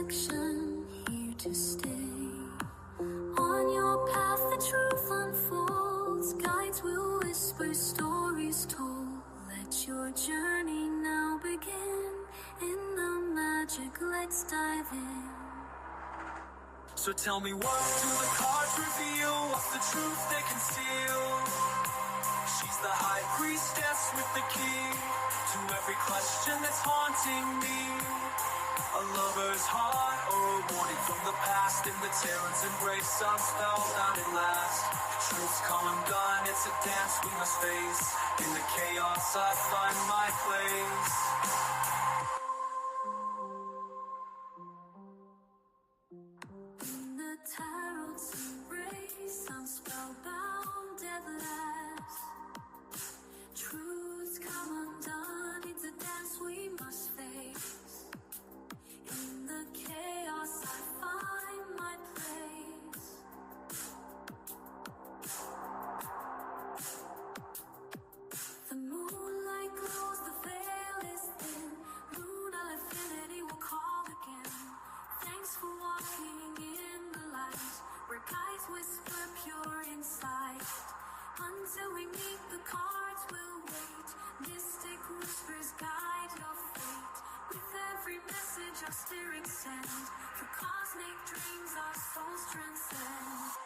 connection here to stay. On your path, the truth unfolds. Guides will whisper, stories told. Let your journey now begin. In the magic, let's dive in. So tell me, what do the cards reveal? What's the truth they conceal? She's the high priestess with the key to every question that's haunting me. A lover's heart or a warning from the past. In the terror's embrace, I'm spellbound at last. Truth's come undone, it's a dance we must face. In the chaos, I find my place. In the tarot's embrace, I'm spellbound at last. Truth's come undone, it's a dance we must face. In the chaos, I find my place. The moonlight glows, the veil is thin. Lunar affinity will call again. Thanks for walking in the light, where guides whisper pure insight. Until we meet, the cards will wait. Mystic whispers guide your fate. With every message our spirits send, for cosmic dreams our souls transcend.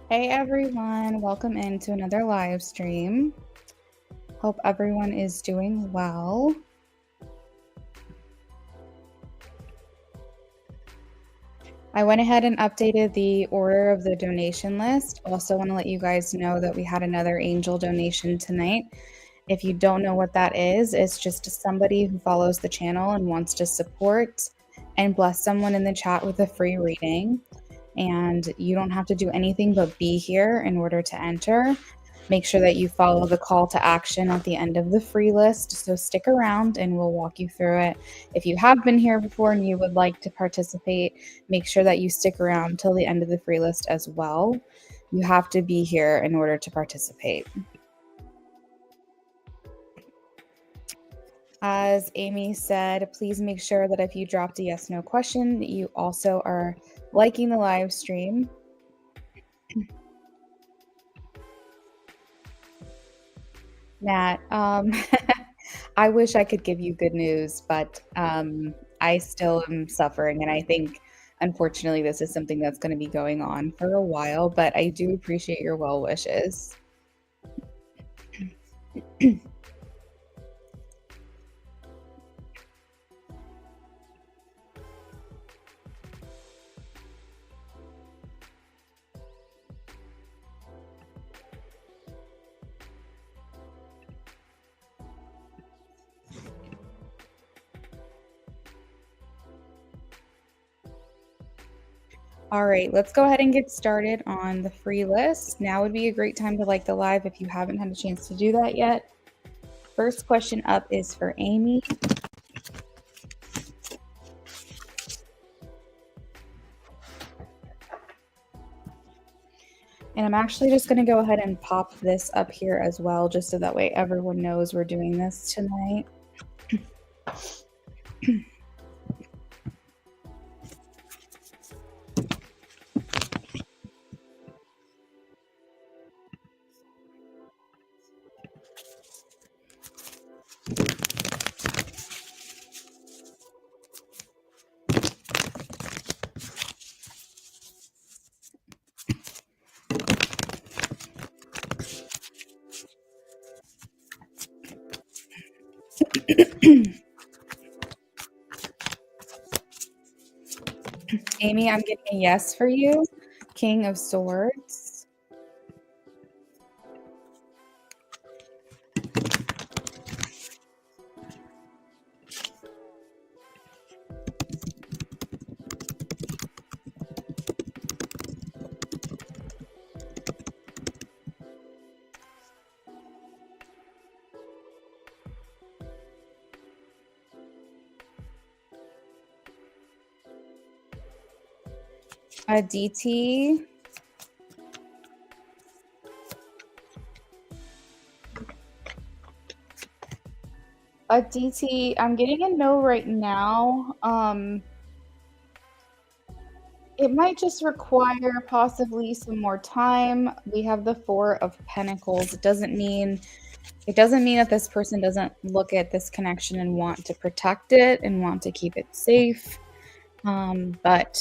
Hey everyone, welcome into another live stream. Hope everyone is doing well. I went ahead and updated the order of the donation list. Also want to let you guys know that we had another angel donation tonight. If you don't know what that is, it's just somebody who follows the channel and wants to support and bless someone in the chat with a free reading. And you don't have to do anything but be here in order to enter. Make sure that you follow the call to action at the end of the free list. So stick around and we'll walk you through it. If you have been here before and you would like to participate, make sure that you stick around till the end of the free list as well. You have to be here in order to participate. As Amy said, please make sure that if you dropped a yes/no question, that you also are liking the live stream. Nat, I wish I could give you good news, but I still am suffering, and I think, unfortunately, this is something that's going to be going on for a while, but I do appreciate your well wishes. All right, let's go ahead and get started on the free list. Now would be a great time to like the live if you haven't had a chance to do that yet. First question up is for Amy. And I'm actually just going to go ahead and pop this up here as well, just so that way everyone knows we're doing this tonight. Amy, I'm getting a yes for you. King of Swords. A DT. A DT. I'm getting a no right now. It might just require possibly some more time. We have the Four of Pentacles. It doesn't mean that this person doesn't look at this connection and want to protect it and want to keep it safe. But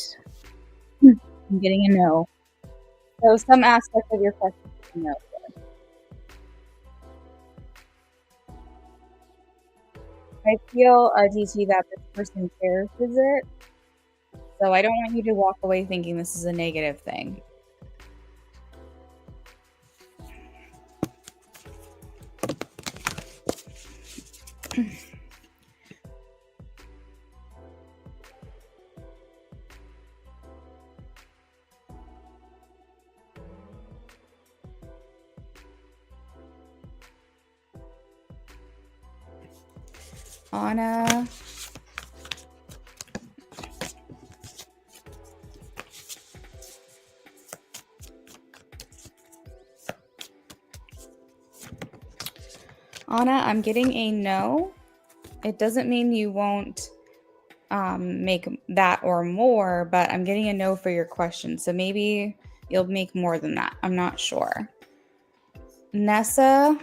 I'm getting a no. So some aspect of your question is a no. I feel, DT, that this person cherishes it. So I don't want you to walk away thinking this is a negative thing. Anna. Anna, I'm getting a no. It doesn't mean you won't make that or more, but I'm getting a no for your question. So maybe you'll make more than that. I'm not sure. Nessa.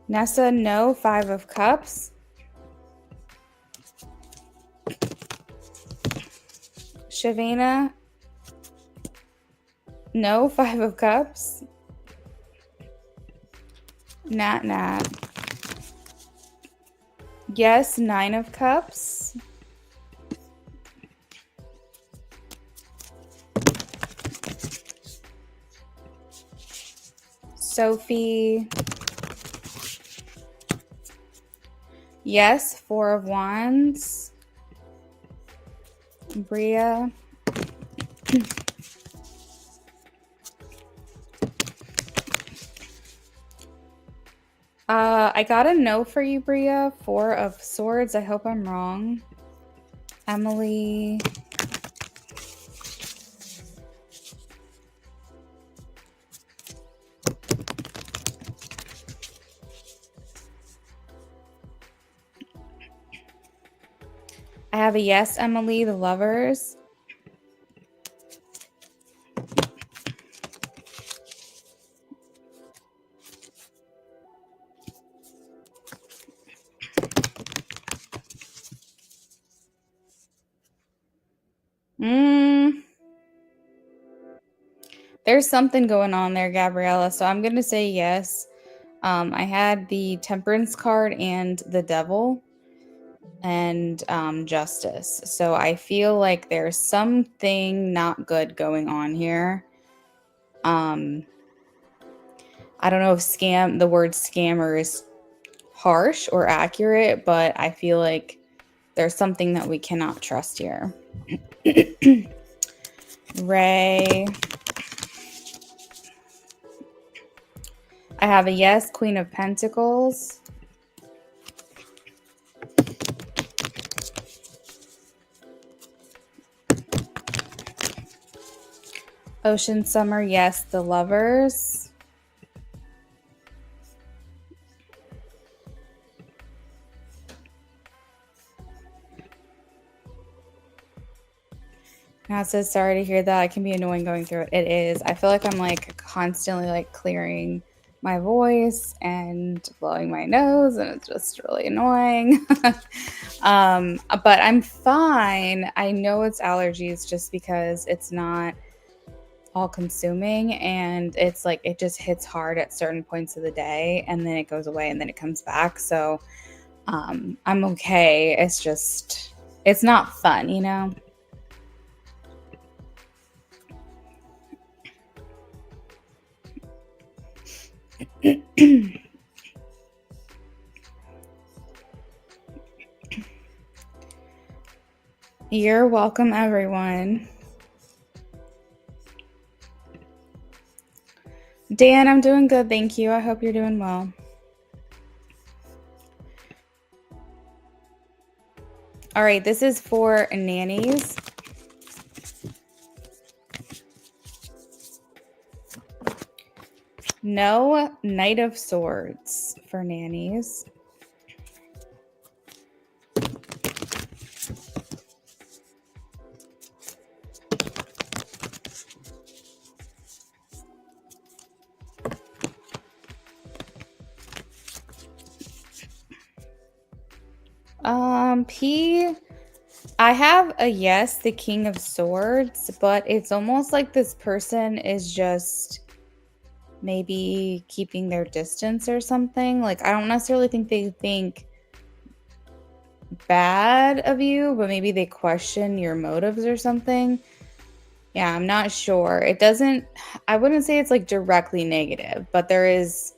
Nessa, no. 5 of Cups. Shavana, no. 5 of Cups. Nat. Yes. 9 of Cups. Sophie. Yes. 4 of Wands. Bria. I got a no for you, Bria. 4 of Swords. I hope I'm wrong. Emily. I have a yes, Emily. The Lovers. There's something going on there, Gabriella. So I'm going to say yes. I had the Temperance card and the Devil and Justice. So I feel like there's something not good going on here. I don't know if the word scammer is harsh or accurate, but I feel like there's something that we cannot trust here. Ray. I have a yes, Queen of Pentacles. Ocean Summer, yes. The Lovers. Matt says, sorry to hear that. It can be annoying going through it. It is. I feel like I'm like constantly like clearing my voice and blowing my nose, and it's just really annoying. But I'm fine. I know it's allergies just because it's not all consuming, and it's like it just hits hard at certain points of the day and then it goes away and then it comes back. So I'm okay. It's just, it's not fun, you know? You're welcome, everyone. Dan, I'm doing good, thank you. I hope you're doing well. All right, this is for nannies. No Knight of Swords for nannies. I have a yes, the King of Swords, but it's almost like this person is just maybe keeping their distance or something. Like, I don't necessarily think they think bad of you, but maybe they question your motives or something. Yeah, I'm not sure. It doesn't, I wouldn't say it's like directly negative, but there is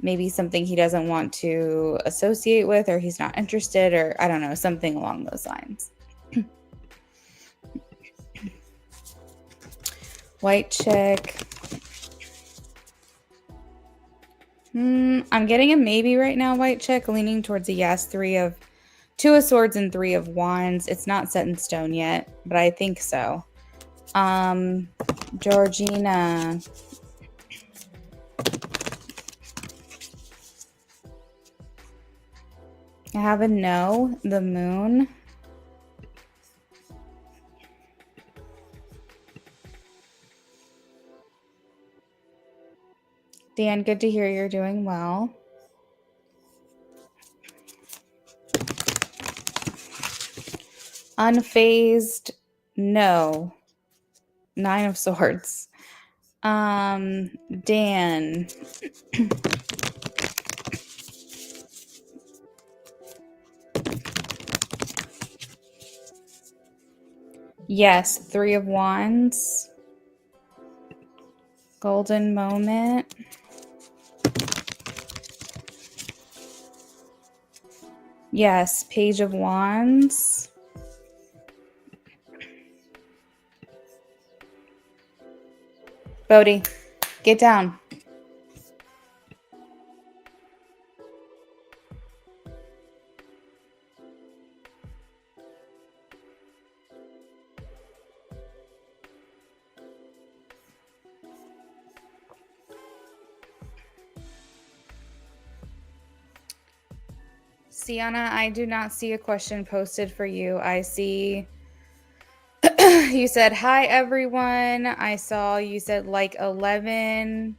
maybe something he doesn't want to associate with, or he's not interested, or I don't know, something along those lines. White chick. I'm getting a maybe right now, white chick, leaning towards a yes. Two of Swords and Three of Wands. It's not set in stone yet, but I think so. Georgina. I have a no, the Moon. Dan, good to hear you're doing well. Unfazed, no. Nine of Swords. Dan. Yes, Three of Wands. Golden Moment. Yes, Page of Wands. Bodhi, get down. Sienna, I do not see a question posted for you. I see you said hi everyone. I saw you said like 11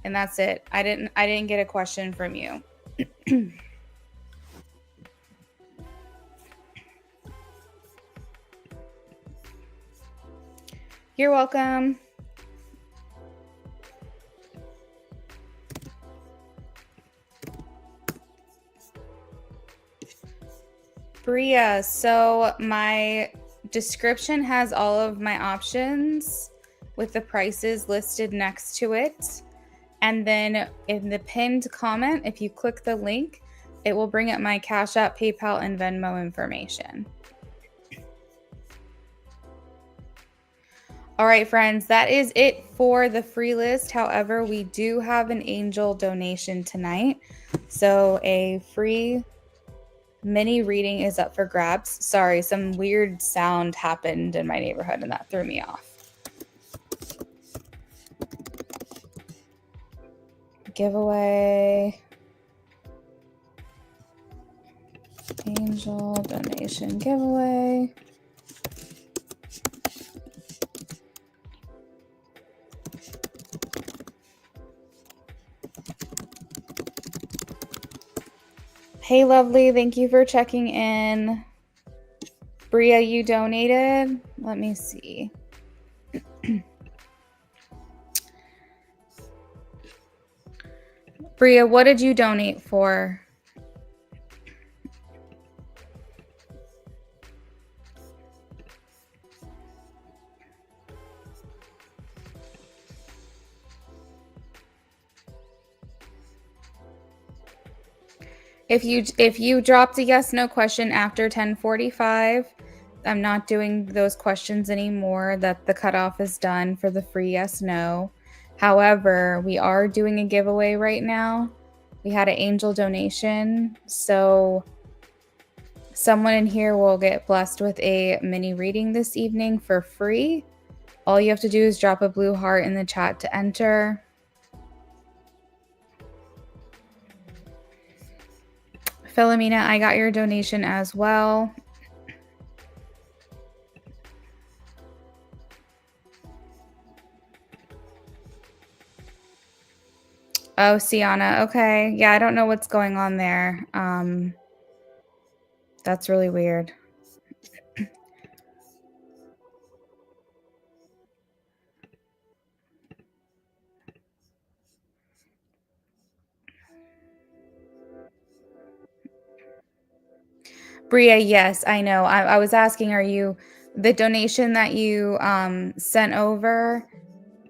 and that's it. I didn't get a question from you. You're welcome. Bria, so my description has all of my options with the prices listed next to it. And then in the pinned comment, if you click the link, it will bring up my Cash App, PayPal, and Venmo information. All right, friends, that is it for the free list. However, we do have an angel donation tonight. So a free mini reading is up for grabs. Sorry, some weird sound happened in my neighborhood and that threw me off. giveaway. Angel donation giveaway. Hey, lovely. Thank you for checking in. Bria, you donated? Let me see. Bria, what did you donate for? If you dropped a yes no question after 10:45, I'm not doing those questions anymore. That the cutoff is done for the free yes no. However, we are doing a giveaway right now. We had an angel donation, so someone in here will get blessed with a mini reading this evening for free. All you have to do is drop a blue heart in the chat to enter. Philomena, I got your donation as well. Oh, Sienna. Okay. Yeah, I don't know what's going on there. That's really weird. Bria, yes, I know. I was asking, are you the donation that you sent over?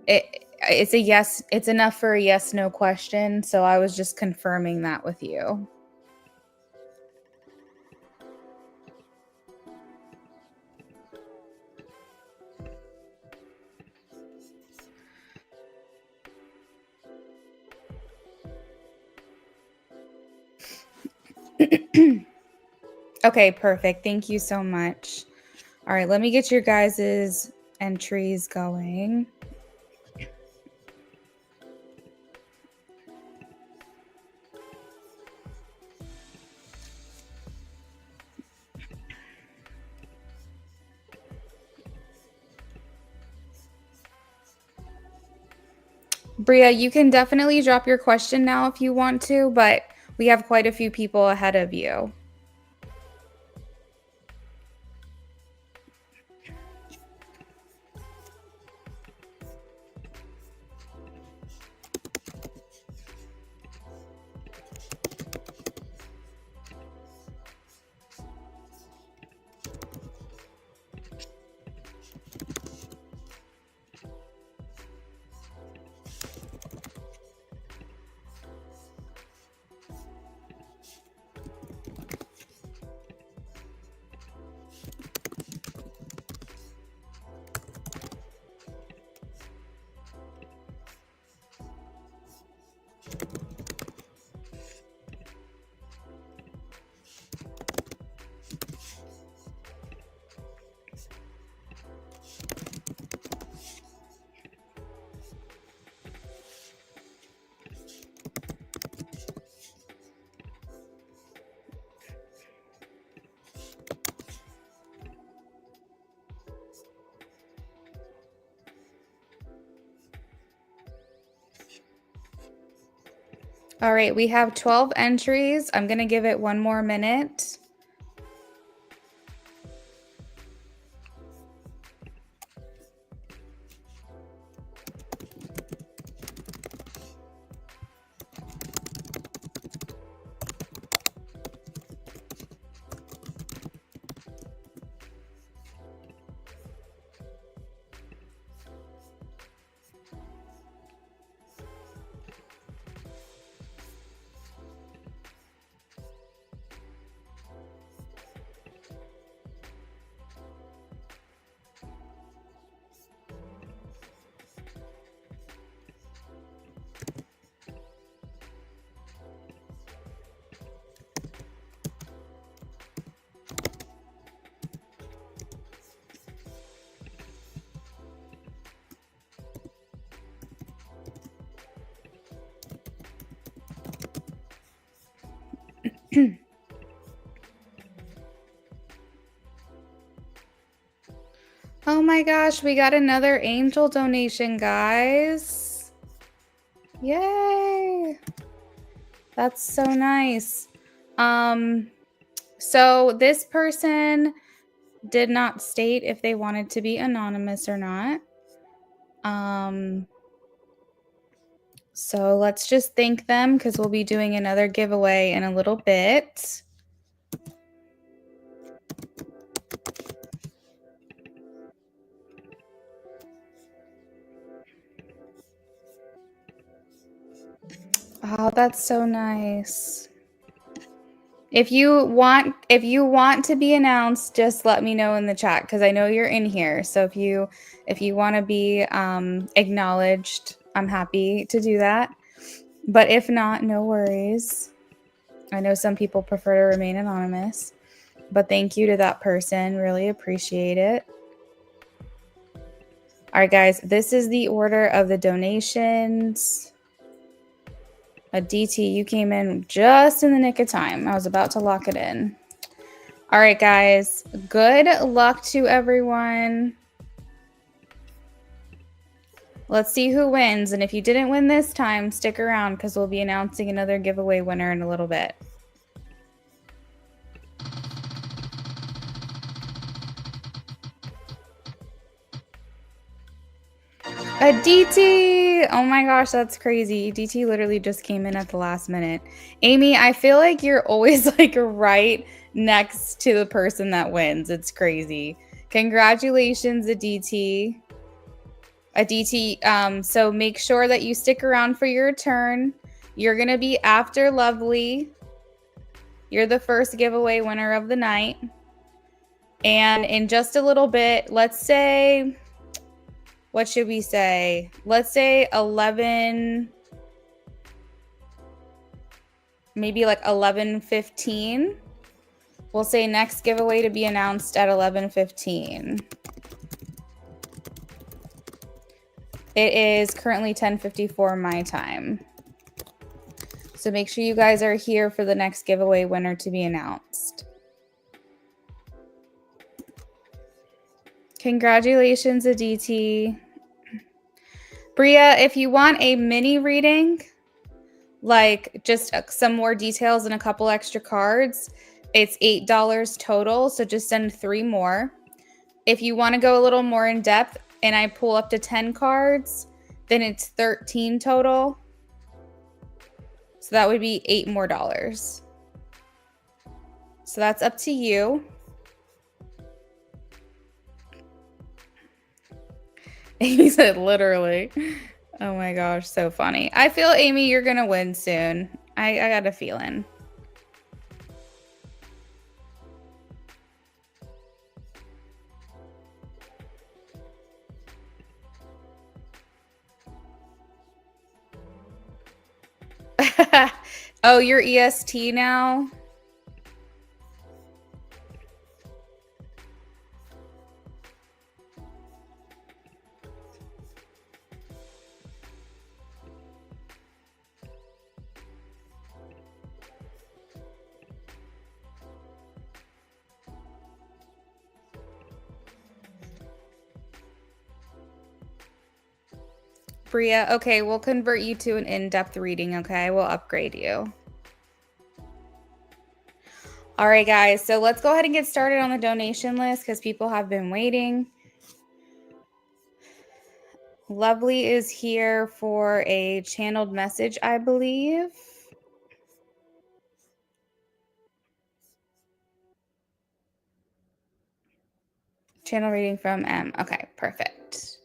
It's a yes. It's enough for a yes no question. So I was just confirming that with you. Okay, perfect. Thank you so much. All right, let me get your guys's entries going. Bria, you can definitely drop your question now if you want to, but we have quite a few people ahead of you. All right, we have 12 entries. I'm going to give it one more minute. Oh my gosh, we got another angel donation, guys. Yay. That's so nice. So this person did not state if they wanted to be anonymous or not. So let's just thank them because we'll be doing another giveaway in a little bit. Oh, that's so nice. If you want to be announced, just let me know in the chat because I know you're in here. So if you want to be acknowledged, I'm happy to do that. But if not, no worries. I know some people prefer to remain anonymous, but thank you to that person. Really appreciate it. All right, guys, this is the order of the donations. DT, you came in just in the nick of time. I was about to lock it in. All right, guys, good luck to everyone. Let's see who wins. And if you didn't win this time, stick around because we'll be announcing another giveaway winner in a little bit. A DT! Oh my gosh, that's crazy. DT literally just came in at the last minute. Amy, I feel like you're always like right next to the person that wins. It's crazy. Congratulations, Aditi. Aditi, so make sure that you stick around for your turn. You're going to be after Lovely. You're the first giveaway winner of the night. And in just a little bit, let's say... What should we say? Let's say 11, maybe like 11:15. We'll say next giveaway to be announced at 11:15. It is currently 10:54 my time. So make sure you guys are here for the next giveaway winner to be announced. Congratulations, Aditi. Bria, if you want a mini reading, like just some more details and a couple extra cards, it's $8 total. So just send 3 more. If you want to go a little more in depth and I pull up to 10 cards, then it's 13 total. So that would be $8 more. So that's up to you. Amy said literally. Oh my gosh, so funny. I feel, Amy, you're going to win soon. I got a feeling. Oh, you're EST now? Bria, okay, we'll convert you to an in-depth reading, okay? We'll upgrade you. All right, guys, so let's go ahead and get started on the donation list because people have been waiting. Lovely is here for a channeled message, I believe. Channel reading from M. Okay, perfect.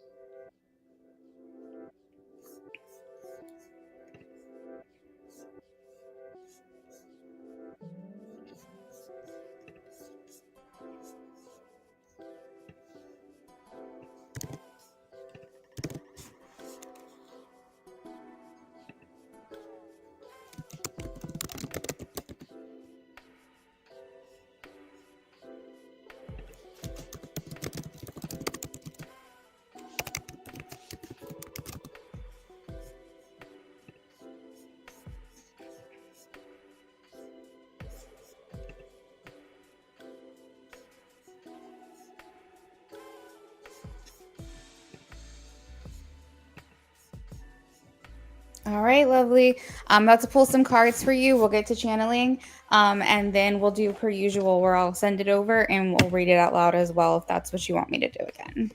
All right, lovely. I'm about to pull some cards for you. We'll get to channeling, and then we'll do per usual where I'll send it over and we'll read it out loud as well if that's what you want me to do again.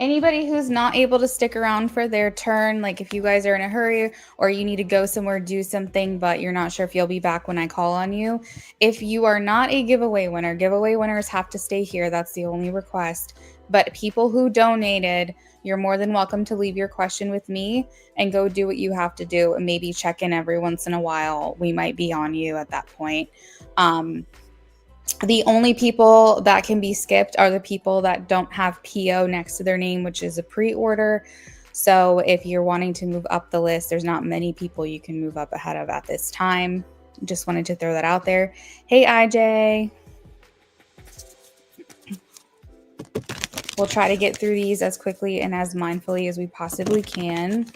Anybody who's not able to stick around for their turn, like if you guys are in a hurry or you need to go somewhere, do something, but you're not sure if you'll be back when I call on you. If you are not a giveaway winners have to stay here. That's the only request. But people who donated, you're more than welcome to leave your question with me and go do what you have to do and maybe check in every once in a while. We might be on you at that point. The only people that can be skipped are the people that don't have PO next to their name, which is a pre-order. So if you're wanting to move up the list, there's not many people you can move up ahead of at this time. Just wanted to throw that out there. Hey, IJ. We'll try to get through these as quickly and as mindfully as we possibly can.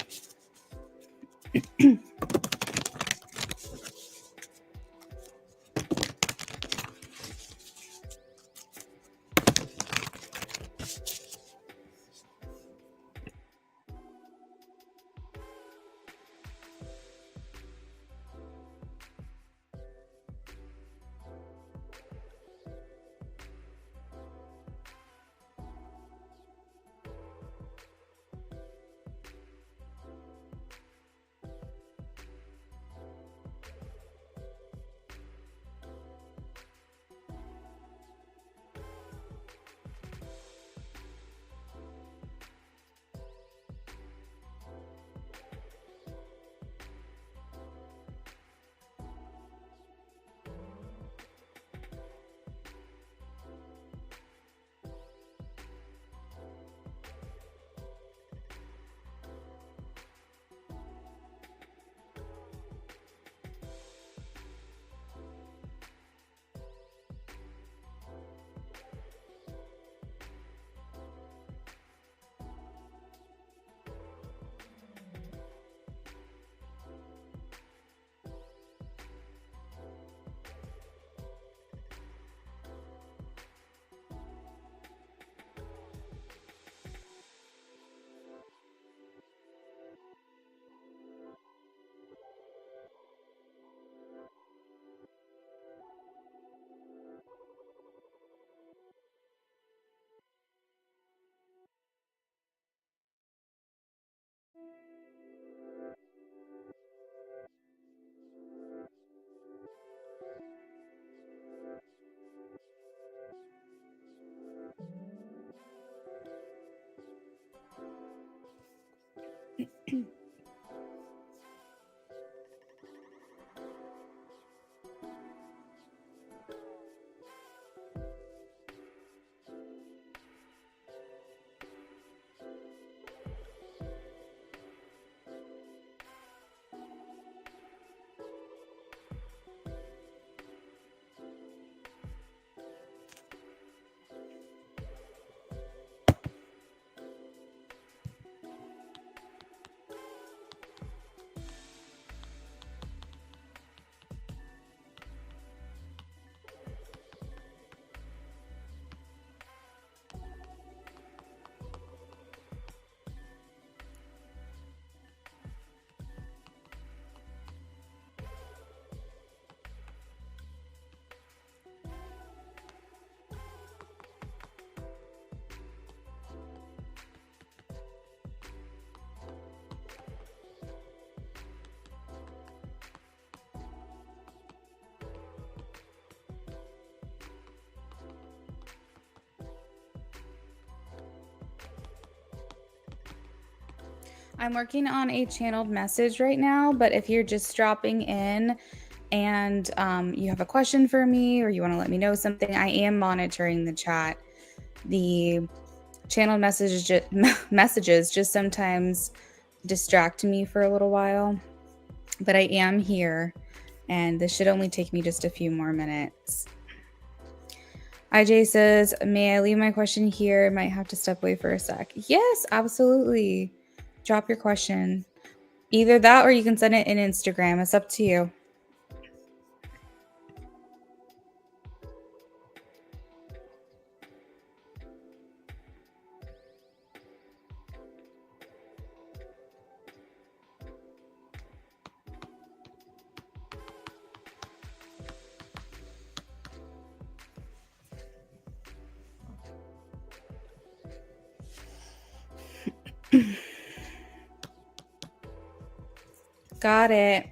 I'm working on a channeled message right now, but if you're just dropping in and you have a question for me or you want to let me know something, I am monitoring the chat. The channeled messages just sometimes distract me for a little while, but I am here and this should only take me just a few more minutes. IJ says, may I leave my question here? I might have to step away for a sec. Yes, absolutely. Drop your question. Either that or you can send it in Instagram. It's up to you. Got it.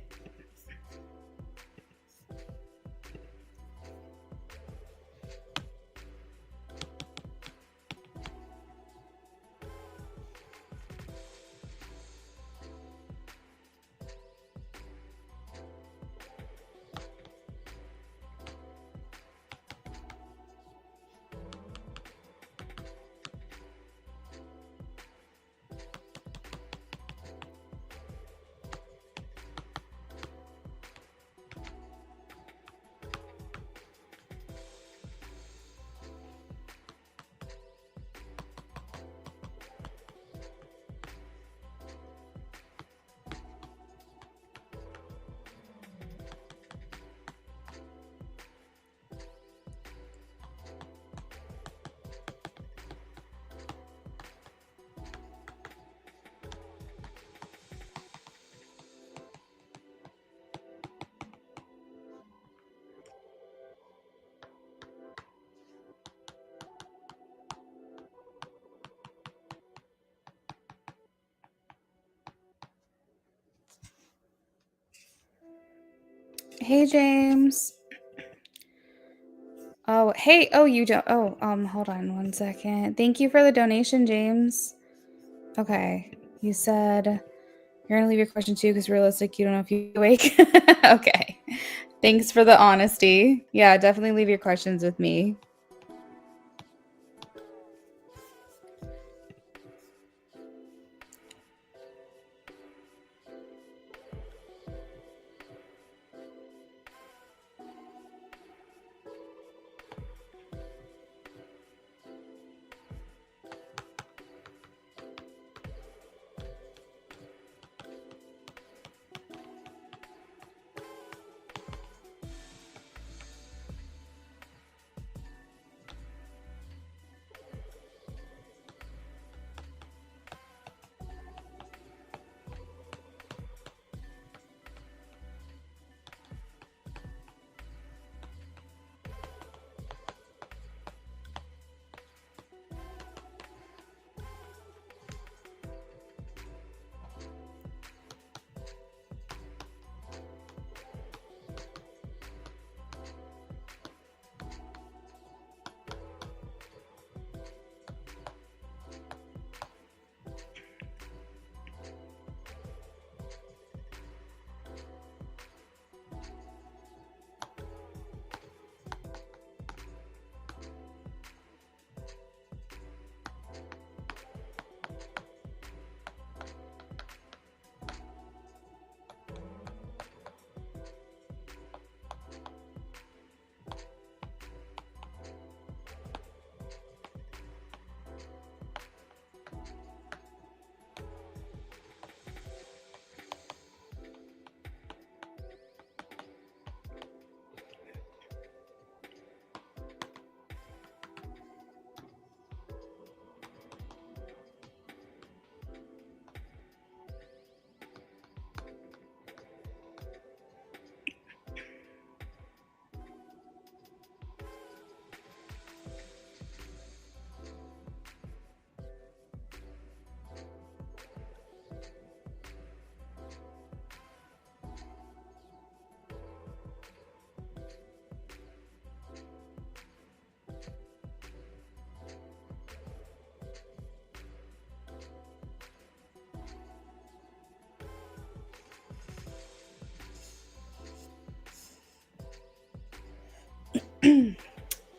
Hey, James. Oh, hey. Oh, you don't. Oh, hold on one second. Thank you for the donation, James. Okay. You said you're going to leave your question too because realistic, you don't know if you're awake. Okay. Thanks for the honesty. Yeah, definitely leave your questions with me.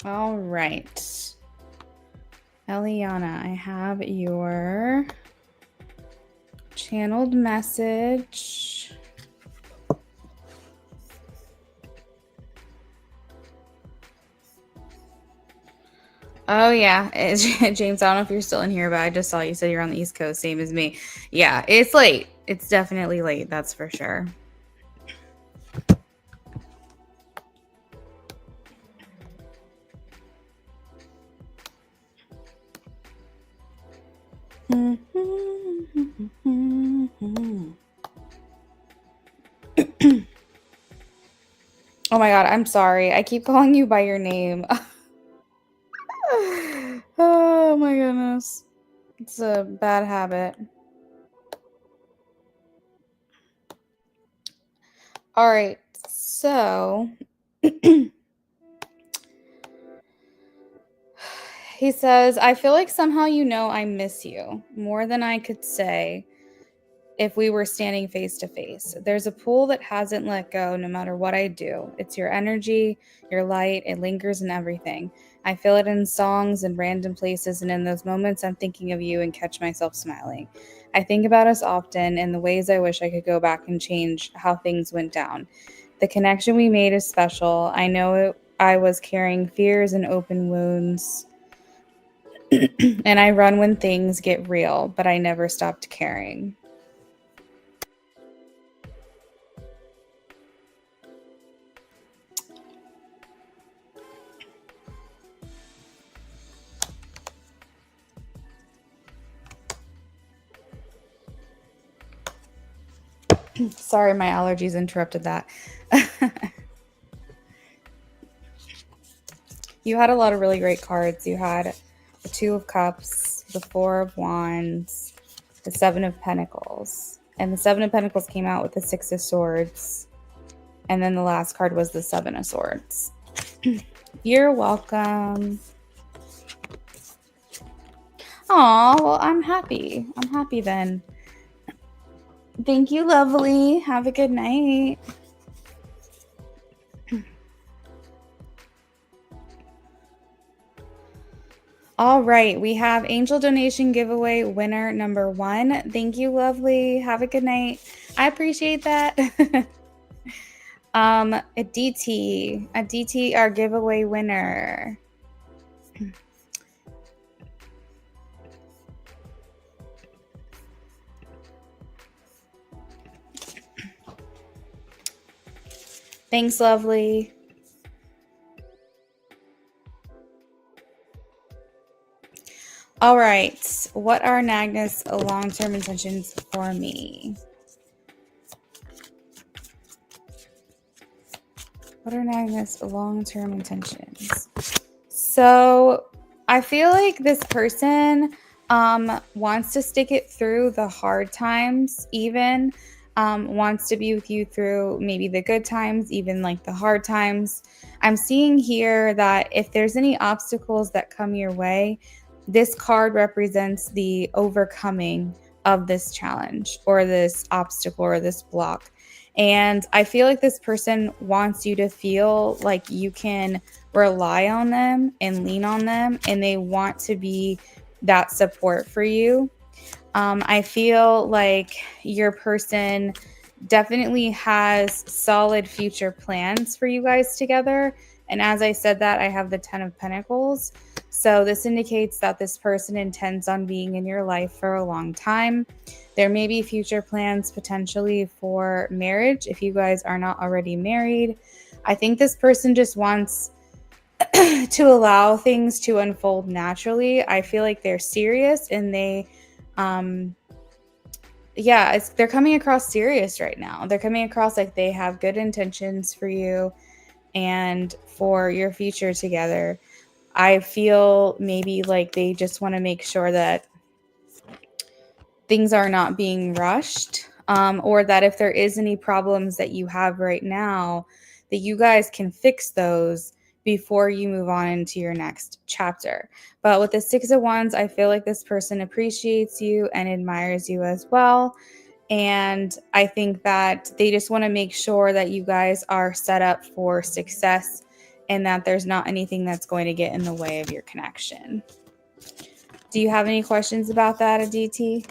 All right. Eliana, I have your channeled message. Oh, yeah. James, I don't know if you're still in here, but I just saw you said you're on the East Coast, same as me. Yeah, it's late. It's definitely late, that's for sure. Oh my God, I'm sorry. I keep calling you by your name. Oh my goodness. It's a bad habit. All right, so he says, I feel like somehow you know I miss you more than I could say if we were standing face to face. There's a pull that hasn't let go no matter what I do. It's your energy, your light, it lingers in everything. I feel it in songs and random places, and in those moments, I'm thinking of you and catch myself smiling. I think about us often in the ways I wish I could go back and change how things went down. The connection we made is special. I know I was carrying fears and open wounds, and I run when things get real, but I never stopped caring. Sorry, my allergies interrupted that. You had a lot of really great cards. You had the Two of Cups, the Four of Wands, the Seven of Pentacles. And the Seven of Pentacles came out with the Six of Swords. And then the last card was the Seven of Swords. You're welcome. Aw, well, I'm happy. I'm happy then. Thank you, lovely. Have a good night. All right, we have Angel Donation Giveaway winner number 1. Thank you, lovely. Have a good night. I appreciate that. A DT, our giveaway winner. Thanks, lovely. All right, what are Nagna's long-term intentions for me? What are Nagna's long-term intentions? So I feel like this person wants to stick it through the hard times, even wants to be with you through maybe the good times, even like the hard times. I'm seeing here that if there's any obstacles that come your way, this card represents the overcoming of this challenge or this obstacle or this block. And I feel like this person wants you to feel like you can rely on them and lean on them, and they want to be that support for you. I feel like your person definitely has solid future plans for you guys together. And as I said that, I have the 10 of Pentacles. So this indicates that this person intends on being in your life for a long time. There may be future plans potentially for marriage if you guys are not already married. I think this person just wants to allow things to unfold naturally. I feel like they're serious and they're coming across serious right now. They're coming across like they have good intentions for you and for your future together. I feel maybe like they just want to make sure that things are not being rushed, or that if there is any problems that you have right now, that you guys can fix those before you move on into your next chapter. But with the Six of Wands, I feel like this person appreciates you and admires you as well. And I think that they just want to make sure that you guys are set up for success and that there's not anything that's going to get in the way of your connection. Do you have any questions about that, Aditi?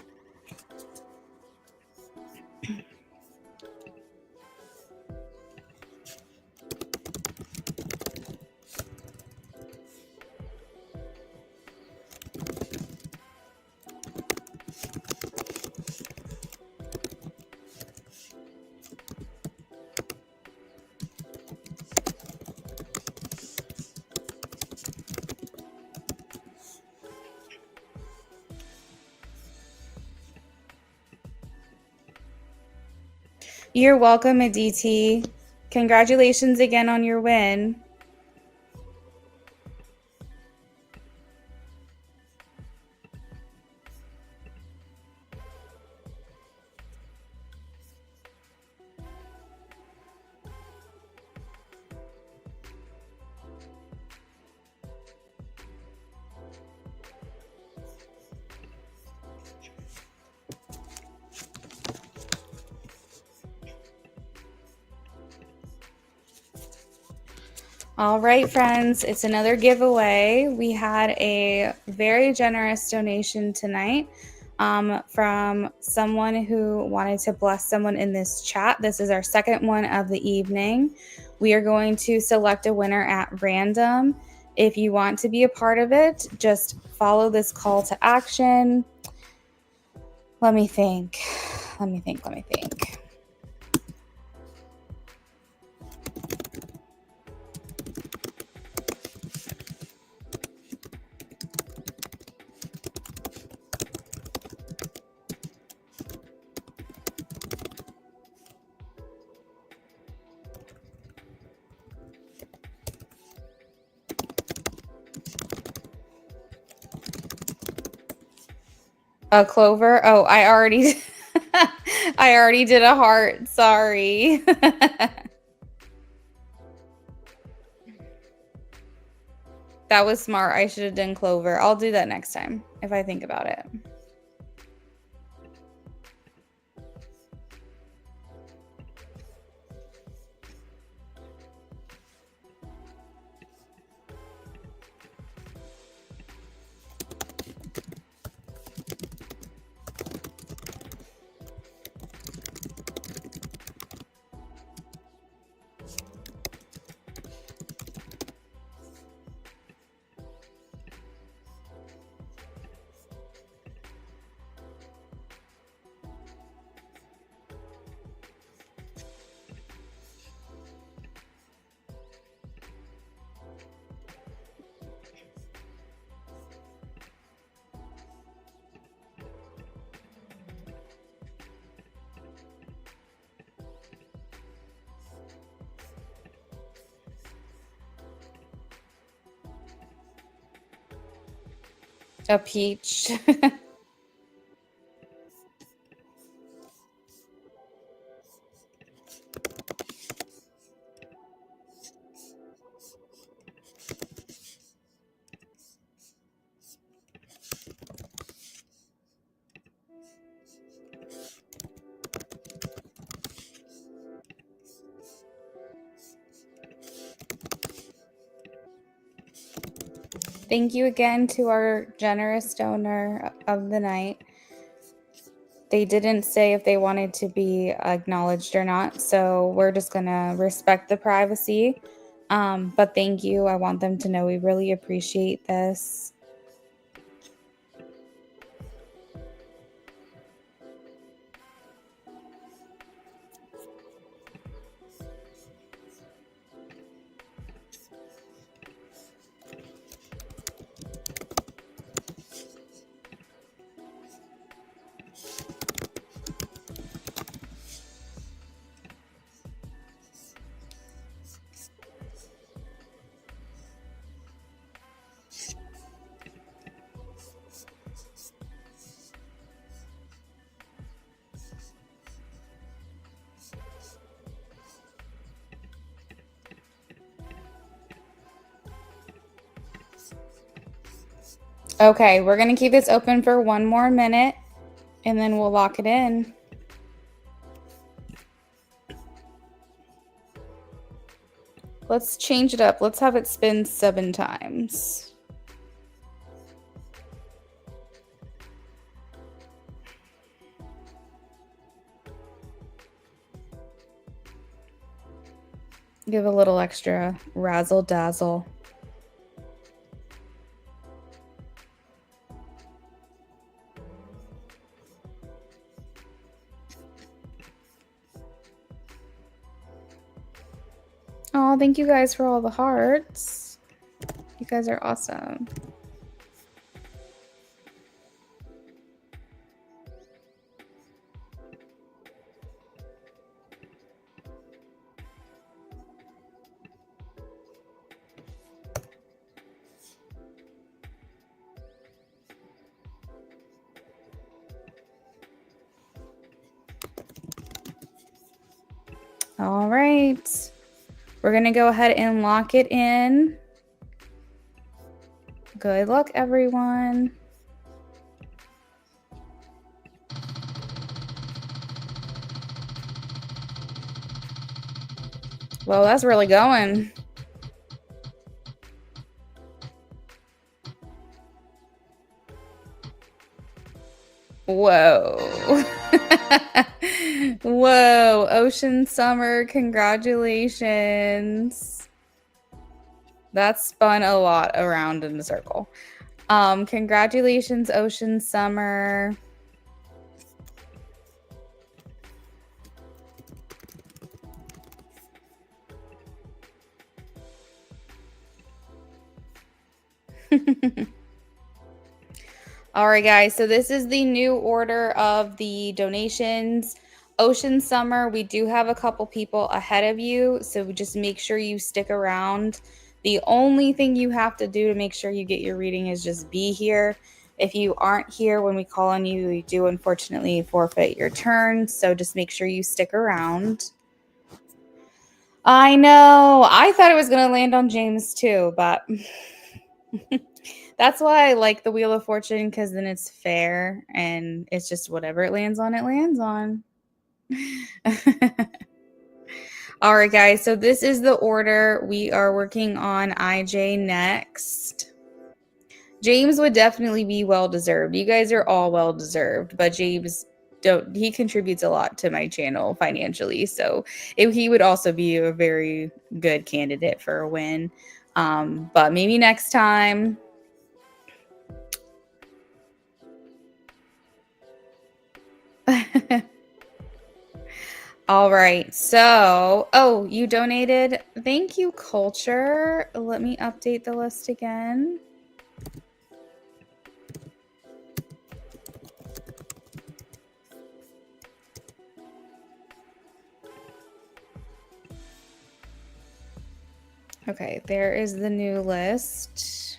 You're welcome, Aditi. Congratulations again on your win. All right, friends, it's another giveaway. We had a very generous donation tonight from someone who wanted to bless someone in this chat. This is our second one of the evening. We are going to select a winner at random. If you want to be a part of it, just follow this call to action. Let me think. A clover? Oh, I already I already did a heart. Sorry. That was smart. I should have done clover. I'll do that next time if I think about it. A peach. Thank you again to our generous donor of the night. They didn't say if they wanted to be acknowledged or not, so we're just going to respect the privacy. But thank you. I want them to know we really appreciate this. Okay, we're going to keep this open for one more minute, and then we'll lock it in. Let's change it up. Let's have it spin 7 times. Give a little extra razzle dazzle. Oh, thank you guys for all the hearts. You guys are awesome. All right. We're going to go ahead and lock it in. Good luck, everyone. Well, that's really going. Whoa. Whoa. Ocean Summer, congratulations. That spun a lot around in a circle. Congratulations, Ocean Summer. All right, guys. So this is the new order of the donations. Ocean Summer, we do have a couple people ahead of you. So just make sure you stick around. The only thing you have to do to make sure you get your reading is just be here. If you aren't here when we call on you, you do unfortunately forfeit your turn. So just make sure you stick around. I know. I thought it was going to land on James too, but that's why I like the Wheel of Fortune, because then it's fair and it's just whatever it lands on, it lands on. All right, guys. So this is the order. We are working on IJ next. James would definitely be well-deserved. You guys are all well-deserved, but James he contributes a lot to my channel financially. So he would also be a very good candidate for a win. But maybe next time. All right. So, oh, you donated. Thank you, Culture. Let me update the list again. Okay, there is the new list.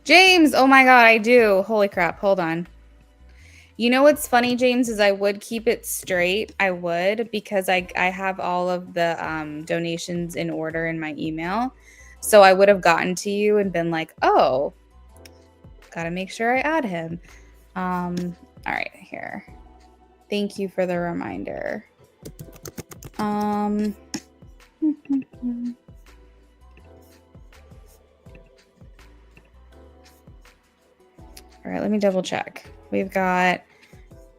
James, oh my God, I do. Holy crap, hold on. You know what's funny, James, is I would keep it straight. I would, because I have all of the donations in order in my email. So I would have gotten to you and been like, oh, gotta make sure I add him. All right, here. Thank you for the reminder. All right, let me double check. We've got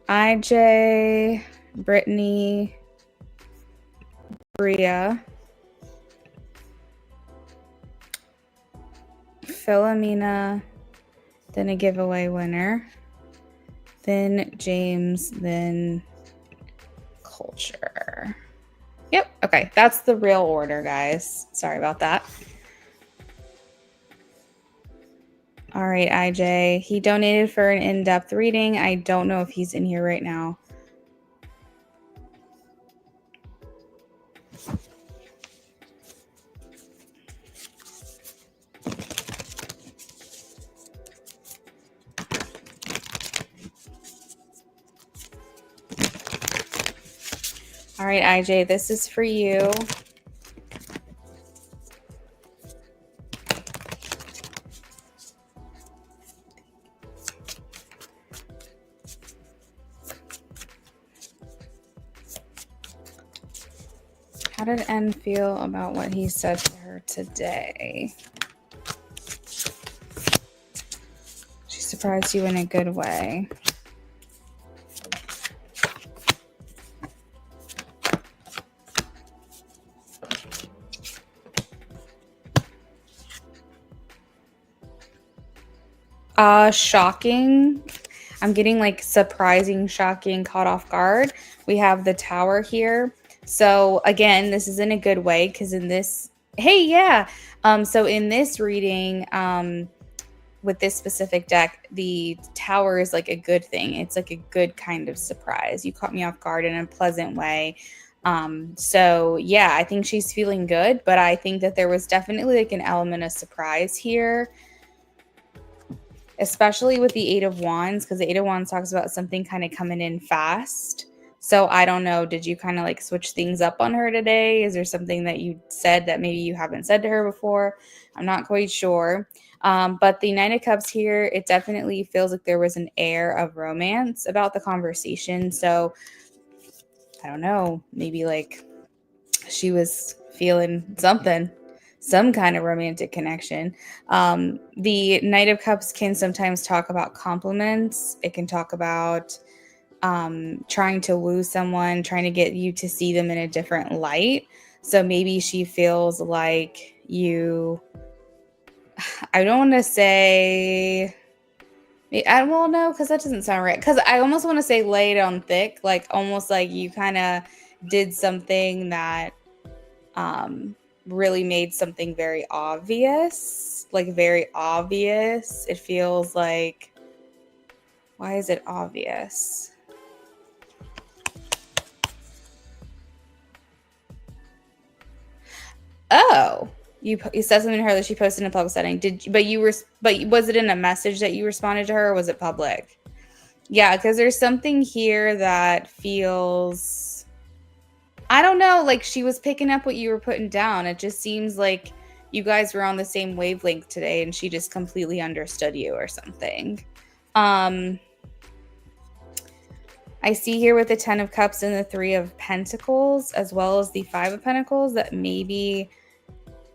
IJ, Brittany, Bria, Philomena, then a giveaway winner, then James, then Culture. Yep, okay, that's the real order, guys. Sorry about that. All right, IJ. He donated for an in-depth reading. I don't know if he's in here right now. All right, IJ, this is for you. How did N feel about what he said to her today? She surprised you in a good way. Shocking. I'm getting like surprising, shocking, caught off guard. We have the Tower here. So again, this is in a good way, because in this, hey, yeah. So in this reading, with this specific deck, the Tower is like a good thing. It's like a good kind of surprise. You caught me off guard in a pleasant way. So yeah, I think she's feeling good, but I think that there was definitely like an element of surprise here. especially with the Eight of Wands, because the Eight of Wands talks about something kind of coming in fast. So I don't know, did you kind of like switch things up on her today? Is there something that you said that maybe you haven't said to her before? I'm not quite sure. But the Knight of Cups here, it definitely feels like there was an air of romance about the conversation. So I don't know, maybe like she was feeling something, some kind of romantic connection. The Knight of Cups can sometimes talk about compliments. It can talk about trying to woo someone, trying to get you to see them in a different light. So maybe she feels like you, I don't want to say, well, no, because that doesn't sound right. Because I almost want to say lay it on thick, like almost like you kind of did something that really made something very obvious, like very obvious. It feels like, why is it obvious? Oh, you said something to her that she posted in a public setting. But was it in a message that you responded to her, or was it public? Yeah, because there's something here that feels, I don't know, like she was picking up what you were putting down. It just seems like you guys were on the same wavelength today and she just completely understood you or something. I see here with the 10 of Cups and the 3 of Pentacles, as well as the 5 of Pentacles, that maybe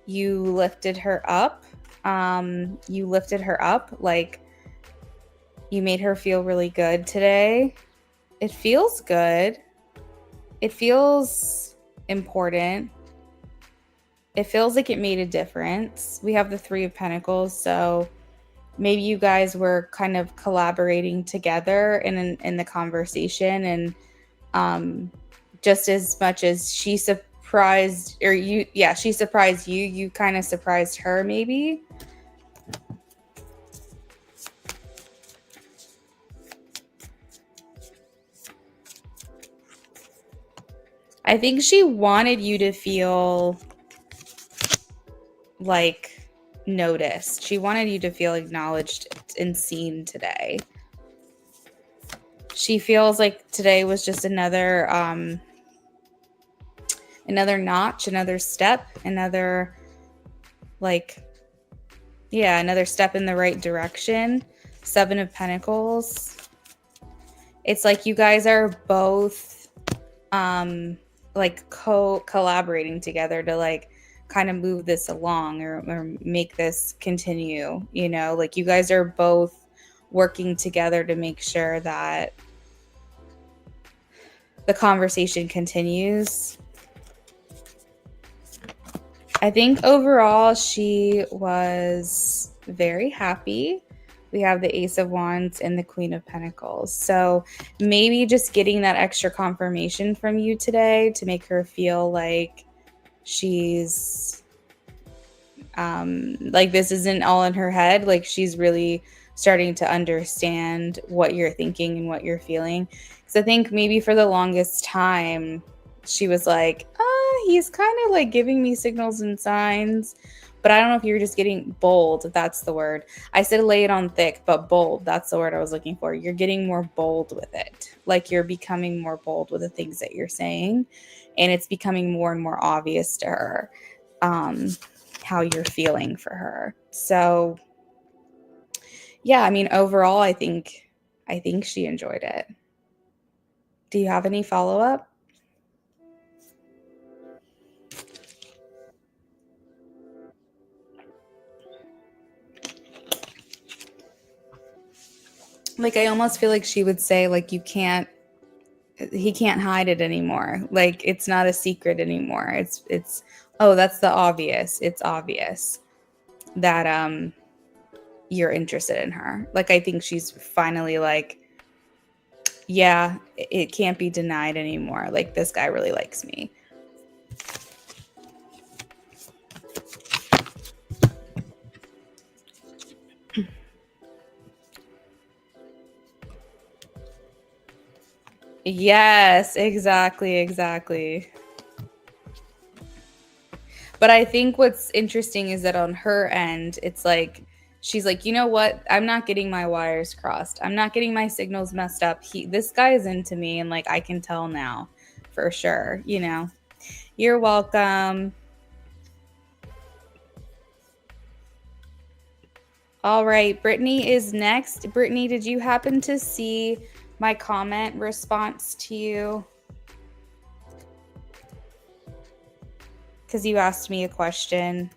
you lifted her up. You lifted her up, like you made her feel really good today. It feels good. It feels important. It feels like it made a difference. We have the 3 of Pentacles, so maybe you guys were kind of collaborating together in the conversation, and just as much as she surprised, or she surprised you, you kind of surprised her maybe. I think she wanted you to feel like noticed. She wanted you to feel acknowledged and seen today. She feels like today was just another notch, another step, another step in the right direction. 7 of Pentacles. It's like you guys are both collaborating together to like kind of move this along or make this continue, like you guys are both working together to make sure that the conversation continues. I think overall she was very happy. We have the Ace of Wands and the Queen of Pentacles. So maybe just getting that extra confirmation from you today to make her feel like she's like this isn't all in her head. Like she's really starting to understand what you're thinking and what you're feeling. Because I think maybe for the longest time, she was like, he's kind of like giving me signals and signs. But I don't know if you're just getting bold, if that's the word. I said lay it on thick, but bold, that's the word I was looking for. You're getting more bold with it. Like you're becoming more bold with the things that you're saying. And it's becoming more and more obvious to her how you're feeling for her. So, yeah, I mean, overall, I think she enjoyed it. Do you have any follow-up? Like, I almost feel like she would say, like, he can't hide it anymore. Like, it's not a secret anymore. It's, oh, that's the obvious. It's obvious that, you're interested in her. Like, I think she's finally like, yeah, it can't be denied anymore. Like, this guy really likes me. Yes, exactly. But I think what's interesting is that on her end, it's like She's like, you know what? I'm not getting my wires crossed. I'm not getting my signals messed up. This guy is into me, and like I can tell now for sure, you know. You're welcome. All right, Brittany is next. Brittany, did you happen to see my comment response to you? Because you asked me a question.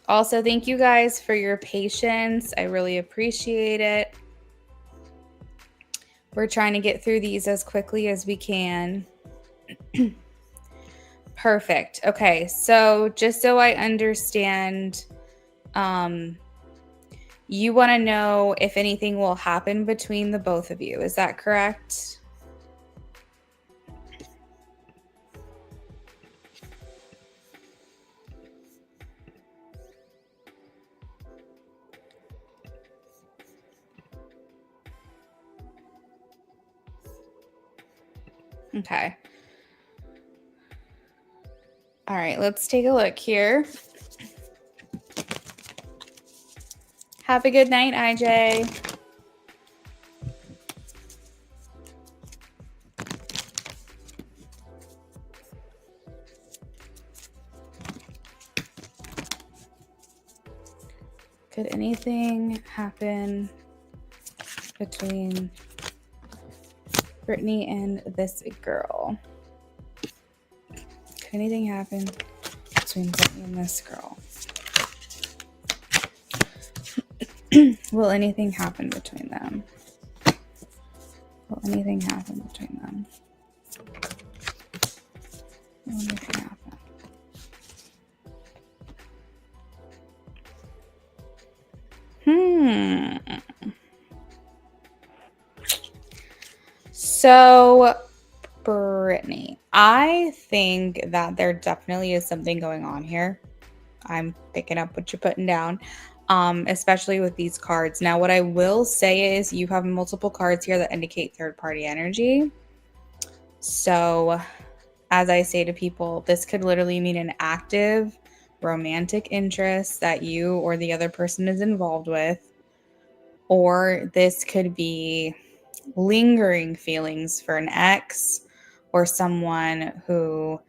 Also, thank you guys for your patience. I really appreciate it. We're trying to get through these as quickly as we can. Perfect. Okay, so just so I understand, you want to know if anything will happen between the both of you. Is that correct? Okay. All right, let's take a look here. Have a good night, IJ. Could anything happen between Brittany and this girl? Could anything happen between Brittany and this girl? Will anything happen between them? Will anything happen between them? Will anything happen? So, Brittany, I think that there definitely is something going on here. I'm picking up what you're putting down, especially with these cards. Now, what I will say is you have multiple cards here that indicate third-party energy. So, as I say to people, this could literally mean an active romantic interest that you or the other person is involved with. Or this could be lingering feelings for an ex or someone who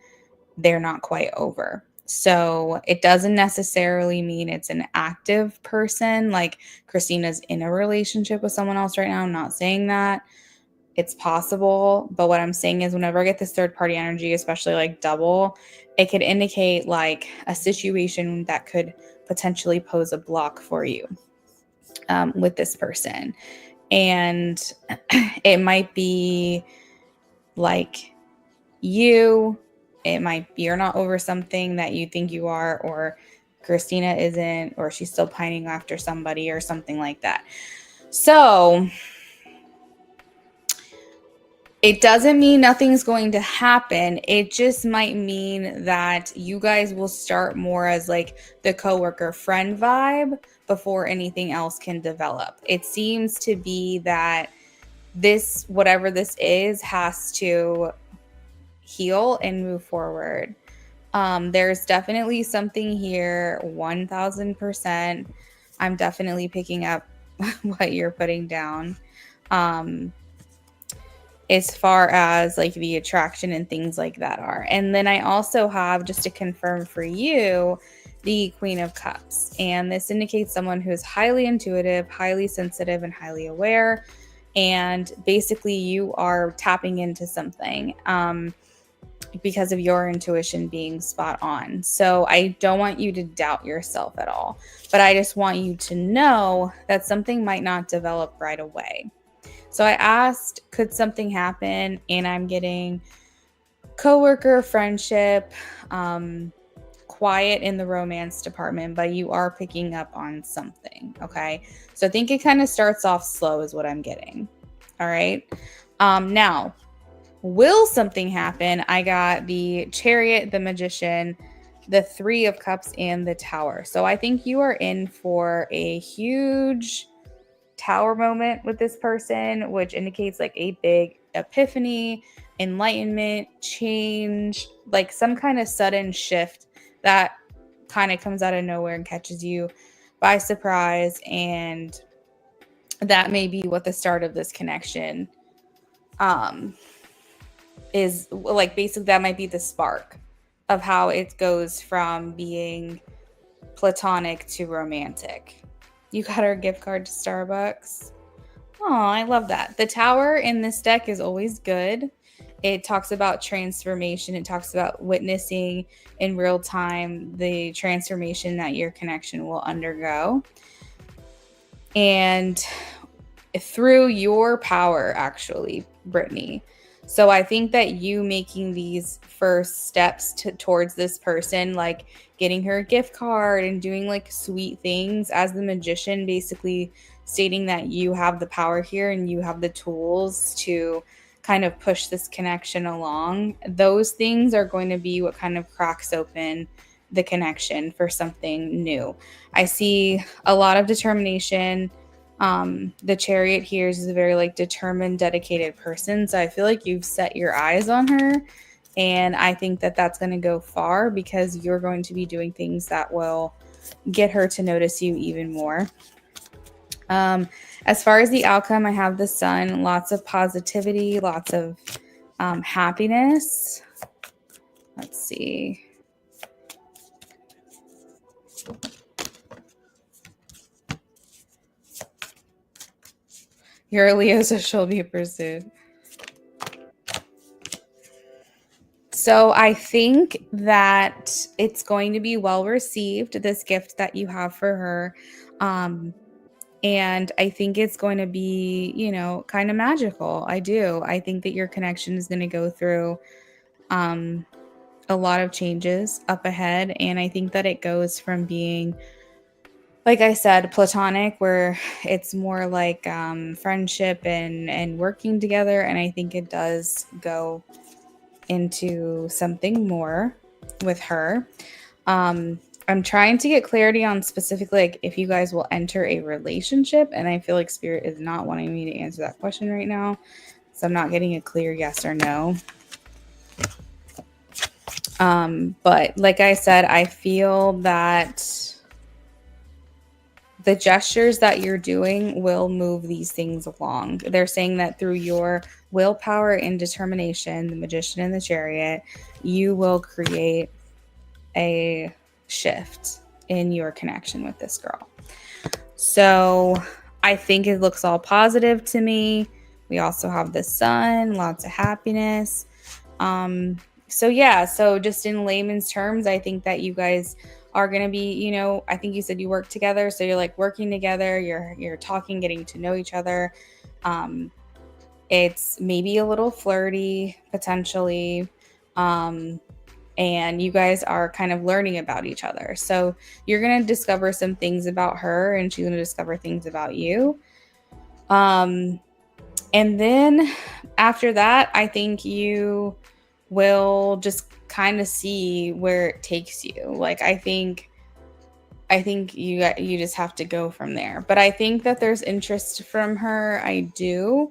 they're not quite over. So it doesn't necessarily mean it's an active person. Like Christina's in a relationship with someone else right now. I'm not saying that. It's possible. But what I'm saying is whenever I get this third party energy, especially like double, it could indicate like a situation that could potentially pose a block for you with this person. And it might be like it might be you're not over something that you think you are, or Christina isn't, or she's still pining after somebody or something like that. So it doesn't mean nothing's going to happen. It just might mean that you guys will start more as like the coworker friend vibe before anything else can develop. It seems to be that this, whatever this is, has to heal and move forward. There's definitely something here, 1000%. I'm definitely picking up what you're putting down. As far as like the attraction and things like that are. And then I also have, just to confirm for you, the Queen of Cups. And this indicates someone who is highly intuitive, highly sensitive, and highly aware. And basically you are tapping into something because of your intuition being spot on. So I don't want you to doubt yourself at all, but I just want you to know that something might not develop right away. So I asked, could something happen? And I'm getting coworker, friendship, quiet in the romance department, but you are picking up on something. Okay. So I think it kind of starts off slow is what I'm getting. All right. Now, will something happen? I got the Chariot, the Magician, the Three of Cups, and the Tower. So I think you are in for a huge Tower moment with this person, which indicates like a big epiphany, enlightenment, change, like some kind of sudden shift that kind of comes out of nowhere and catches you by surprise. And that may be what the start of this connection is like. Basically, that might be the spark of how it goes from being platonic to romantic. You got her gift card to Starbucks. Oh, I love that. The tower in this deck is always good. It talks about transformation. It talks about witnessing in real time the transformation that your connection will undergo. And through your power, actually, Brittany. So I think that you making these first steps towards this person, like getting her a gift card and doing like sweet things as the magician, basically stating that you have the power here and you have the tools to kind of push this connection along. Those things are going to be what kind of cracks open the connection for something new. I see a lot of determination. The Chariot here is a very like determined, dedicated person. So I feel like you've set your eyes on her, and I think that that's going to go far because you're going to be doing things that will get her to notice you even more. As far as the outcome, I have the Sun, lots of positivity, lots of happiness. Let's see. You're a Leo, so she'll be pursued. So I think that it's going to be well received, this gift that you have for her. And I think it's going to be, you know, kind of magical. I do. I think that your connection is going to go through a lot of changes up ahead. And I think that it goes from being, like I said, platonic, where it's more like friendship and working together. And I think it does go into something more with her. I'm trying to get clarity on specifically like if you guys will enter a relationship, and I feel like Spirit is not wanting me to answer that question right now, so I'm not getting a clear yes or no. But like I said, I feel that the gestures that you're doing will move these things along. They're saying that through your willpower and determination, the Magician and the Chariot, you will create a shift in your connection with this girl. So I think it looks all positive to me. We also have the Sun, lots of happiness. So yeah, so just in layman's terms, I think that you guys are going to be, you know, I think you said you work together, so you're like working together, you're talking, getting to know each other. It's maybe a little flirty potentially. And you guys are kind of learning about each other. So you're going to discover some things about her, and she's going to discover things about you. And then after that, I think you will just kind of see where it takes you. Like I think you just have to go from there. But I think that there's interest from her. I do.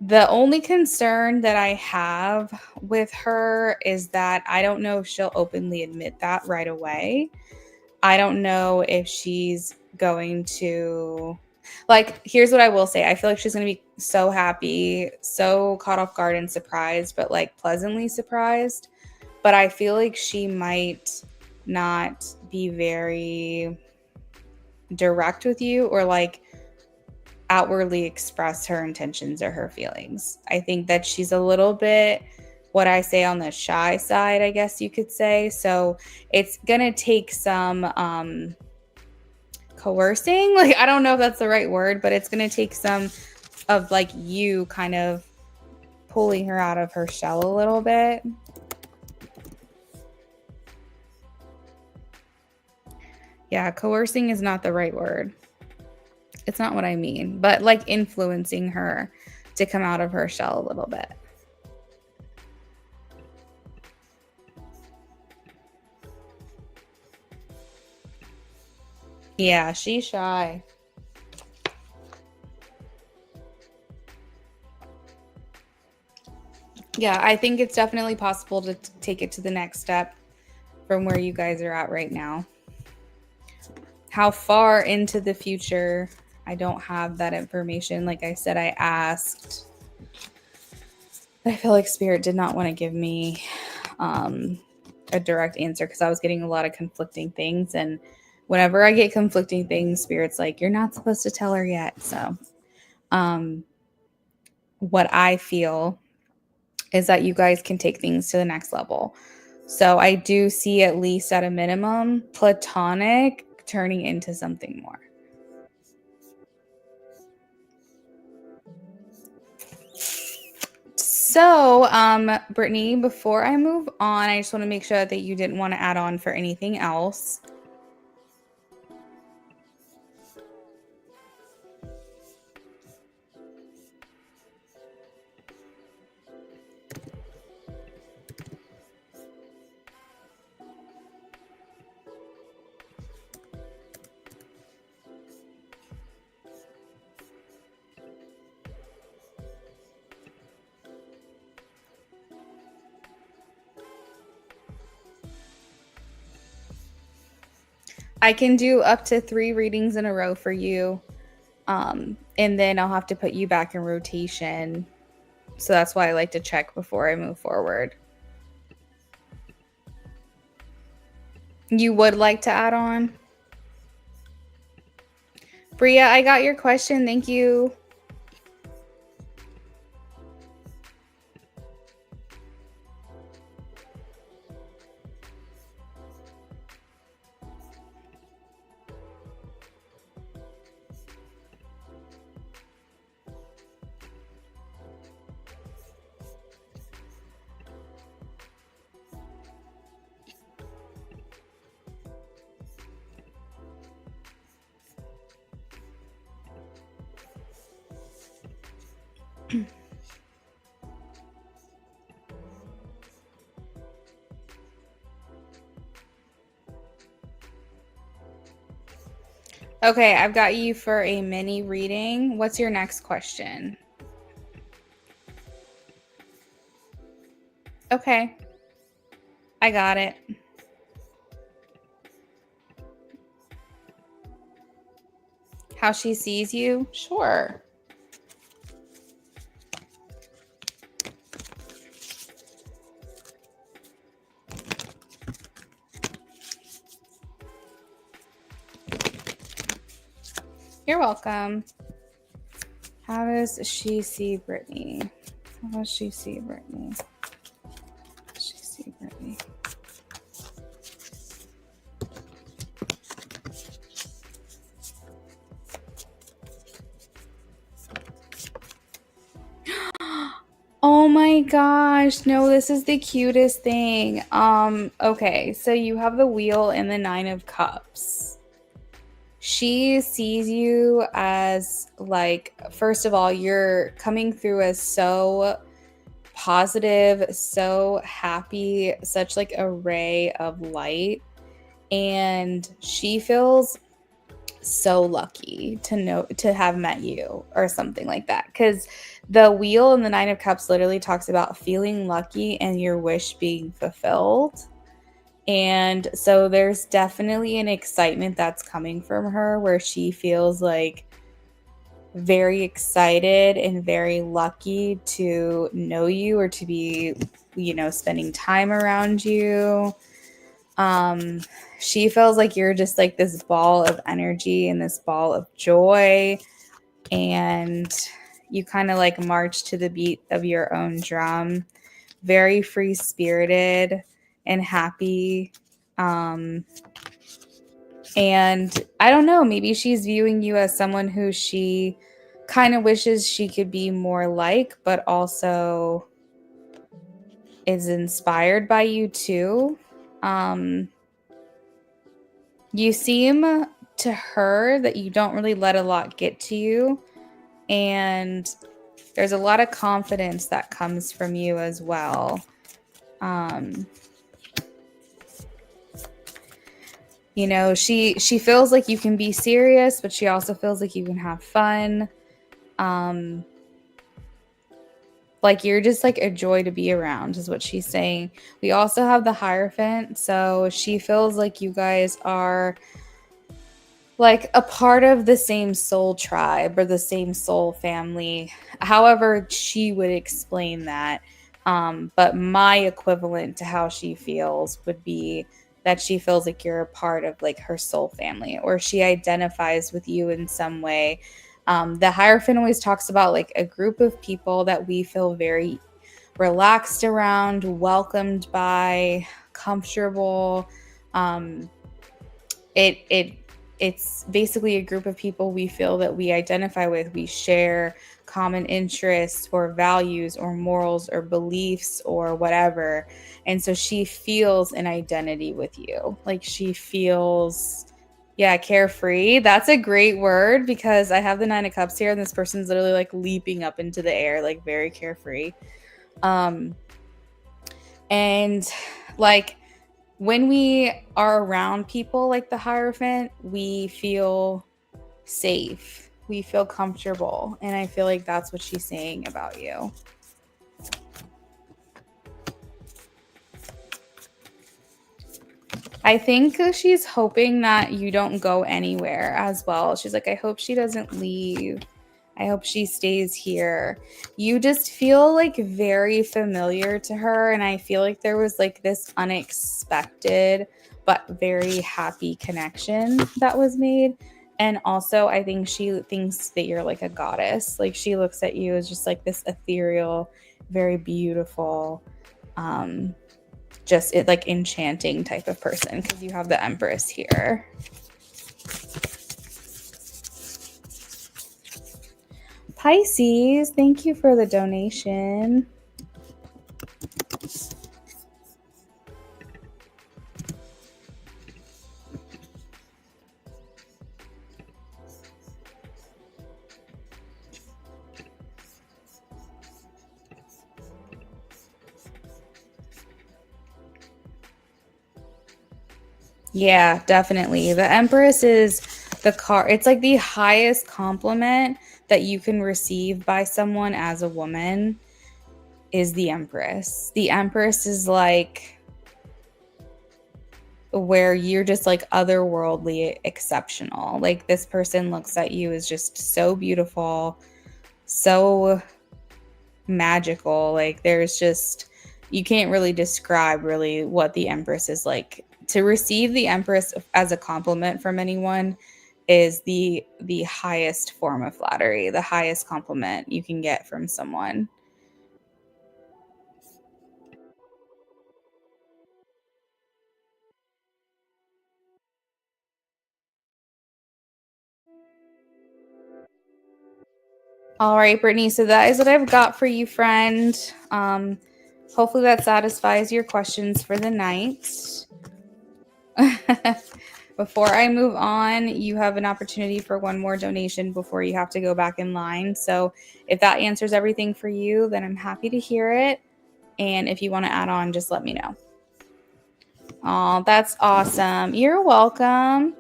The only concern that I have with her is that I don't know if she'll openly admit that right away. I don't know if she's going to, like, here's what I will say. I feel like she's going to be so happy, so caught off guard and surprised, but like pleasantly surprised. But I feel like she might not be very direct with you or like outwardly express her intentions or her feelings. I think that she's a little bit, what I say, on the shy side, I guess you could say. So it's gonna take some coercing. Like, I don't know if that's the right word, but it's gonna take some of like you kind of pulling her out of her shell a little bit. Yeah, coercing is not the right word. It's not what I mean, but like influencing her to come out of her shell a little bit. Yeah, she's shy. Yeah, I think it's definitely possible to take it to the next step from where you guys are at right now. How far into the future, I don't have that information. Like I said, I asked. I feel like Spirit did not want to give me a direct answer because I was getting a lot of conflicting things. And whenever I get conflicting things, Spirit's like, you're not supposed to tell her yet. So what I feel is that you guys can take things to the next level. So I do see, at least at a minimum, platonic turning into something more. So, Brittany, before I move on, I just want to make sure that you didn't want to add on for anything else. I can do up to 3 readings in a row for you. And then I'll have to put you back in rotation. So that's why I like to check before I move forward. You would like to add on? Bria, I got your question. Thank you. Okay, I've got you for a mini reading. What's your next question? Okay, I got it. How she sees you? Sure. You're welcome. How does she see Brittany? How does she see Brittany? How does she see Brittany? Oh my gosh, no, this is the cutest thing. Okay, so you have the Wheel and the 9 of Cups. She sees you as, like, first of all, you're coming through as so positive, so happy, such like a ray of light. And she feels so lucky to have met you or something like that, because the Wheel and the 9 of Cups literally talks about feeling lucky and your wish being fulfilled. And so there's definitely an excitement that's coming from her where she feels like very excited and very lucky to know you or to be, spending time around you. She feels like you're just like this ball of energy and this ball of joy, and you kind of like march to the beat of your own drum, very free spirited and happy. And I don't know, maybe she's viewing you as someone who she kind of wishes she could be more like, but also is inspired by you too. You seem to her that you don't really let a lot get to you, and there's a lot of confidence that comes from you as well. She feels like you can be serious, but she also feels like you can have fun. Like you're just like a joy to be around is what she's saying. We also have the Hierophant, so she feels like you guys are like a part of the same soul tribe or the same soul family. However, she would explain that. But my equivalent to how she feels would be that she feels like you're a part of like her soul family, or she identifies with you in some way. The Hierophant always talks about like a group of people that we feel very relaxed around, welcomed by, comfortable. Um, it it's basically a group of people we feel that we identify with. We share common interests or values or morals or beliefs or whatever. And so she feels an identity with you. Like she feels, yeah, carefree. That's a great word because I have the 9 of Cups here and this person's literally like leaping up into the air, like very carefree. And like when we are around people like the Hierophant, we feel safe. We feel comfortable. And I feel like that's what she's saying about you. I think she's hoping that you don't go anywhere as well. She's like, I hope she doesn't leave. I hope she stays here. You just feel like very familiar to her. And I feel like there was like this unexpected but very happy connection that was made. And also, I think she thinks that you're like a goddess. Like she looks at you as just like this ethereal, very beautiful, just like enchanting type of person because you have the Empress here. Pisces, thank you for the donation. Yeah, definitely. The Empress is the card. It's like the highest compliment that you can receive by someone as a woman is the Empress. The Empress is like where you're just like otherworldly exceptional. Like this person looks at you as just so beautiful, so magical. Like there's just, you can't really describe really what the Empress is like. To receive the Empress as a compliment from anyone is the highest form of flattery, the highest compliment you can get from someone. All right, Brittany. So that is what I've got for you, friend. Hopefully that satisfies your questions for the night. Before I move on, you have an opportunity for one more donation before you have to go back in line. So if that answers everything for you, then I'm happy to hear it. And if you want to add on, just let me know. Oh, that's awesome. You're welcome.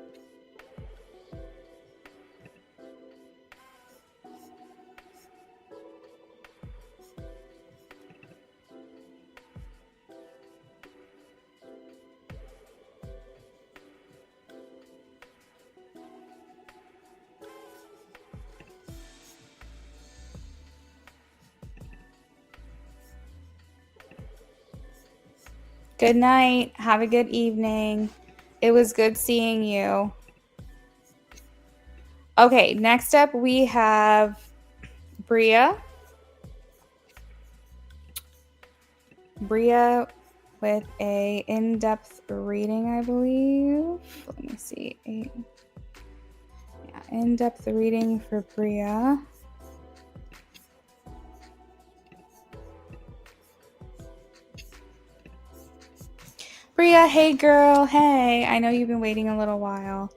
Good night. Have a good evening. It was good seeing you. Okay, next up we have Bria. Bria with a in-depth reading, I believe. Let me see. Yeah, in-depth reading for Bria. Bria, hey girl, hey. I know you've been waiting a little while.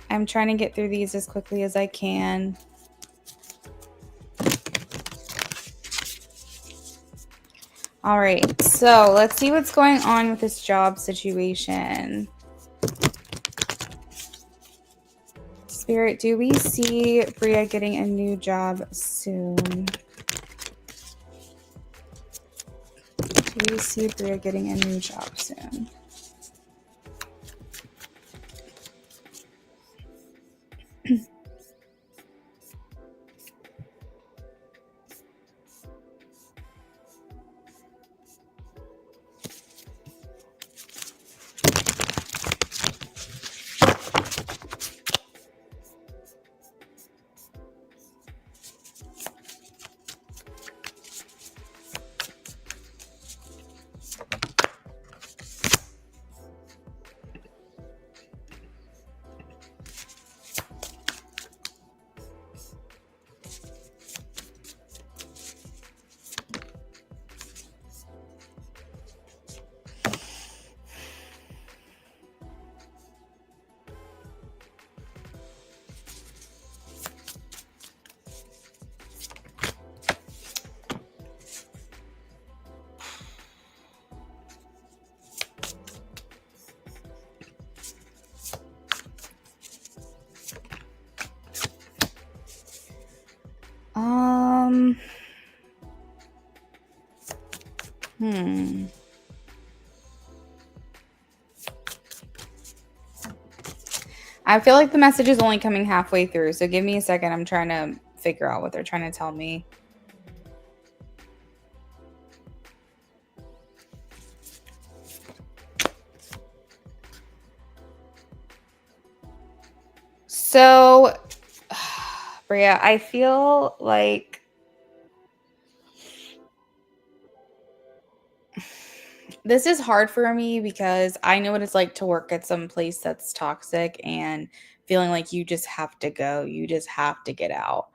I'm trying to get through these as quickly as I can. All right, so let's see what's going on with this job situation. Spirit, do we see Bria getting a new job soon? Do you see Bria getting a new job soon? I feel like the message is only coming halfway through, so give me a second. I'm trying to figure out what they're trying to tell me. So, Bria, I feel like this is hard for me because I know what it's like to work at some place that's toxic and feeling like you just have to go, you just have to get out.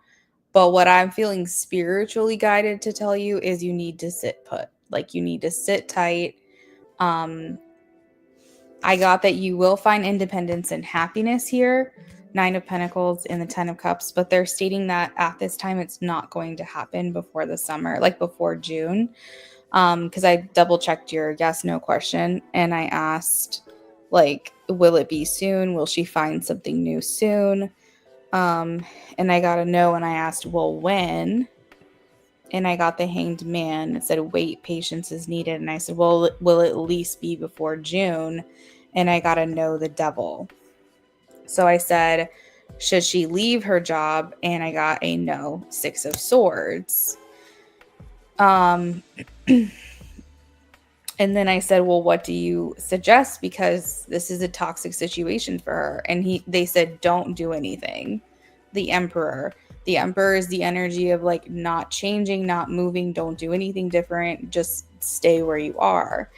But what I'm feeling spiritually guided to tell you is you need to sit put. Like you need to sit tight. Um I got that you will find independence and happiness here. 9 of Pentacles and the 10 of Cups, but they're stating that at this time it's not going to happen before the summer, like before June. Because I double checked your yes no question and I asked, like, will it be soon? Will she find something new soon? And I got a no, and I asked, well, when? And I got the Hanged Man. It said, wait, patience is needed. And I said, well, will it at least be before June? And I got a no, the Devil. So I said, should she leave her job? And I got a no, 6 of Swords. And then I said, well, what do you suggest? Because this is a toxic situation for her. And they said, don't do anything. The Emperor. The Emperor is the energy of like not changing, not moving, don't do anything different, just stay where you are.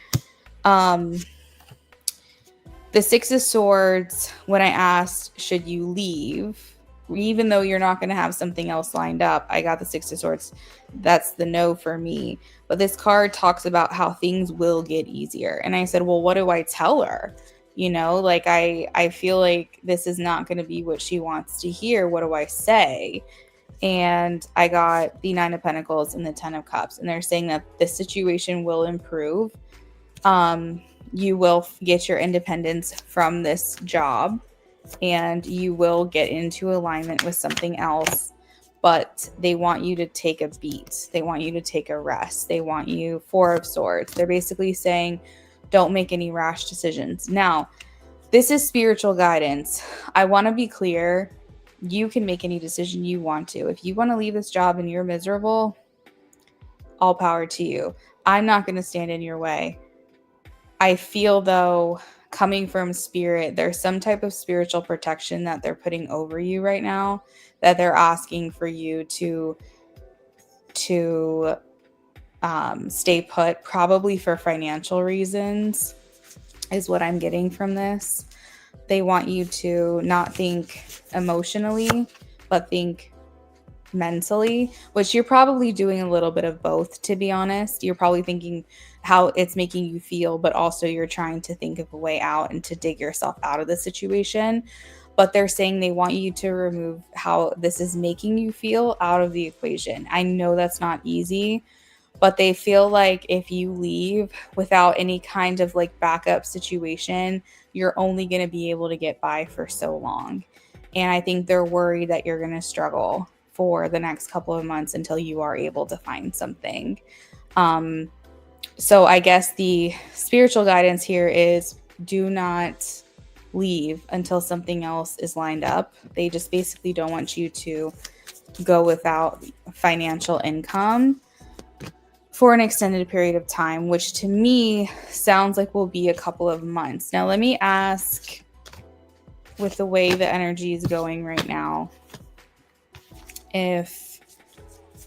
The 6 of Swords, when I asked, should you leave? Even though you're not going to have something else lined up, I got the 6 of Swords. That's the no for me. But this card talks about how things will get easier. And I said, well, what do I tell her? You know, like I feel like this is not going to be what she wants to hear. What do I say? And I got the 9 of Pentacles and the 10 of Cups. And they're saying that this situation will improve. You will get your independence from this job and you will get into alignment with something else, but they want you to take a beat. They want you to take a rest. They want you, 4 of Swords. They're basically saying, don't make any rash decisions. Now, this is spiritual guidance. I want to be clear. You can make any decision you want to. If you want to leave this job and you're miserable, all power to you. I'm not going to stand in your way. I feel though, coming from spirit, there's some type of spiritual protection that they're putting over you right now, that they're asking for you to stay put, probably for financial reasons, is what I'm getting from this. They want you to not think emotionally, but think mentally, which you're probably doing a little bit of both, to be honest. You're probably thinking how it's making you feel, but also you're trying to think of a way out and to dig yourself out of the situation. But they're saying they want you to remove how this is making you feel out of the equation. I know that's not easy, but they feel like if you leave without any kind of like backup situation, you're only going to be able to get by for so long. And I think they're worried that you're going to struggle for the next couple of months until you are able to find something. So I guess the spiritual guidance here is do not leave until something else is lined up. They just basically don't want you to go without financial income for an extended period of time, which to me sounds like will be a couple of months. Now, let me ask, with the way the energy is going right now, if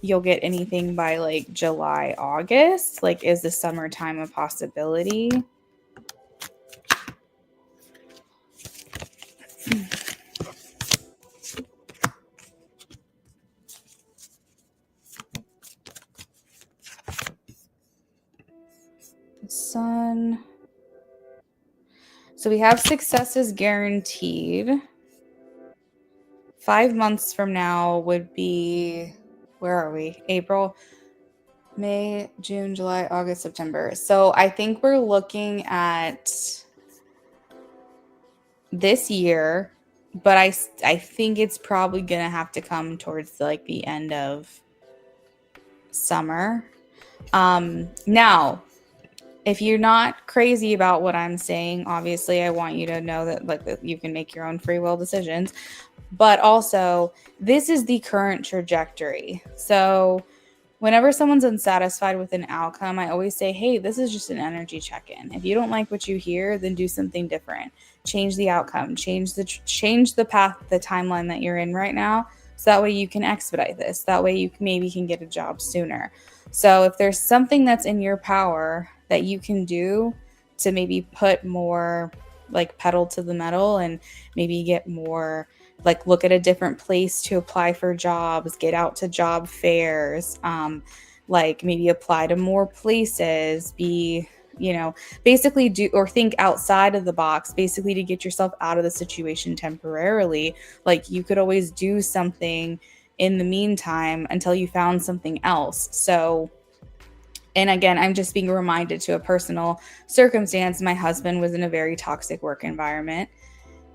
you'll get anything by like July, August. Like, is the summertime a possibility? The sun. So we have successes guaranteed. 5 months from now would be, where are we? April, May, June, July, August, September. So I think we're looking at this year, but I think it's probably going to have to come towards like the end of summer. Now, if you're not crazy about what I'm saying, obviously I want you to know that like that you can make your own free will decisions. But also, this is the current trajectory. So whenever someone's unsatisfied with an outcome, I always say, hey, this is just an energy check-in. If you don't like what you hear, then do something different. Change the outcome, change the path, the timeline that you're in right now. So that way you can expedite this. That way you maybe can get a job sooner. So if there's something that's in your power that you can do to maybe put more like pedal to the metal and maybe get more, like look at a different place to apply for jobs, get out to job fairs, like maybe apply to more places, be, basically do or think outside of the box, basically to get yourself out of the situation temporarily. Like you could always do something in the meantime until you found something else. So, and again, I'm just being reminded to a personal circumstance. My husband was in a very toxic work environment.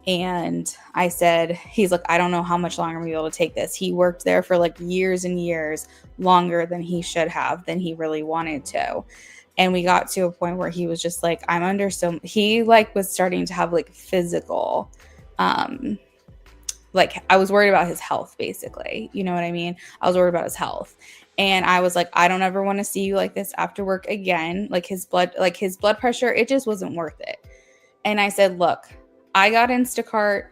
And I said, he's like, I don't know how much longer I'm going to be able to take this. He worked there for like years and years longer than he should have, than he really wanted to. And we got to a point where he was just like, I'm under so, he like was starting to have like physical, like I was worried about his health, basically. You know what I mean? I was worried about his health. And I was like, I don't ever want to see you like this after work again. Like his blood pressure, it just wasn't worth it. And I said, look, I got Instacart.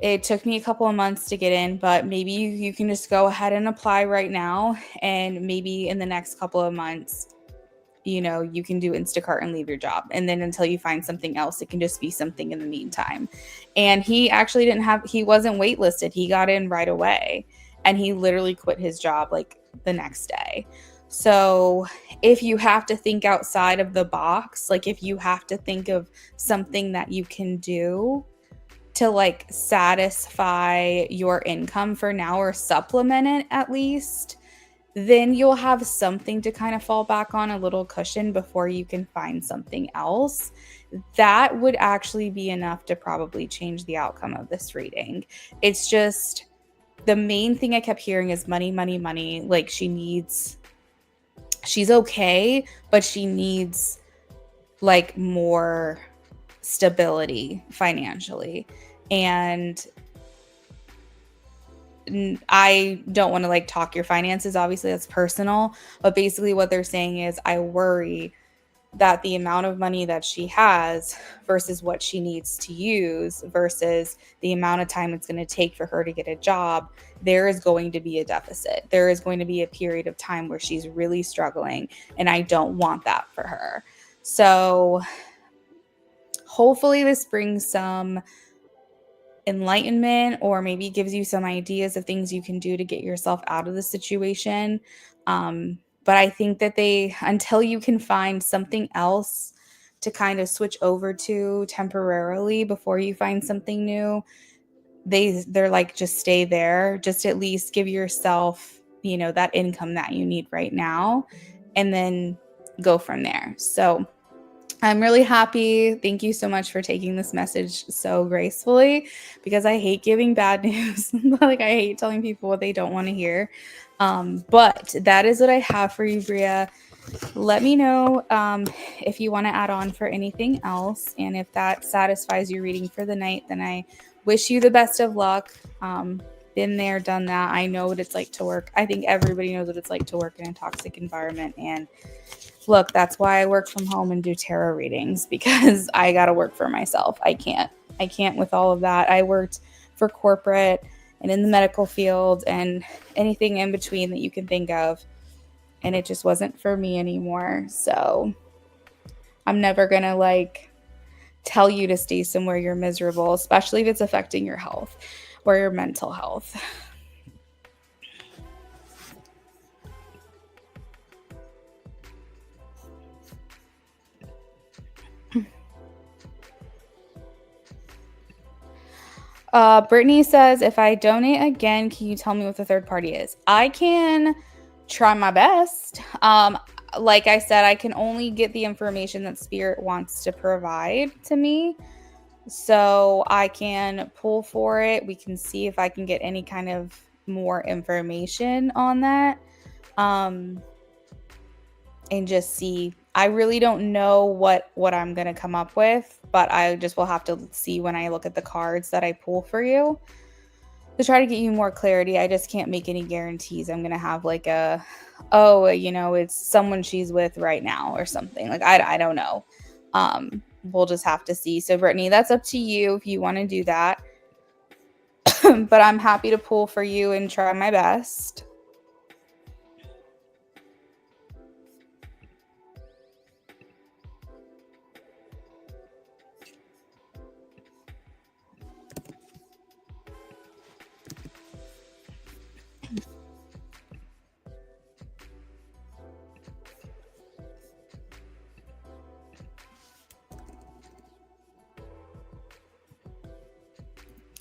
It took me a couple of months to get in, but maybe you can just go ahead and apply right now. And maybe in the next couple of months, you can do Instacart and leave your job. And then until you find something else, it can just be something in the meantime. And he actually he wasn't waitlisted. He got in right away and he literally quit his job like the next day. So if you have to think outside of the box, like if you have to think of something that you can do to like satisfy your income for now or supplement it at least, then you'll have something to kind of fall back on, a little cushion before you can find something else. That would actually be enough to probably change the outcome of this reading. It's just the main thing I kept hearing is money, money, money. Like she's okay, but she needs like more stability financially. And I don't want to like talk your finances. Obviously, that's personal. But basically what they're saying is I worry that the amount of money that she has versus what she needs to use versus the amount of time it's going to take for her to get a job, there is going to be a deficit. There is going to be a period of time where she's really struggling, and I don't want that for her. So hopefully this brings some enlightenment or maybe gives you some ideas of things you can do to get yourself out of the situation. But I think that until you can find something else to kind of switch over to temporarily before you find something new, they're like, just stay there. Just at least give yourself, that income that you need right now, and then go from there. So I'm really happy. Thank you so much for taking this message so gracefully, because I hate giving bad news. Like I hate telling people what they don't want to hear. But that is what I have for you, Bria. Let me know if you want to add on for anything else. And if that satisfies your reading for the night, then I wish you the best of luck. Been there, done that. I know what it's like to work. I think everybody knows what it's like to work in a toxic environment. And look, that's why I work from home and do tarot readings, because I got to work for myself. I can't with all of that. I worked for corporate and in the medical field and anything in between that you can think of. And it just wasn't for me anymore. So I'm never going to tell you to stay somewhere you're miserable, especially if it's affecting your health or your mental health. Brittany says, if I donate again, can you tell me what the third party is? I can try my best. Like I said, I can only get the information that Spirit wants to provide to me. So I can pull for it. We can see if I can get any kind of more information on that. And just see. I really don't know what I'm going to come up with, but I just will have to see when I look at the cards that I pull for you to try to get you more clarity. I just can't make any guarantees. I'm going to have it's someone she's with right now or something. I don't know. We'll just have to see. So Brittany, that's up to you if you want to do that. But I'm happy to pull for you and try my best.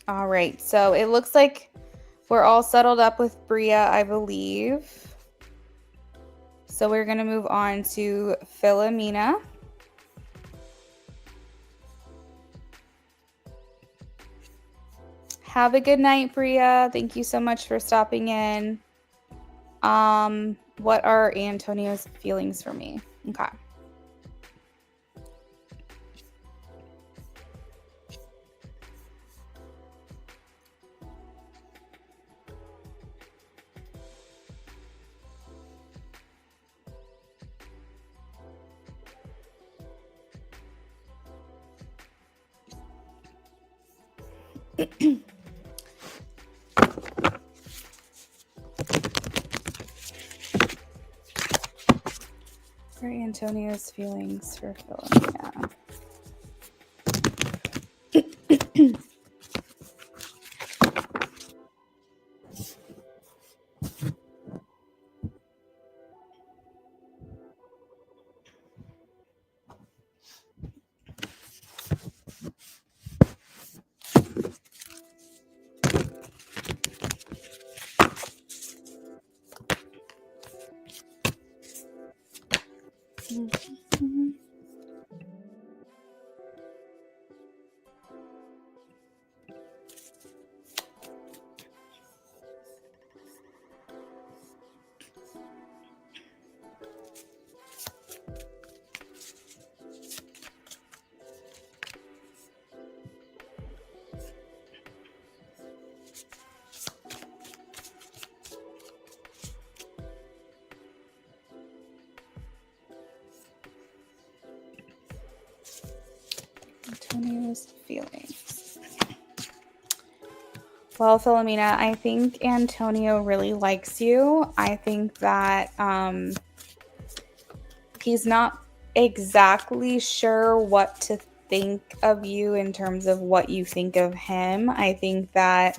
All right, so it looks like we're all settled up with Bria, I believe. So we're going to move on to Philomena. Have a good night, Bria. Thank you so much for stopping in. What are Antonio's feelings for me? Okay. For Antonio's feelings for Philomena. Antonio's feelings. Well, Philomena, I think Antonio really likes you. I think that he's not exactly sure what to think of you in terms of what you think of him. I think that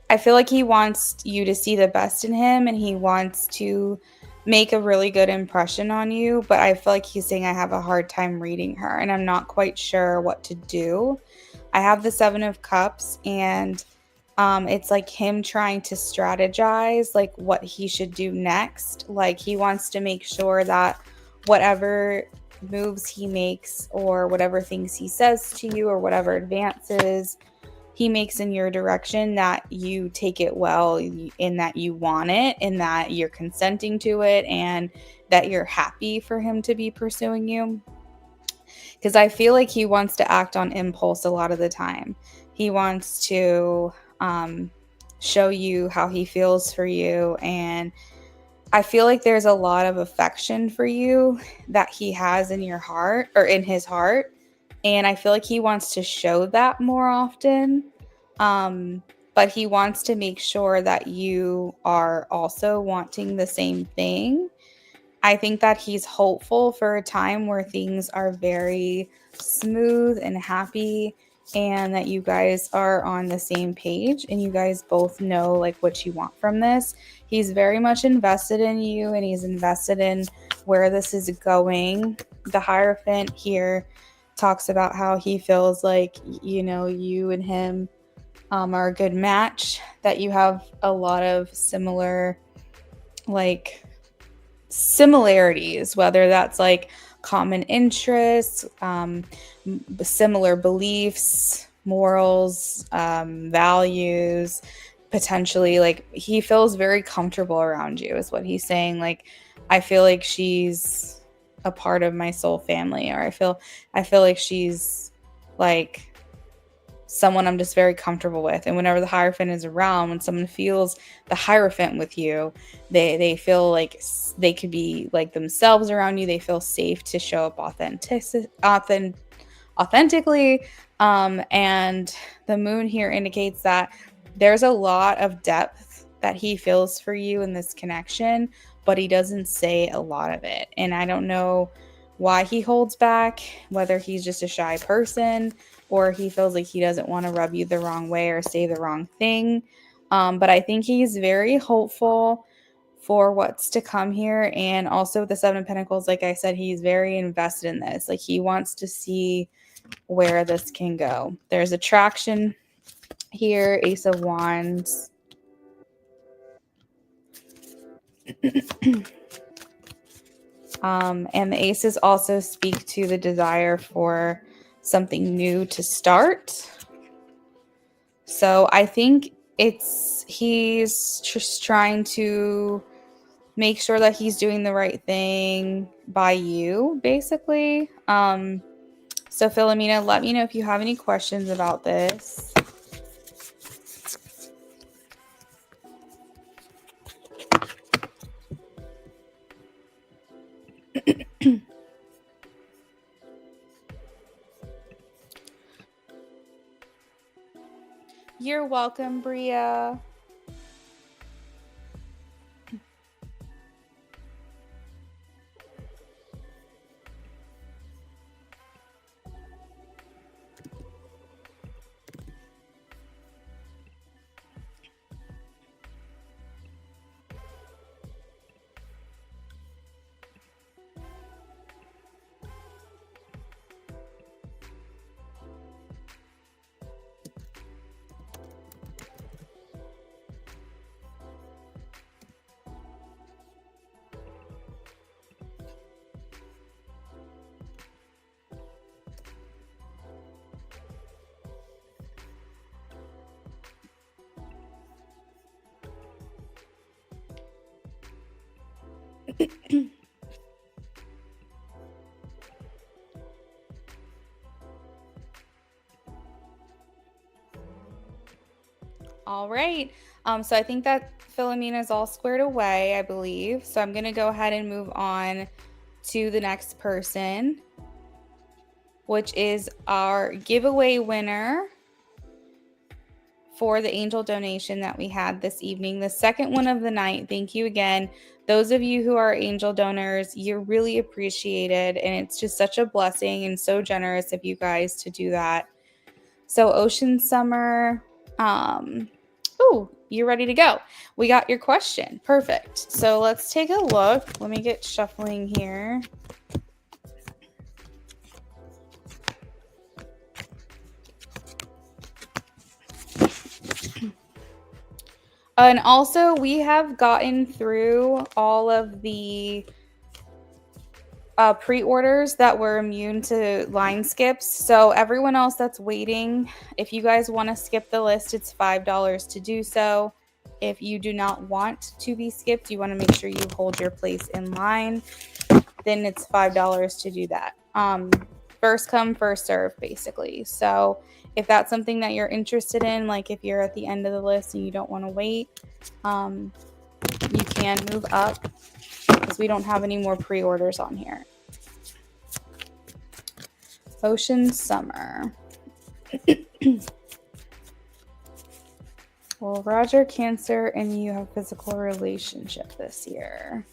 I feel like he wants you to see the best in him and he wants to make a really good impression on you, but I feel like he's saying I have a hard time reading her and I'm not quite sure what to do. I have the 7 of Cups and it's like him trying to strategize like what he should do next. Like he wants to make sure that whatever moves he makes or whatever things he says to you or whatever advances he makes in your direction, that you take it well, in that you want it, and that you're consenting to it, and that you're happy for him to be pursuing you. Because I feel like he wants to act on impulse a lot of the time. He wants to show you how he feels for you, and I feel like there's a lot of affection for you that he has in your heart, or in his heart. And I feel like he wants to show that more often. But he wants to make sure that you are also wanting the same thing. I think that he's hopeful for a time where things are very smooth and happy, and that you guys are on the same page and you guys both know like what you want from this. He's very much invested in you, and he's invested in where this is going. The Hierophant here talks about how he feels like, you and him are a good match, that you have a lot of similarities, whether that's like common interests, similar beliefs, morals, values, potentially. Like, he feels very comfortable around you, is what he's saying. Like, I feel like she's a part of my soul family, or I feel like she's like someone I'm just very comfortable with. And whenever the Hierophant is around, when someone feels the Hierophant with you, they feel like they could be like themselves around you. They feel safe to show up authentically. And the Moon here indicates that there's a lot of depth that he feels for you in this connection, but he doesn't say a lot of it. And I don't know why he holds back, whether he's just a shy person, or he feels like he doesn't want to rub you the wrong way or say the wrong thing. But I think he's very hopeful for what's to come here. And also with the Seven of Pentacles, like I said, he's very invested in this. Like, he wants to see where this can go. There's attraction here, Ace of Wands. And the aces also speak to the desire for something new to start. So I think he's just trying to make sure that he's doing the right thing by you, basically. So Philomena, let me know if you have any questions about this. You're welcome, Bria. All right. So I think that Philomena is all squared away, I believe. So I'm going to go ahead and move on to the next person, which is our giveaway winner for the angel donation that we had this evening, the second one of the night. Thank you again. Those of you who are angel donors, you're really appreciated. And it's just such a blessing and so generous of you guys to do that. So Ocean Summer, you're ready to go. We got your question. Perfect. So let's take a look. Let me get shuffling here. And also, we have gotten through all of the pre-orders that were immune to line skips. So everyone else that's waiting, if you guys want to skip the list, it's $5 to do so. If you do not want to be skipped, you want to make sure you hold your place in line, then it's $5 to do that. First come, first serve, basically. So if that's something that you're interested in, like if you're at the end of the list and you don't want to wait, you can move up because we don't have any more pre-orders on here. Ocean Summer. Well, Roger, Cancer, and you have a physical relationship this year.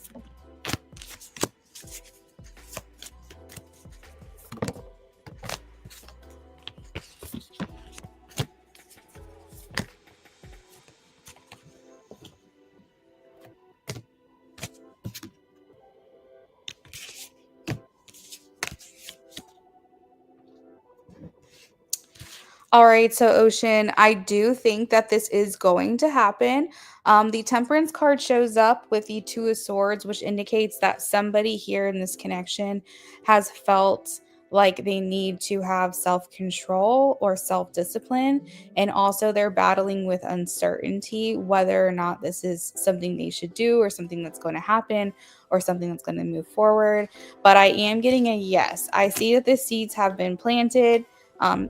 All right, so Ocean, I do think that this is going to happen. The Temperance card shows up with the Two of Swords, which indicates that somebody here in this connection has felt like they need to have self-control or self-discipline, and also they're battling with uncertainty whether or not this is something they should do or something that's going to happen or something that's going to move forward. But I am getting a yes. I see that the seeds have been planted.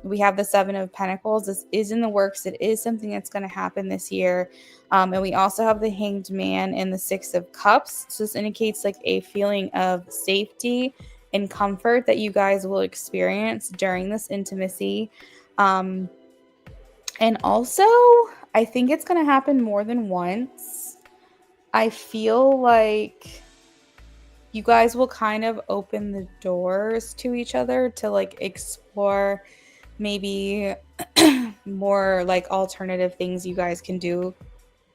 We have the Seven of Pentacles. This is in the works. It is something that's going to happen this year. And we also have the Hanged Man and the Six of Cups. So this indicates like a feeling of safety and comfort that you guys will experience during this intimacy. And also, I think it's going to happen more than once. I feel like you guys will kind of open the doors to each other to like explore maybe more like alternative things you guys can do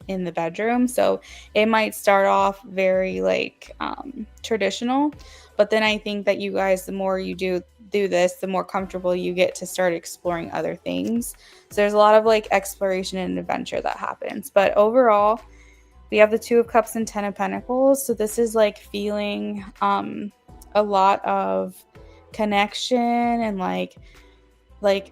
in the bedroom. So it might start off very like traditional, but then I think that you guys, the more you do this, the more comfortable you get to start exploring other things. So there's a lot of like exploration and adventure that happens. But overall, we have the Two of Cups and Ten of Pentacles. So this is like feeling a lot of connection and like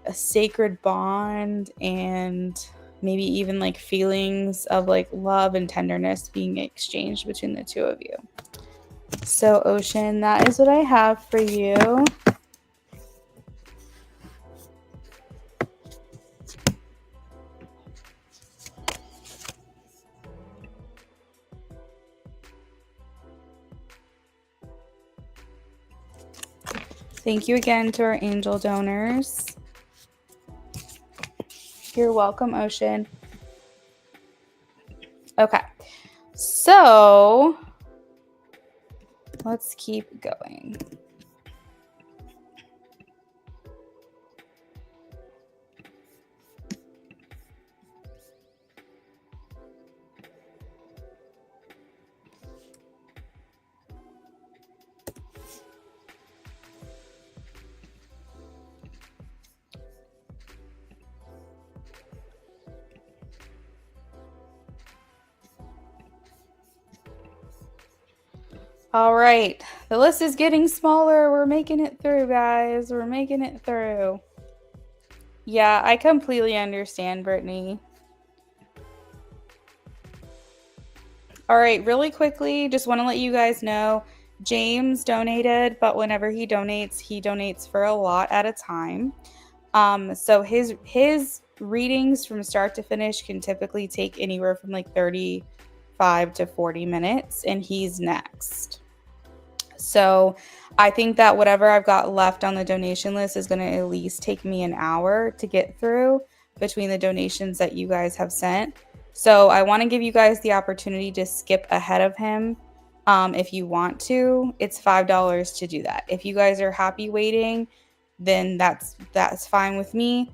a sacred bond, and maybe even like feelings of like love and tenderness being exchanged between the two of you. So Ocean, that is what I have for you. Thank you again to our angel donors. You're welcome, Ocean. Okay, so let's keep going. All right, the list is getting smaller. We're making it through, guys. We're making it through. Yeah, I completely understand, Brittany. All right, really quickly, just want to let you guys know, James donated, but whenever he donates for a lot at a time. So his readings from start to finish can typically take anywhere from like 35 to 40 minutes, and he's next. So I think that whatever I've got left on the donation list is going to at least take me an hour to get through between the donations that you guys have sent. So I want to give you guys the opportunity to skip ahead of him if you want to. It's $5 to do that. If you guys are happy waiting, then that's fine with me.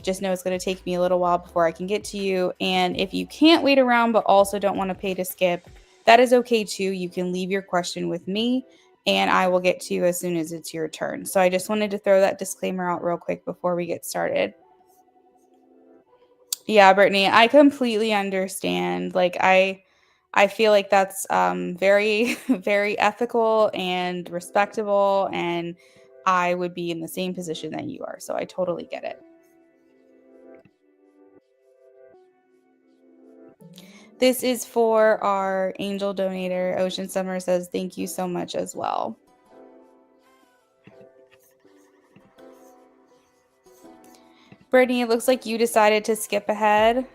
Just know it's going to take me a little while before I can get to you. And if you can't wait around but also don't want to pay to skip, that is okay too. You can leave your question with me and I will get to you as soon as it's your turn. So I just wanted to throw that disclaimer out real quick before we get started. Yeah, Brittany, I completely understand. Like I feel like that's very, very ethical and respectable, and I would be in the same position that you are. So I totally get it. This is for our angel donator. Ocean Summer says, thank you so much as well. Brittany, it looks like you decided to skip ahead.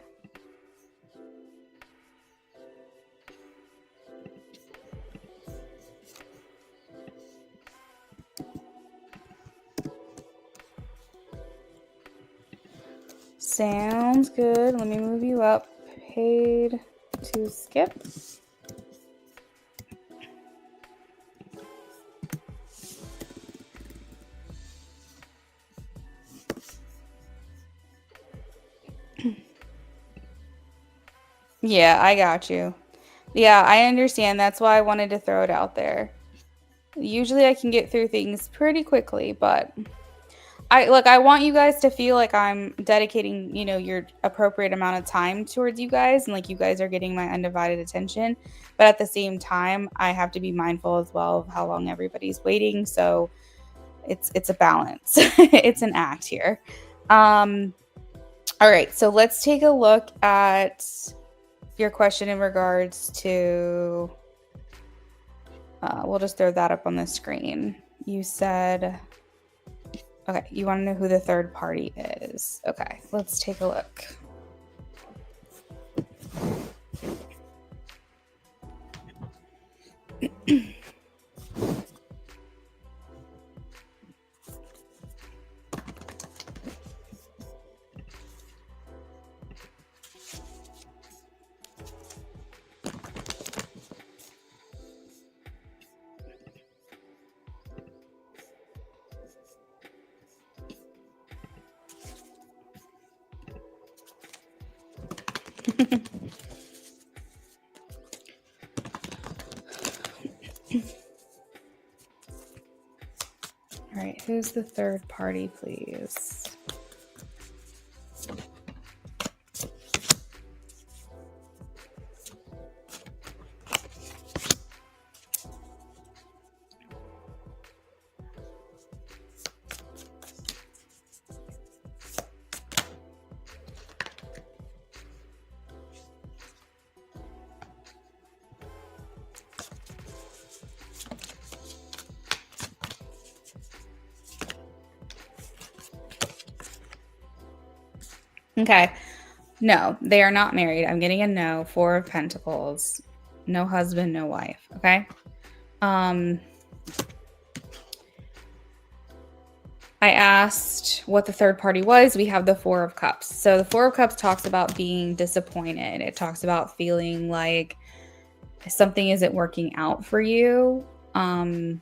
Sounds good. Let me move you up. Paid to skip. Yeah, I got you. Yeah, I understand. That's why I wanted to throw it out there. Usually I can get through things pretty quickly, but I want you guys to feel like I'm dedicating, your appropriate amount of time towards you guys, and like you guys are getting my undivided attention. But at the same time, I have to be mindful as well of how long everybody's waiting. So it's a balance. It's an act here. All right, so let's take a look at your question in regards to, we'll just throw that up on the screen. You said, okay, you want to know who the third party is. Okay, let's take a look. All right, who's the third party, please? Okay. No, they are not married. I'm getting a no. 4 of Pentacles. No husband, no wife. Okay. I asked what the third party was. We have the 4 of Cups. So the 4 of Cups talks about being disappointed. It talks about feeling like something isn't working out for you. And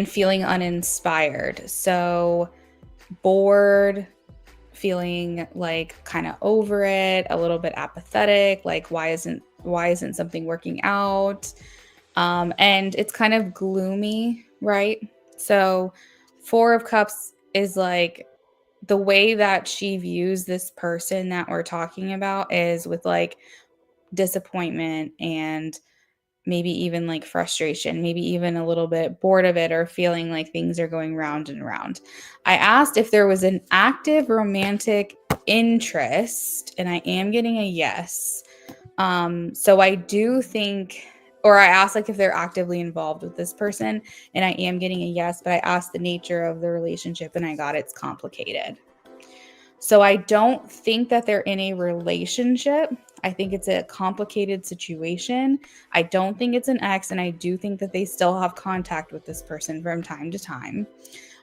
feeling uninspired. So bored, feeling like kind of over it, a little bit apathetic, like why isn't something working out? And it's kind of gloomy, right? So 4 of Cups is like the way that she views this person that we're talking about is with like disappointment and maybe even like frustration, maybe even a little bit bored of it or feeling like things are going round and round. I asked if there was an active romantic interest, and I am getting a yes. So I do think, or I asked like if they're actively involved with this person, and I am getting a yes, but I asked the nature of the relationship and I got it's complicated. So I don't think that they're in a relationship. I think it's a complicated situation. I don't think it's an ex, and I do think that they still have contact with this person from time to time.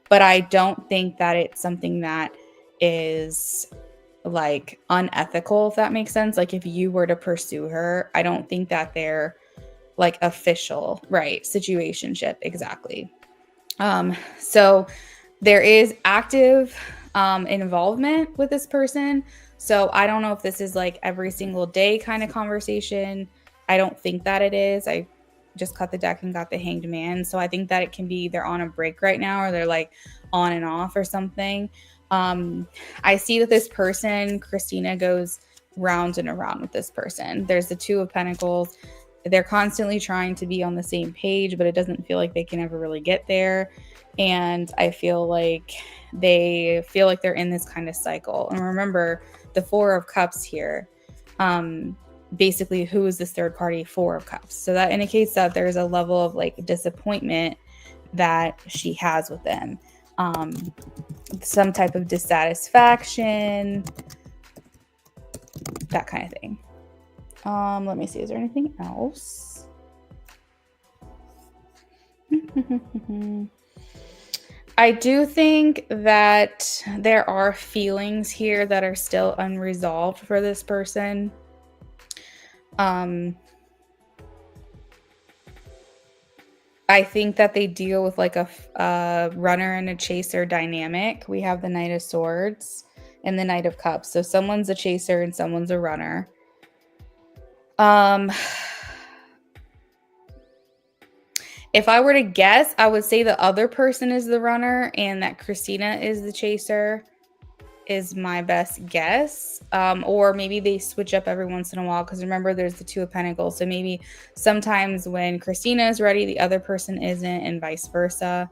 But I don't think that it's something that is like unethical, if that makes sense. Like if you were to pursue her, I don't think that they're like official, right? Situationship, exactly. So there is active involvement with this person. So I don't know if this is like every single day kind of conversation. I don't think that it is. I just cut the deck and got the Hanged Man. So I think that it can be they're on a break right now, or they're like on and off or something. I see that this person, Christina, goes round and around with this person. There's the Two of Pentacles. They're constantly trying to be on the same page, but it doesn't feel like they can ever really get there. And I feel like they feel like they're in this kind of cycle. And remember, the Four of Cups here, basically, who is this third party? Four of Cups. So that indicates that there's a level of like disappointment that she has with them. Some type of dissatisfaction, that kind of thing. Let me see. Is there anything else? I do think that there are feelings here that are still unresolved for this person. I think that they deal with like a runner and a chaser dynamic. We have the Knight of Swords and the Knight of Cups. So someone's a chaser and someone's a runner. If I were to guess, I would say the other person is the runner and that Christina is the chaser is my best guess. Or maybe they switch up every once in a while because remember there's the Two of Pentacles. So maybe sometimes when Christina is ready, the other person isn't and vice versa.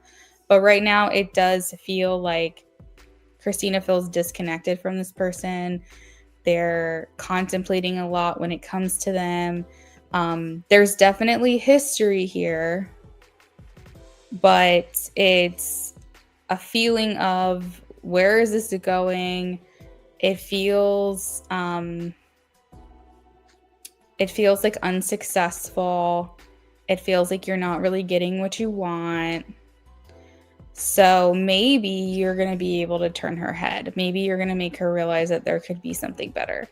But right now it does feel like Christina feels disconnected from this person. They're contemplating a lot when it comes to them. There's definitely history here, but it's a feeling of where is this going? It feels like unsuccessful. It feels like you're not really getting what you want. So maybe you're going to be able to turn her head. Maybe you're going to make her realize that there could be something better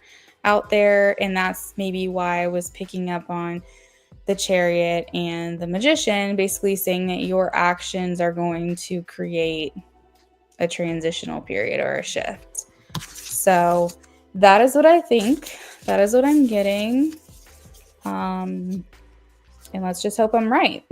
out there. And that's maybe why I was picking up on the Chariot and the Magician, basically saying that your actions are going to create a transitional period or a shift. So that is what I think. That is what I'm getting. And let's just hope I'm right.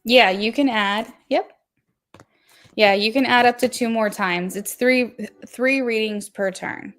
Yeah, you can add. Yep. Yeah, you can add up to 2 more times. It's three readings per turn.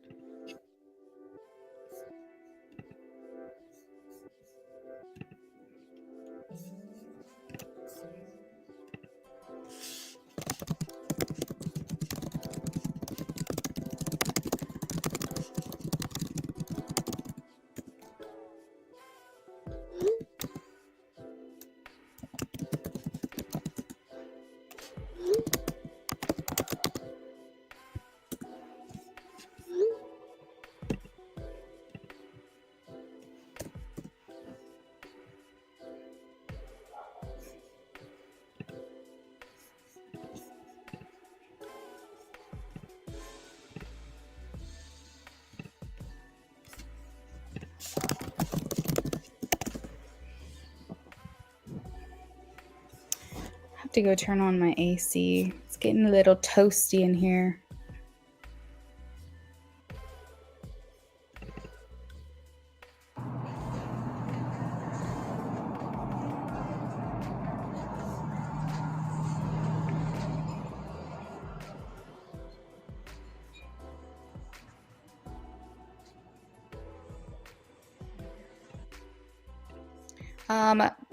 I have to go turn on my AC. It's getting a little toasty in here.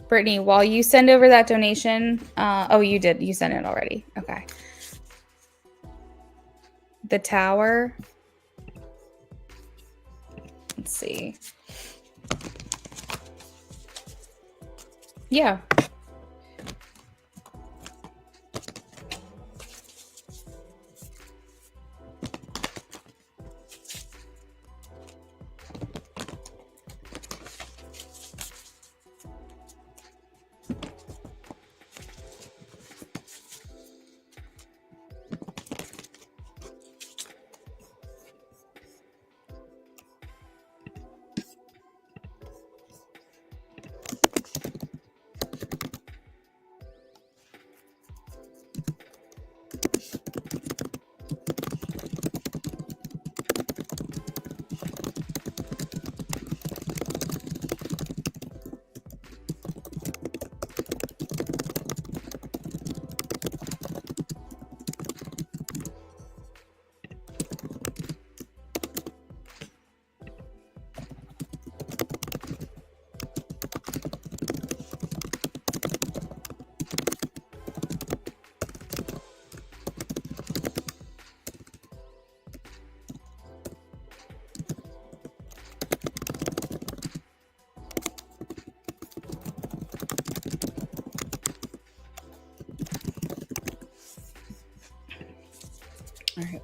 Brittany, while you send over that donation, oh, you did. You sent it already. Okay. The Tower. Let's see. Yeah.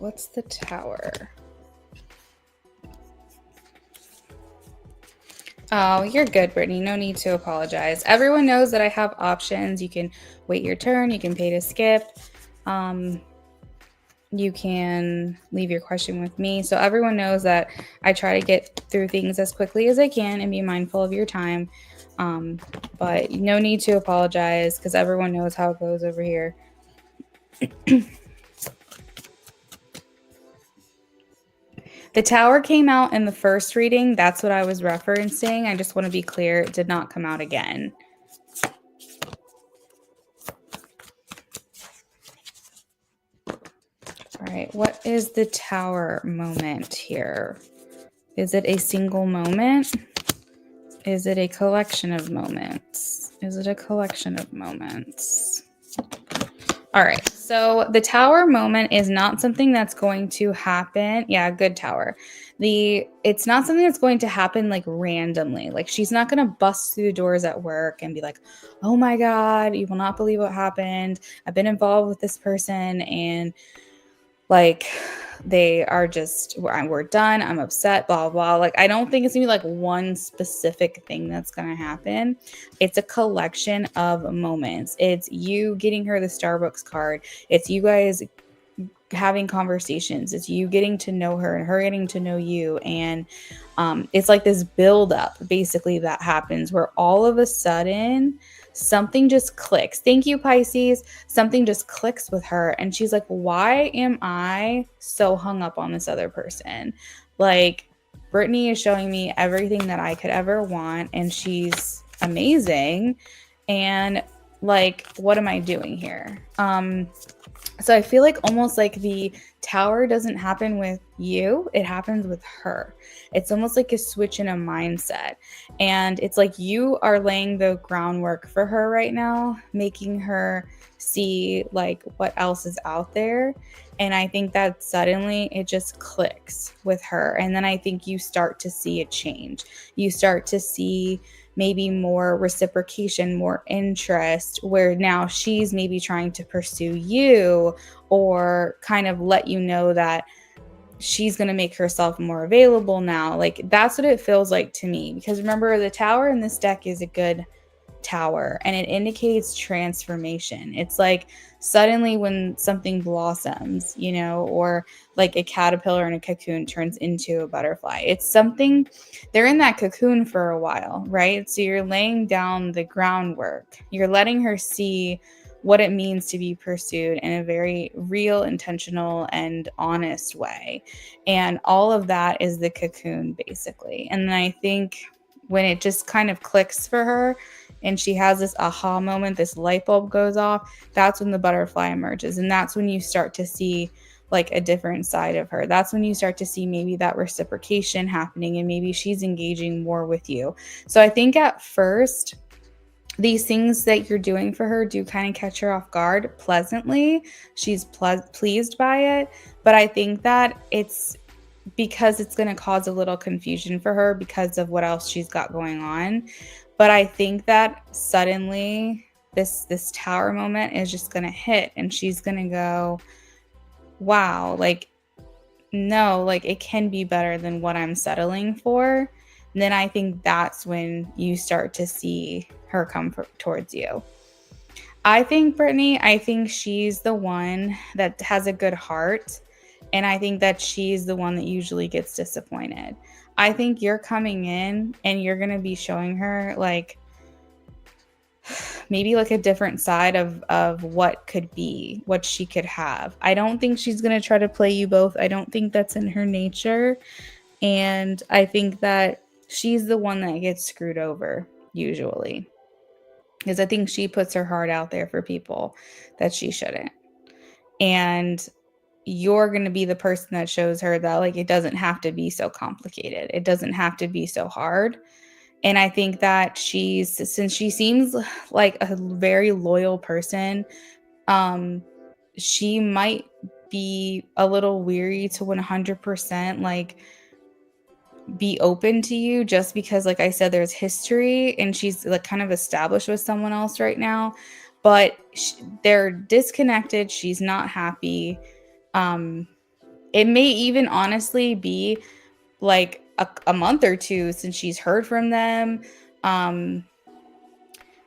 what's the Tower? Oh, you're good, Brittany. No need to apologize. Everyone knows that I have options. You can wait your turn. You can pay to skip. You can leave your question with me. So everyone knows that I try to get through things as quickly as I can and be mindful of your time. But no need to apologize because everyone knows how it goes over here. The Tower came out in the first reading. That's what I was referencing. I just want to be clear. It did not come out again. All right. What is the Tower moment here? Is it a single moment? Is it a collection of moments? Is it a collection of moments? All right. So the Tower moment is not something that's going to happen. Yeah, good Tower. It's not something that's going to happen like randomly. Like she's not going to bust through the doors at work and be like, "Oh my God, you will not believe what happened. I've been involved with this person and like they are just we're done, I'm upset, blah blah. Like I don't think it's gonna be like one specific thing that's gonna happen. It's a collection of moments. It's you getting her the Starbucks card, it's you guys having conversations, it's you getting to know her and her getting to know you, and it's like this build up basically that happens where all of a sudden something just clicks. Thank you, Pisces. Something just clicks with her and she's like, why am I so hung up on this other person? Like Brittany is showing me everything that I could ever want and she's amazing, and like what am I doing here? So I feel like almost like the Tower doesn't happen with you, it happens with her. It's almost like a switch in a mindset. And it's like you are laying the groundwork for her right now, making her see like what else is out there. And I think that suddenly it just clicks with her. And then I think you start to see a change. You start to see maybe more reciprocation, more interest, where now she's maybe trying to pursue you or kind of let you know that she's going to make herself more available now. Like that's what it feels like to me. Because remember, the Tower in this deck is a good Tower and it indicates transformation. It's like suddenly when something blossoms, you know, or like a caterpillar in a cocoon turns into a butterfly. It's something, they're in that cocoon for a while, right? So you're laying down the groundwork. You're letting her see what it means to be pursued in a very real, intentional, and honest way. And all of that is the cocoon, basically. And then I think when it just kind of clicks for her and she has this aha moment, this light bulb goes off, that's when the butterfly emerges. And that's when you start to see like a different side of her. That's when you start to see maybe that reciprocation happening and maybe she's engaging more with you. So I think at first, these things that you're doing for her do kind of catch her off guard pleasantly. She's pleased by it. But I think that it's because it's going to cause a little confusion for her because of what else she's got going on. But I think that suddenly this Tower moment is just going to hit and she's going to go, wow, like, no, like it can be better than what I'm settling for. And then I think that's when you start to see her come towards you. I think, Brittany, I think she's the one that has a good heart. And I think that she's the one that usually gets disappointed. I think you're coming in and you're going to be showing her like maybe like a different side of what could be, what she could have. I don't think she's going to try to play you both. I don't think that's in her nature. And I think that she's the one that gets screwed over usually. Because I think she puts her heart out there for people that she shouldn't. And you're going to be the person that shows her that like it doesn't have to be so complicated. It doesn't have to be so hard. And I think that since she seems like a very loyal person, she might be a little weary to 100% like be open to you just because like I said there's history and she's like kind of established with someone else right now, but they're disconnected, she's not happy. It may even honestly be like a month or two since she's heard from them. Um,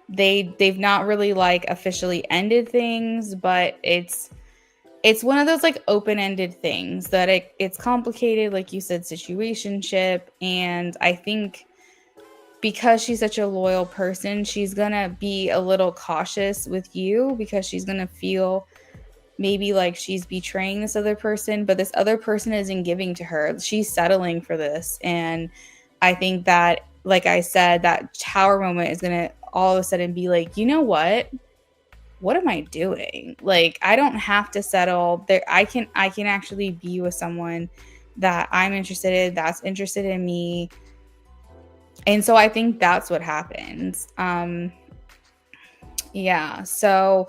they've not really like officially ended things, but it's one of those like open-ended things that it's complicated, like you said, situationship. And I think because she's such a loyal person, she's gonna be a little cautious with you because she's gonna feel maybe like she's betraying this other person, but this other person isn't giving to her. She's settling for this. And I think that, like I said, that tower moment is gonna all of a sudden be like, you know what am I doing? Like, I don't have to settle there. I can actually be with someone that I'm interested in, that's interested in me. And so I think that's what happens. Yeah. So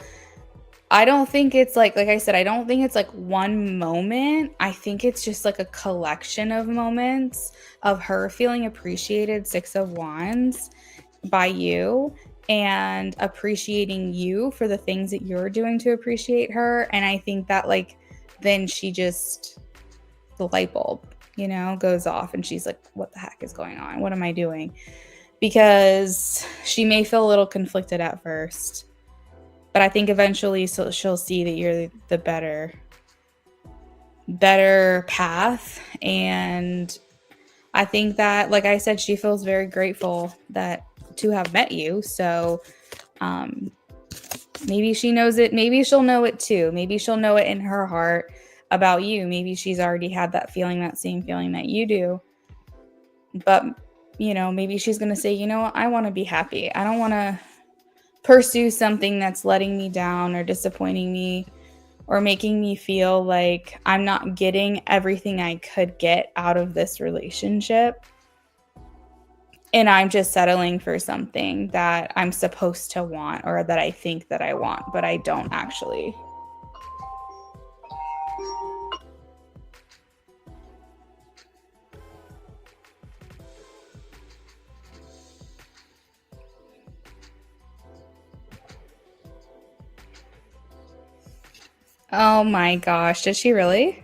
I don't think it's like I said, I don't think it's like one moment. I think it's just like a collection of moments of her feeling appreciated, Six of Wands, by you, and appreciating you for the things that you're doing to appreciate her. And I think that like then she just, the light bulb, goes off and she's like, what the heck is going on? What am I doing? Because she may feel a little conflicted at first, but I think eventually she'll see that you're the better path. And I think that, like I said, she feels very grateful to have met you. So maybe she knows it. Maybe she'll know it too. Maybe she'll know it in her heart about you. Maybe she's already had that feeling, that same feeling that you do. But, maybe she's going to say, I want to be happy. I don't want to pursue something that's letting me down or disappointing me or making me feel like I'm not getting everything I could get out of this relationship. And I'm just settling for something that I'm supposed to want or that I think that I want, but I don't actually. Oh my gosh, did she really?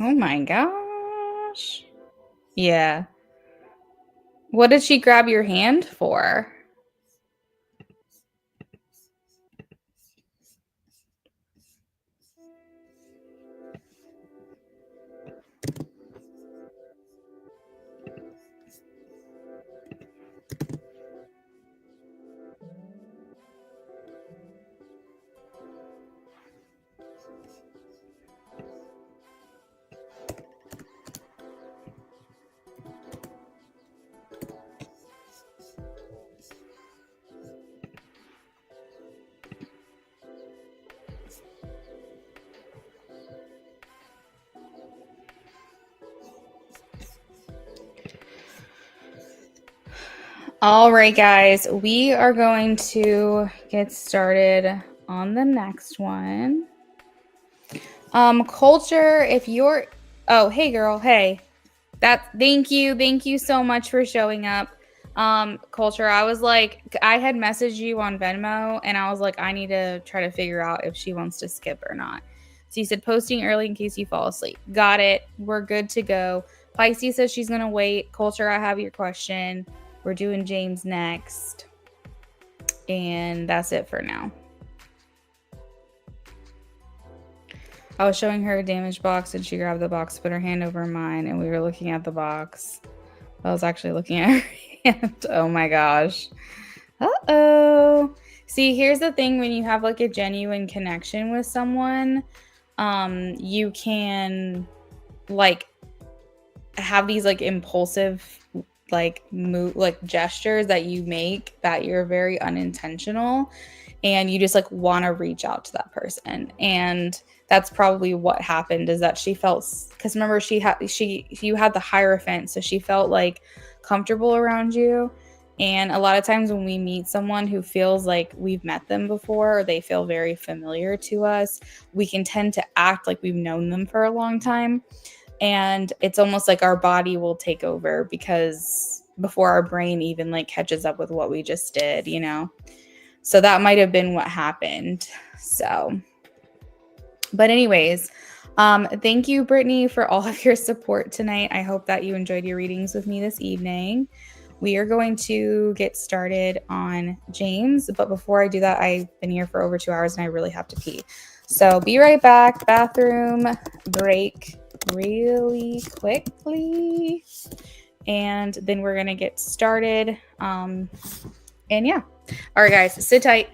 Oh my gosh. Yeah. What did she grab your hand for? All right, guys, we are going to get started on the next one. Culture, if you're, oh, hey girl, hey, thank you so much for showing up. Culture, I was like, I had messaged you on Venmo and I was like, I need to try to figure out if she wants to skip or not. So you said posting early in case you fall asleep. Got it. We're good to go. Pisces says she's gonna wait. Culture, I have your question. We're doing James next. And that's it for now. I was showing her a damaged box and she grabbed the box, put her hand over mine, and we were looking at the box. I was actually looking at her hand. Oh my gosh. Uh-oh. See, here's the thing. When you have like a genuine connection with someone, you can like have these like impulsive like move, like gestures that you make that you're very unintentional, and you just like want to reach out to that person. And that's probably what happened, is that she felt, because remember, you had the Hierophant, so she felt like comfortable around you. And a lot of times when we meet someone who feels like we've met them before, or they feel very familiar to us, we can tend to act like we've known them for a long time. And it's almost like our body will take over, because before our brain even like catches up with what we just did, you know? So that might have been what happened. So, but anyways, thank you, Brittany, for all of your support tonight. I hope that you enjoyed your readings with me this evening. We are going to get started on James, but before I do that, I've been here for over 2 hours and I really have to pee. So be right back. Bathroom break really quickly, and then we're gonna get started. And yeah. All right, guys, sit tight.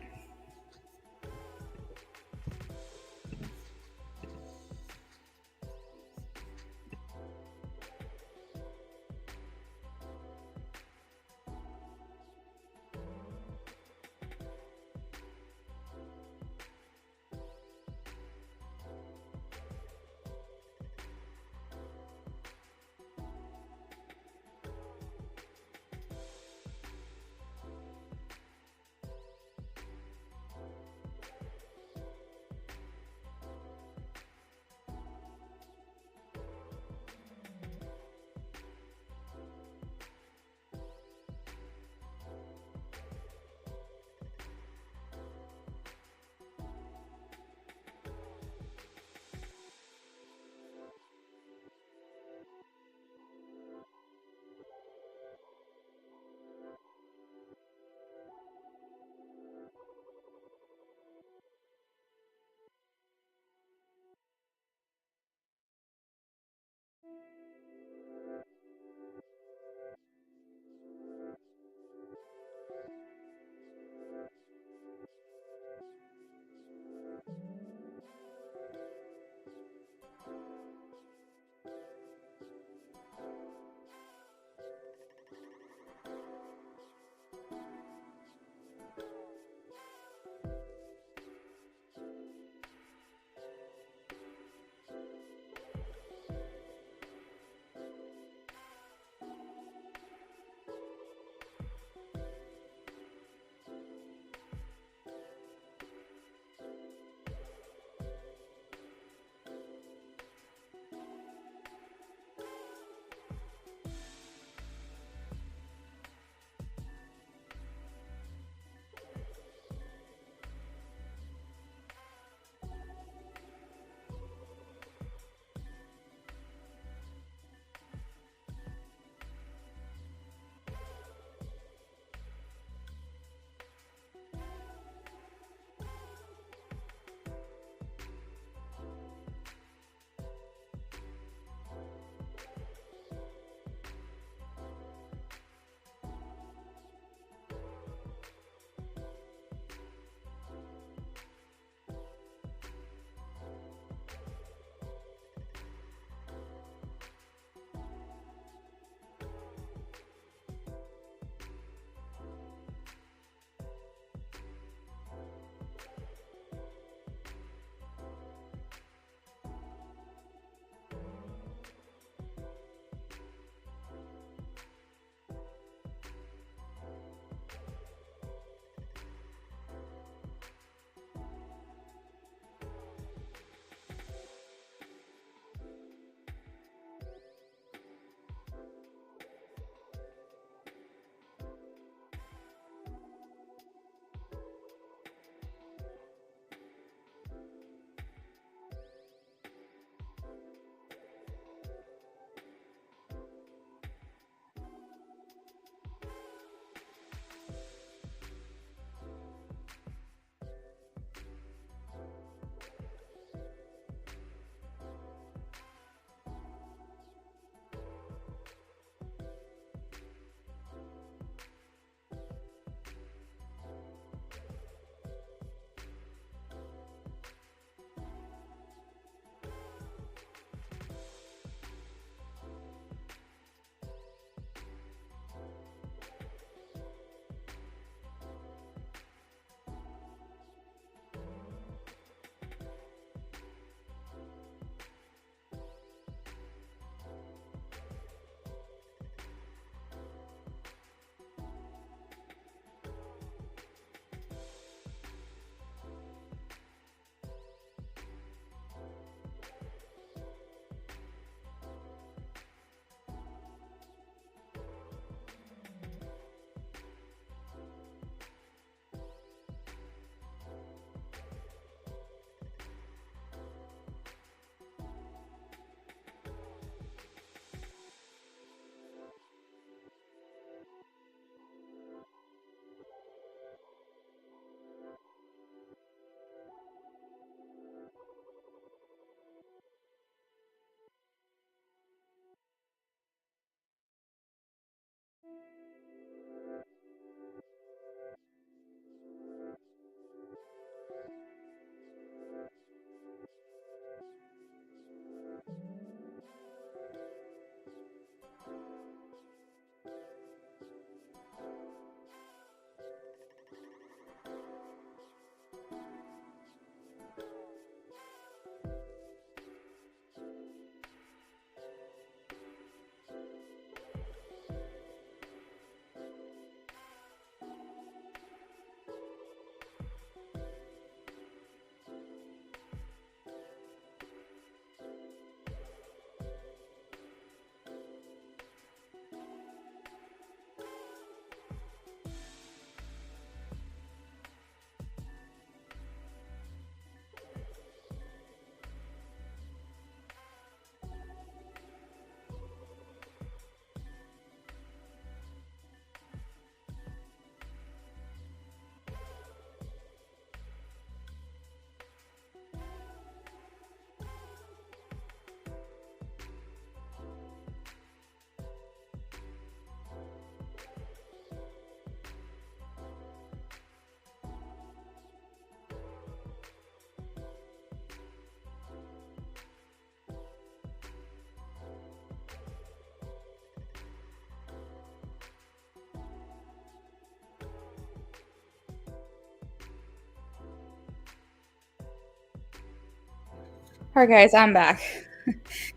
All right, guys, I'm back.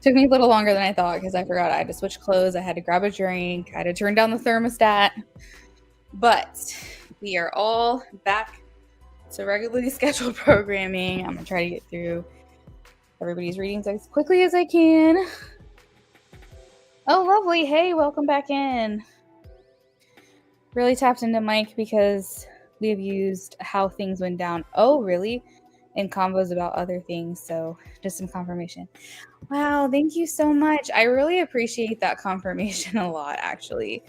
Took me a little longer than I thought because I forgot I had to switch clothes. I had to grab a drink. I had to turn down the thermostat. But we are all back to regularly scheduled programming. I'm going to try to get through everybody's readings as quickly as I can. Oh, lovely. Hey, welcome back in. Really tapped into Mike because we have used how things went down. Oh, really? In combos about other things. So just some confirmation. Wow, thank you so much. I really appreciate that confirmation a lot, actually.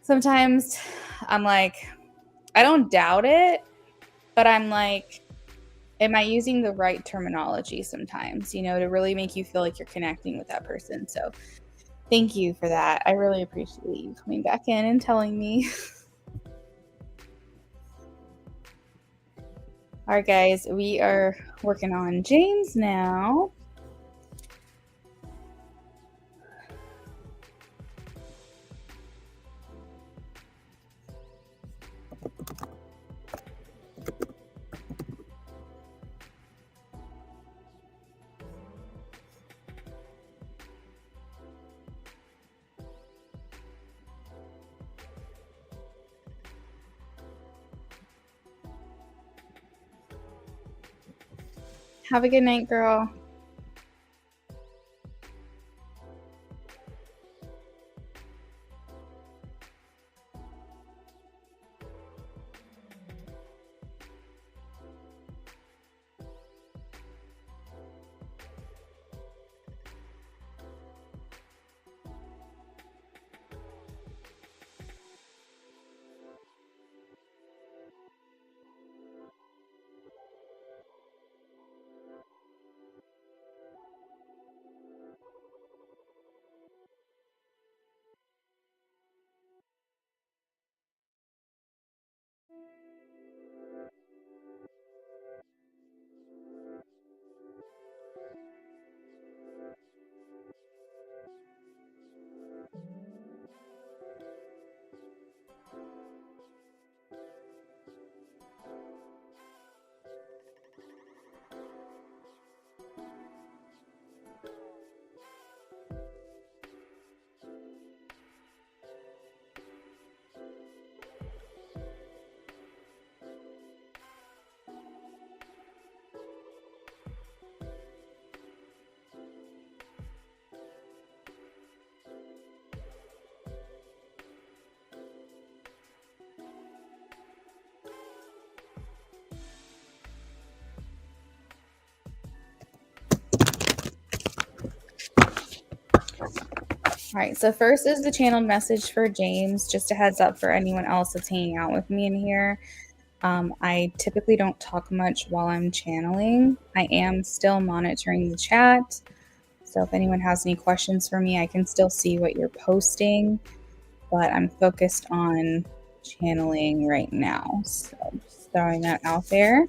Sometimes I'm like, I don't doubt it, but I'm like, am I using the right terminology sometimes, you know, to really make you feel like you're connecting with that person? So thank you for that. I really appreciate you coming back in and telling me. All right, guys, we are working on James now. Have a good night, girl. All right, so first is the channeled message for James. Just a heads up for anyone else that's hanging out with me in here. I typically don't talk much while I'm channeling. I am still monitoring the chat. So if anyone has any questions for me, I can still see what you're posting, but I'm focused on channeling right now. So just throwing that out there.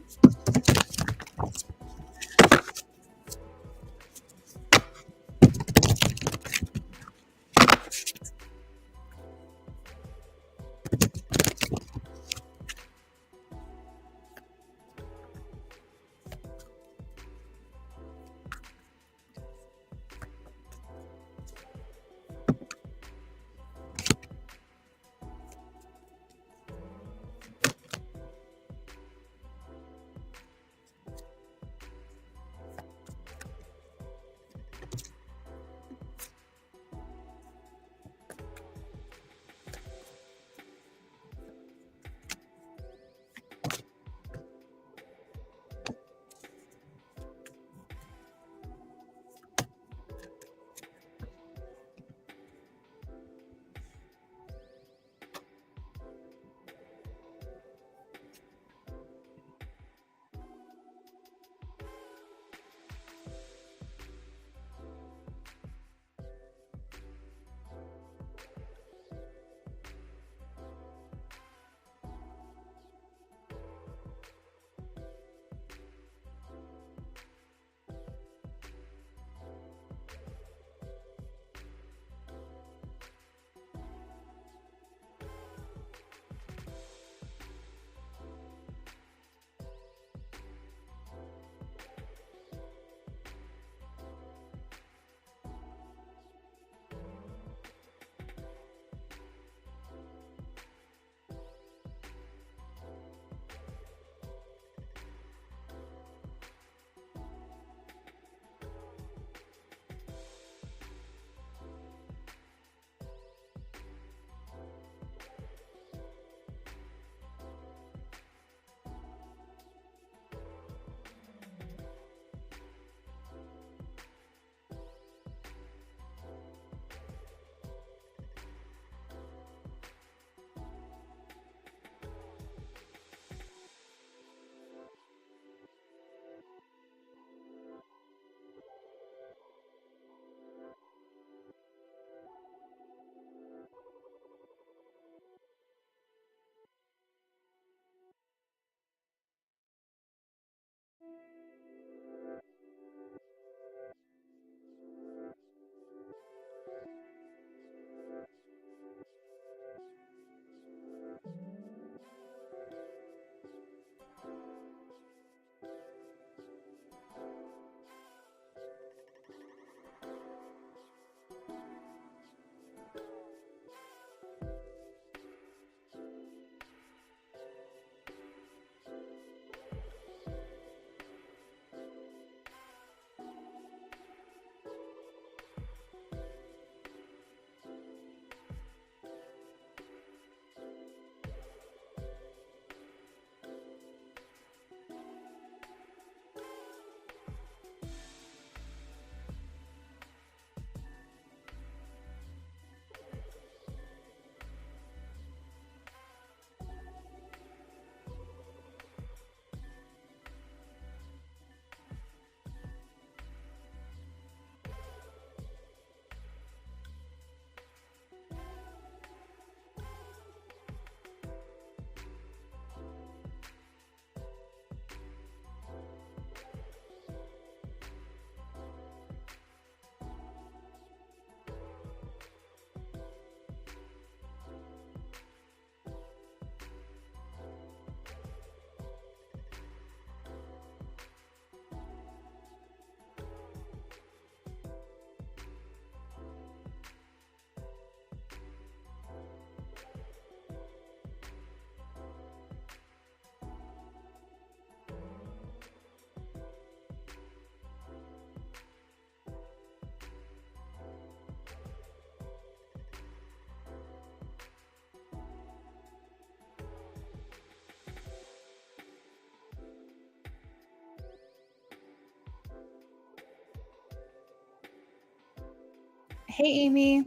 Hey, Amy.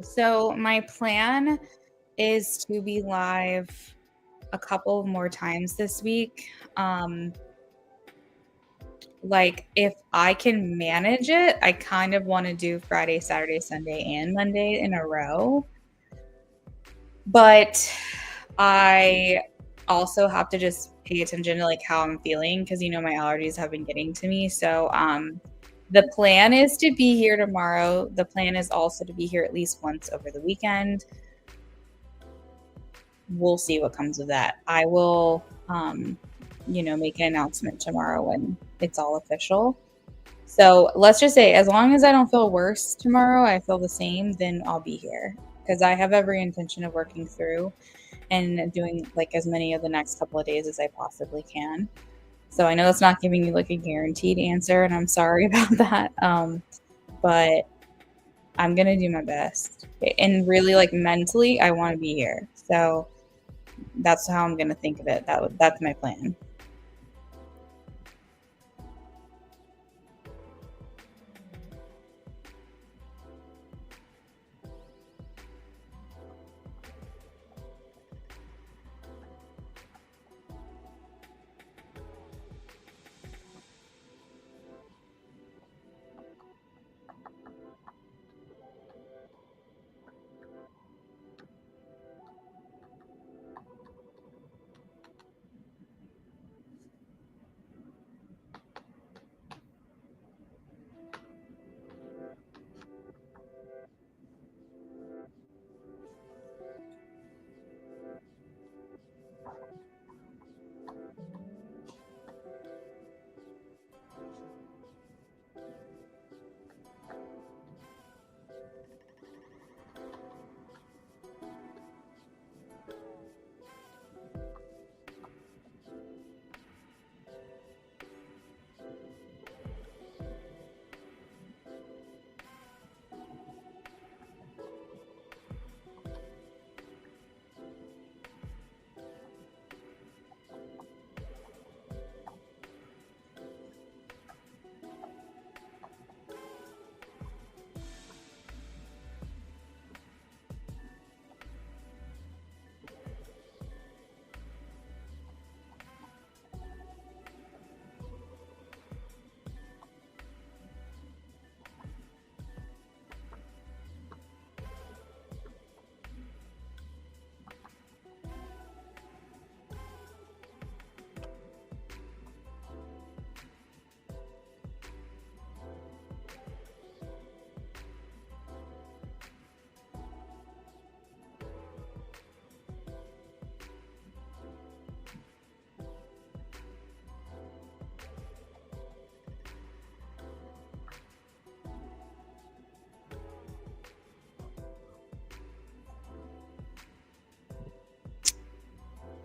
So, my plan is to be live a couple more times this week. Like, if I can manage it, I kind of want to do Friday, Saturday, Sunday, and Monday in a row. But I also have to just pay attention to like how I'm feeling because my allergies have been getting to me. So the plan is to be here tomorrow. The plan is also to be here at least once over the weekend. We'll see what comes of that. I will make an announcement tomorrow when it's all official. So let's just say as long as I don't feel worse tomorrow, I feel the same, then I'll be here because I have every intention of working through and doing like as many of the next couple of days as I possibly can. So I know it's not giving you like a guaranteed answer, and I'm sorry about that. But I'm gonna do my best, and really like mentally, I want to be here. So that's how I'm gonna think of it. That's my plan.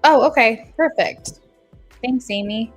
Oh, okay, perfect. Thanks, Amy.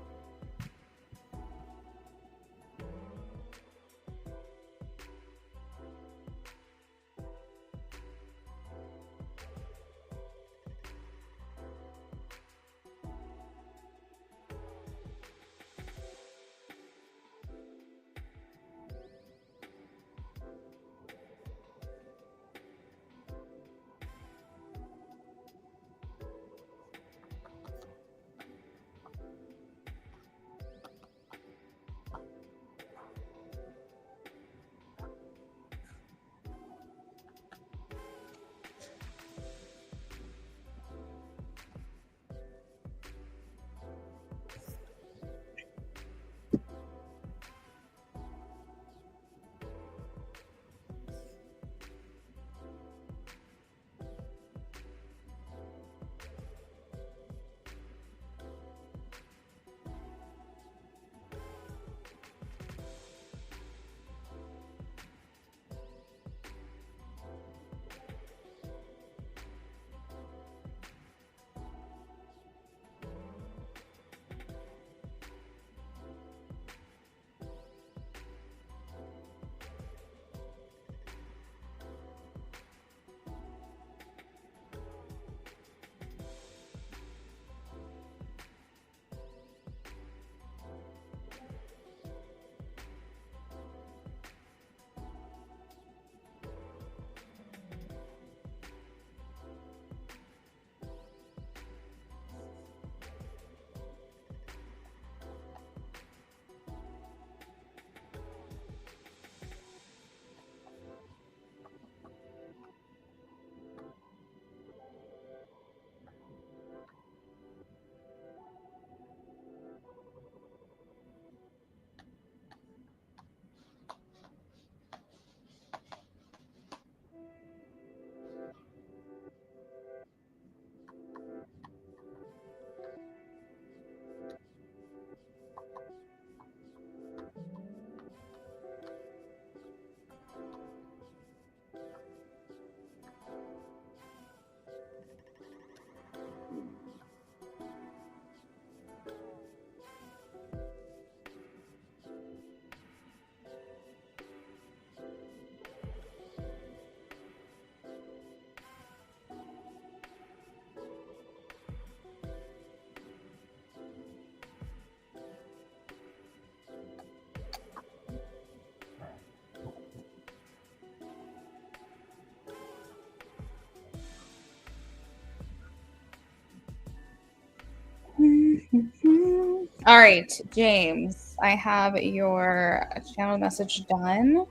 All right, James, I have your channel message done.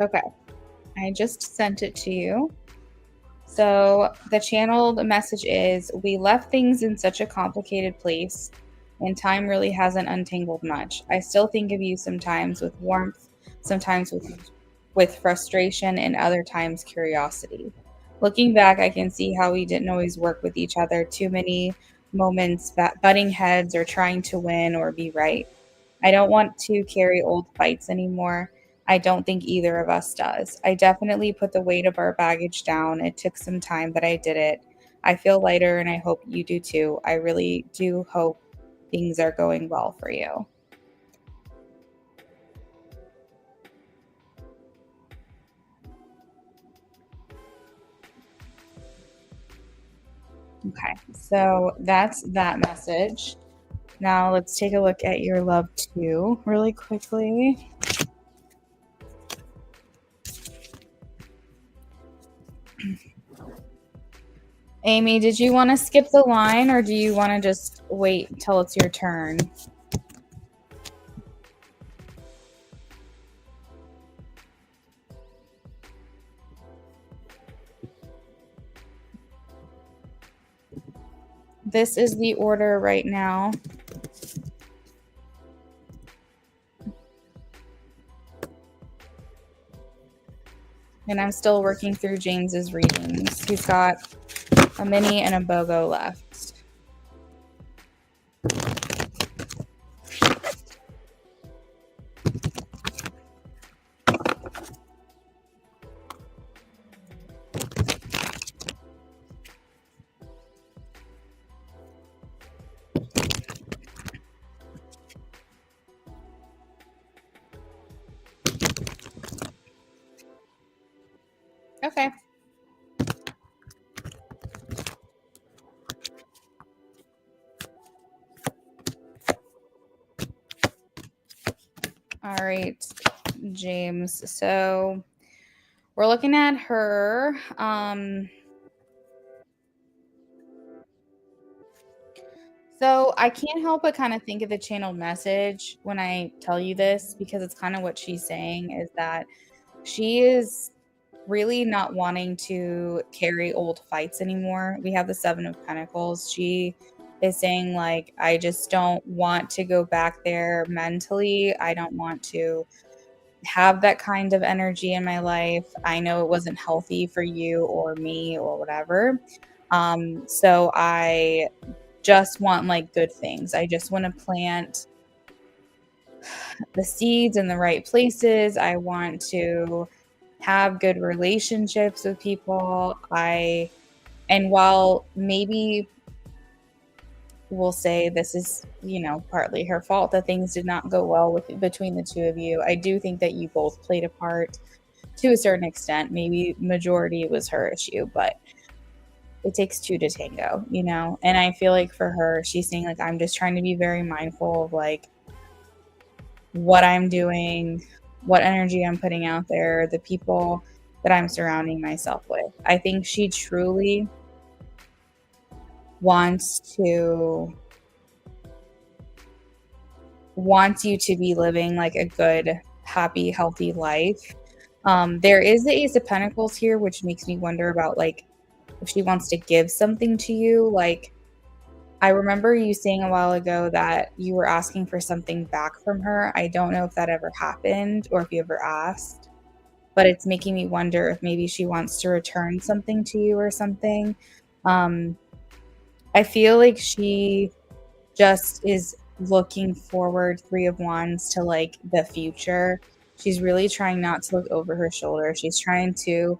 Okay, I just sent it to you. So the channeled message is, we left things in such a complicated place, and time really hasn't untangled much. I still think of you sometimes with warmth, sometimes with frustration, and other times curiosity. Looking back, I can see how we didn't always work with each other. Too many moments butting heads or trying to win or be right. I don't want to carry old fights anymore. I don't think either of us does. I definitely put the weight of our baggage down. It took some time, but I did it. I feel lighter and I hope you do too. I really do hope things are going well for you. Okay, so that's that message. Now let's take a look at your love too, really quickly. Amy, did you want to skip the line or do you want to just wait until it's your turn? This is the order right now. And I'm still working through James's readings. He's got a mini and a BOGO left. Okay. All right, James. So we're looking at her. So I can't help but kind of think of the channeled message when I tell you this, because it's kind of what she's saying is that she is really not wanting to carry old fights anymore. We have the Seven of Pentacles. She is saying, like, I just don't want to go back there mentally. I don't want to have that kind of energy in my life. I know it wasn't healthy for you or me or whatever. So I just want like good things. I just want to plant the seeds in the right places. I want to have good relationships with people. And while maybe we'll say this is, partly her fault that things did not go well between the two of you, I do think that you both played a part to a certain extent. Maybe majority was her issue, but it takes two to tango, And I feel like for her, she's saying like, I'm just trying to be very mindful of like what I'm doing, what energy I'm putting out there, the people that I'm surrounding myself with. I think she truly wants you to be living like a good, happy, healthy life. There is the Ace of Pentacles here, which makes me wonder about like if she wants to give something to you. Like, I remember you saying a while ago that you were asking for something back from her. I don't know if that ever happened or if you ever asked, but it's making me wonder if maybe she wants to return something to you or something. I feel like she just is looking forward, Three of Wands, to like the future. She's really trying not to look over her shoulder. She's trying to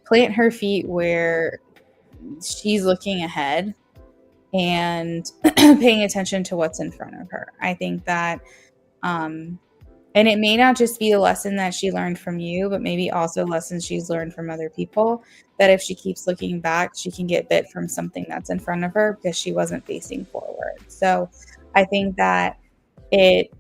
plant her feet where she's looking ahead. and paying attention to what's in front of her. I think that, and it may not just be a lesson that she learned from you, but maybe also lessons she's learned from other people, that if she keeps looking back, she can get bit from something that's in front of her because she wasn't facing forward. So I think that it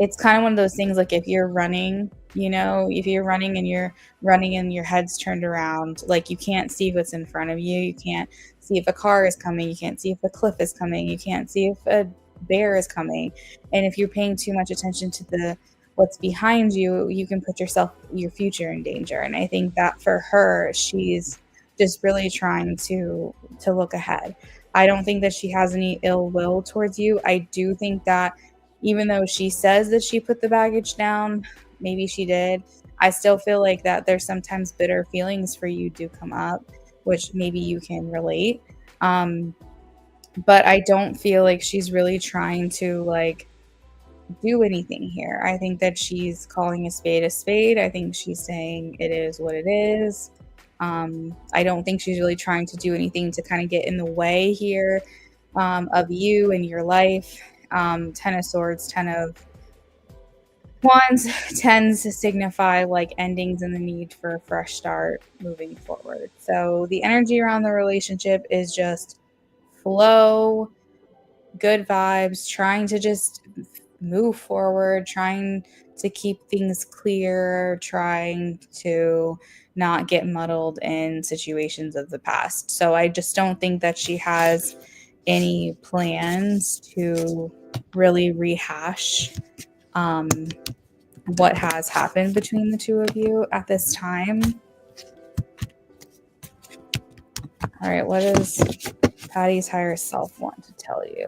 it's kind of one of those things, like if you're running, if you're running and you're running and your head's turned around, like you can't see what's in front of you. You can't see if a car is coming. You can't see if a cliff is coming. You can't see if a bear is coming. And if you're paying too much attention to the what's behind you, you can put your future in danger. And I think that for her, she's just really trying to look ahead. I don't think that she has any ill will towards you. I do think that even though she says that she put the baggage down, maybe she did, I still feel like that there's sometimes bitter feelings for you do come up, which maybe you can relate. Um, but I don't feel like she's really trying to like do anything here. I think that she's calling a spade a spade. I think she's saying it is what it is. I don't think she's really trying to do anything to kind of get in the way here, of you and your life. Ten of Swords, Ten of Wands tends to signify like endings and the need for a fresh start moving forward. So the energy around the relationship is just flow, good vibes, trying to just move forward, trying to keep things clear, trying to not get muddled in situations of the past. So I just don't think that she has any plans to really rehash um, what has happened between the two of you at this time. All right, what does Patty's higher self want to tell you?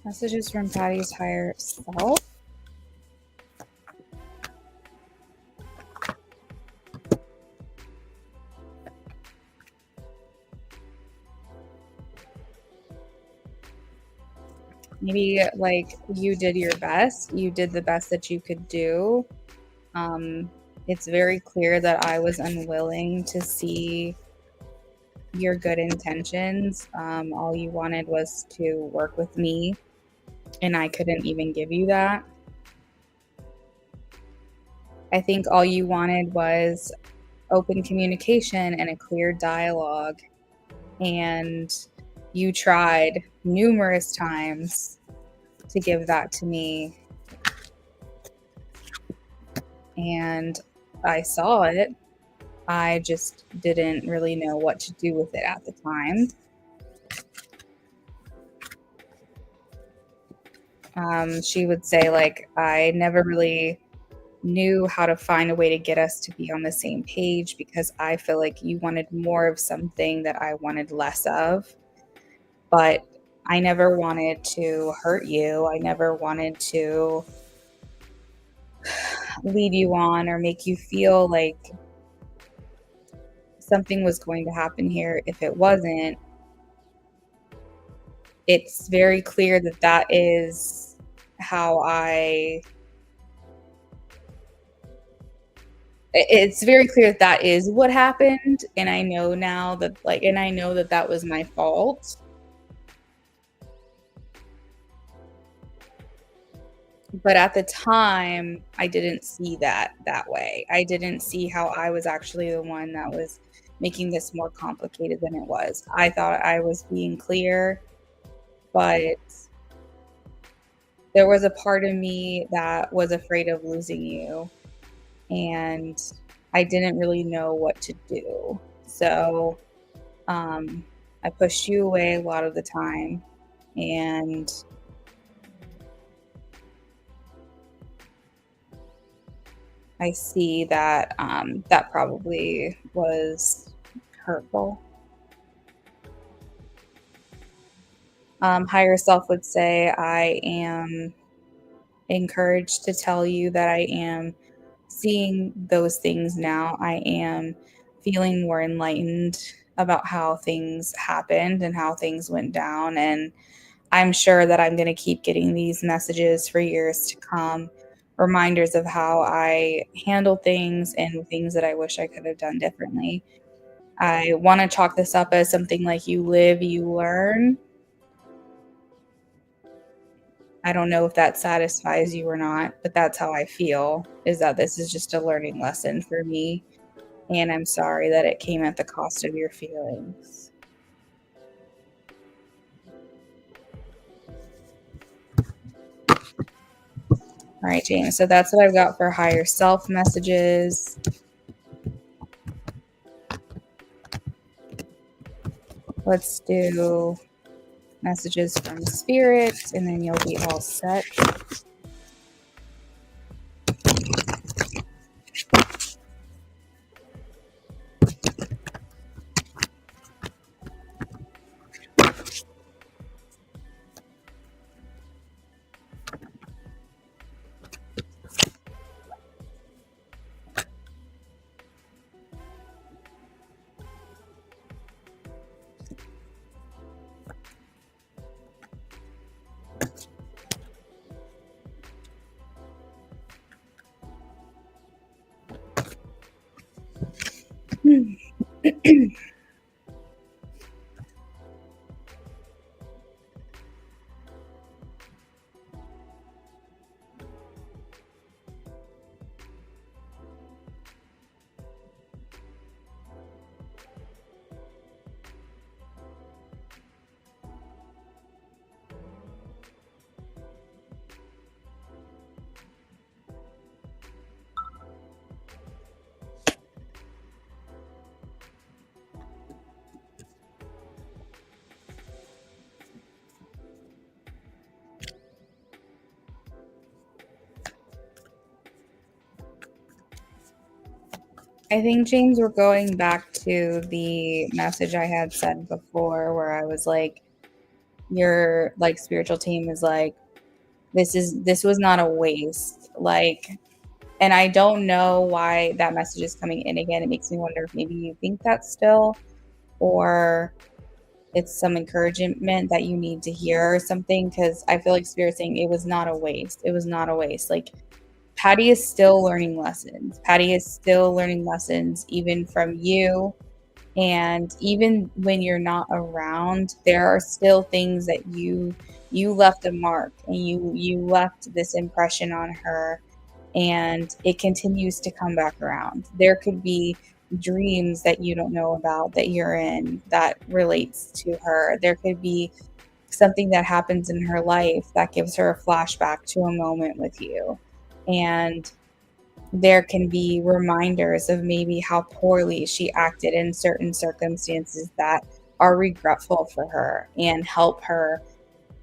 Messages from Patty's higher self. Maybe like you did your best. You did the best that you could do. It's very clear that I was unwilling to see your good intentions. All you wanted was to work with me, and I couldn't even give you that. I think all you wanted was open communication and a clear dialogue. And you tried numerous times to give that to me. And I saw it. I just didn't really know what to do with it at the time. She would say, like, I never really knew how to find a way to get us to be on the same page because I feel like you wanted more of something that I wanted less of. But I never wanted to hurt you. I never wanted to lead you on or make you feel like something was going to happen here. If it wasn't, it's very clear that that is how it's very clear that that is what happened. And I know now that and I know that that was my fault. But at the time, I didn't see that way. I didn't see how I was actually the one that was making this more complicated than it was. I thought I was being clear, but there was a part of me that was afraid of losing you, and I didn't really know what to do. So I pushed you away a lot of the time. And I see that that probably was hurtful. Higher self would say, I am encouraged to tell you that I am seeing those things now. I am feeling more enlightened about how things happened and how things went down. And I'm sure that I'm going to keep getting these messages for years to come, reminders of how I handle things and things that I wish I could have done differently. I want to chalk this up as something like you live, you learn. I don't know if that satisfies you or not, but that's how I feel, is that this is just a learning lesson for me, and I'm sorry that it came at the cost of your feelings. All right, James, so that's what I've got for higher self messages. Let's do messages from spirit, and then you'll be all set. I think, James, we're going back to the message I had said before where I was like, your like spiritual team is like, this was not a waste. Like, and I don't know why that message is coming in again. It makes me wonder if maybe you think that still, or it's some encouragement that you need to hear or something. Because I feel like Spirit saying it was not a waste. It was not a waste. Like, Patty is still learning lessons. Patty is still learning lessons even from you. And even when you're not around, there are still things that you left a mark, and you left this impression on her, and it continues to come back around. There could be dreams that you don't know about that you're in that relates to her. There could be something that happens in her life that gives her a flashback to a moment with you. And there can be reminders of maybe how poorly she acted in certain circumstances that are regretful for her, and help her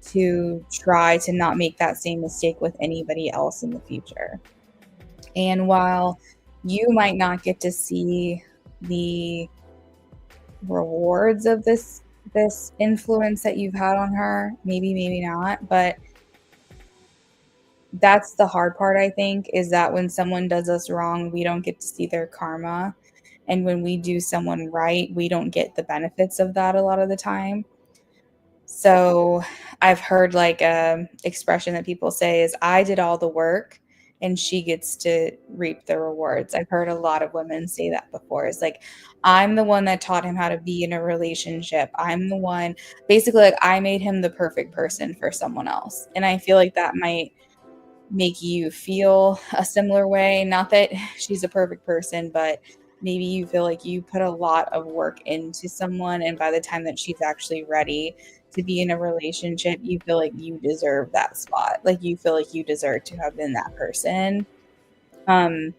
to try to not make that same mistake with anybody else in the future. And while you might not get to see the rewards of this influence that you've had on her, maybe not, but that's the hard part, I think, is that when someone does us wrong, we don't get to see their karma. And when we do someone right, we don't get the benefits of that a lot of the time. So I've heard like a expression that people say is, I did all the work and she gets to reap the rewards. I've heard a lot of women say that before. It's like, I'm the one that taught him how to be in a relationship. I'm the one, basically, like, I made him the perfect person for someone else. And I feel like that might make you feel a similar way. Not that she's a perfect person, but maybe you feel like you put a lot of work into someone, and by the time that she's actually ready to be in a relationship, you feel like you deserve that spot. Like, you feel like you deserve to have been that person. Um,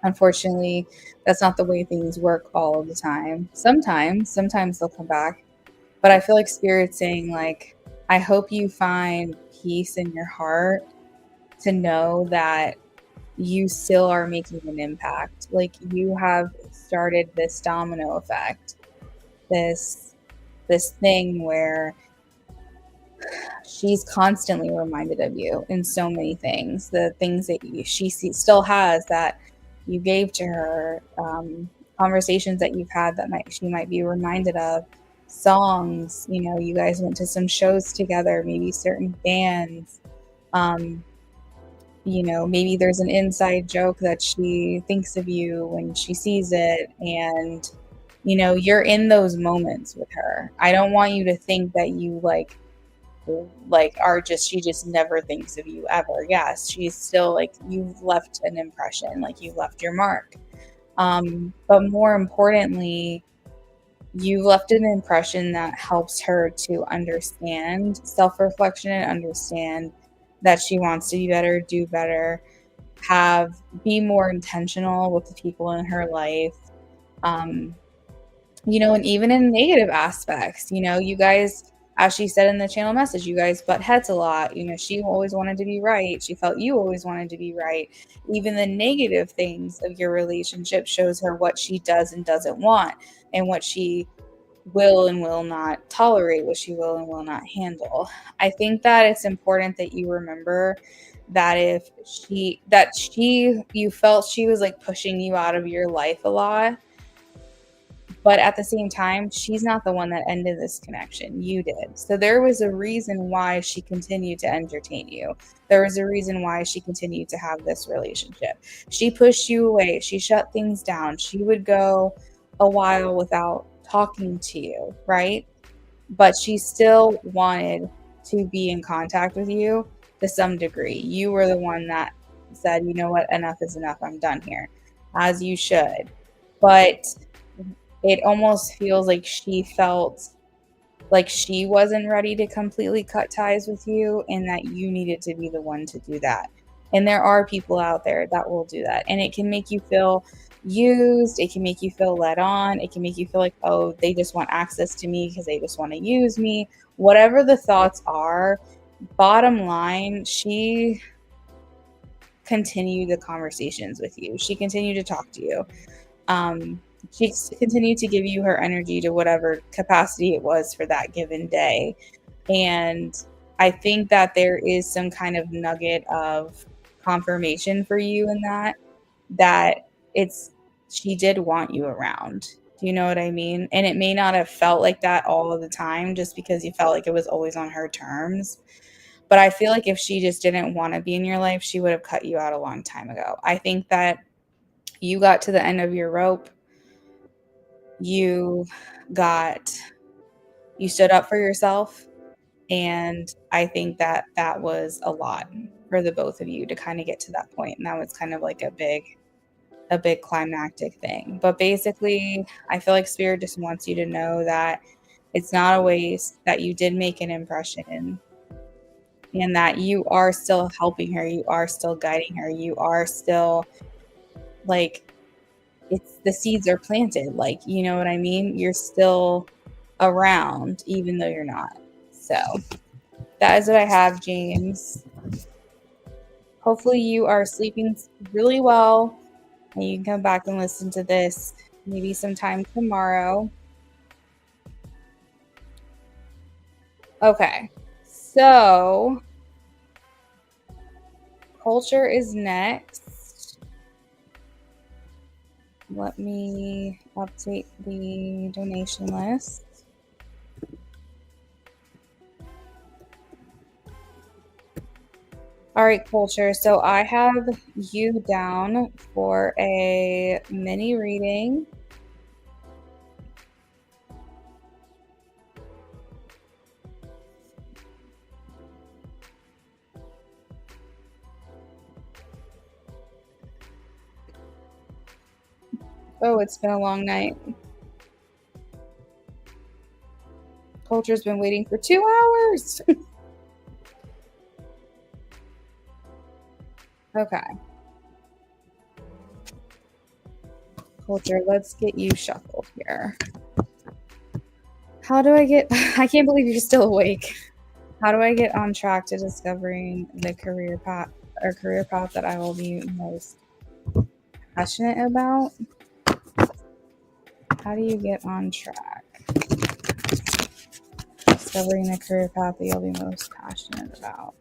Unfortunately, that's not the way things work all of the time. Sometimes they'll come back. But I feel like Spirit's saying, like, I hope you find peace in your heart to know that you still are making an impact. Like, you have started this domino effect, this thing where she's constantly reminded of you in so many things, the things that still has that you gave to her, conversations that you've had that she might be reminded of, songs, you guys went to some shows together, maybe certain bands, um, maybe there's an inside joke that she thinks of you when she sees it, and you're in those moments with her. I don't want you to think that you are just, she just never thinks of you ever. Yes, she's still, like, you've left an impression, like, you've left your mark, but more importantly, you've left an impression that helps her to understand self-reflection and understand that she wants to be better, do better, be more intentional with the people in her life, um, and even in negative aspects, you guys, as she said in the channel message, you guys butt heads a lot. She always wanted to be right. She felt you always wanted to be right. Even the negative things of your relationship shows her what she does and doesn't want, and what she will and will not tolerate, what she will and will not handle. I think that it's important that you remember that you felt she was, like, pushing you out of your life a lot, but at the same time, she's not the one that ended this connection. You did. So there was a reason why she continued to entertain you. There was a reason why she continued to have this relationship. She pushed you away. She shut things down. She would go a while without talking to you, right? But she still wanted to be in contact with you to some degree. You were the one that said, you know what, enough is enough. I'm done here, as you should. But it almost feels like she felt like she wasn't ready to completely cut ties with you, and that you needed to be the one to do that. And there are people out there that will do that. And it can make you feel used. It can make you feel led on. It can make you feel like, oh, they just want access to me because they just want to use me. Whatever the thoughts are, bottom line, she continued the conversations with you. She continued to talk to you. She continued to give you her energy to whatever capacity it was for that given day. And I think that there is some kind of nugget of confirmation for you in that she did want you around. Do you know what I mean? And it may not have felt like that all of the time, just because you felt like it was always on her terms. But I feel like if she just didn't want to be in your life, she would have cut you out a long time ago. I think that you got to the end of your rope. You stood up for yourself, and I think that that was a lot for the both of you to kind of get to that point, and that was kind of like a big climactic thing. But basically, I feel like Spirit just wants you to know that it's not a waste, that you did make an impression, and that you are still helping her, you are still guiding her, you are still, like, the seeds are planted, like, you know what I mean? You're still around, even though you're not. So that is what I have, James. Hopefully you are sleeping really well, and you can come back and listen to this maybe sometime tomorrow. Okay, so Culture is next. Let me update the donation list. All right, Culture. So I have you down for a mini reading. Oh, it's been a long night. Culture's been waiting for 2 hours. Okay. Culture, let's get you shuffled here. How do I get, I can't believe you're still awake. How do I get on track to discovering the career path that I will be most passionate about? How do you get on track? Discovering the career path that you'll be most passionate about.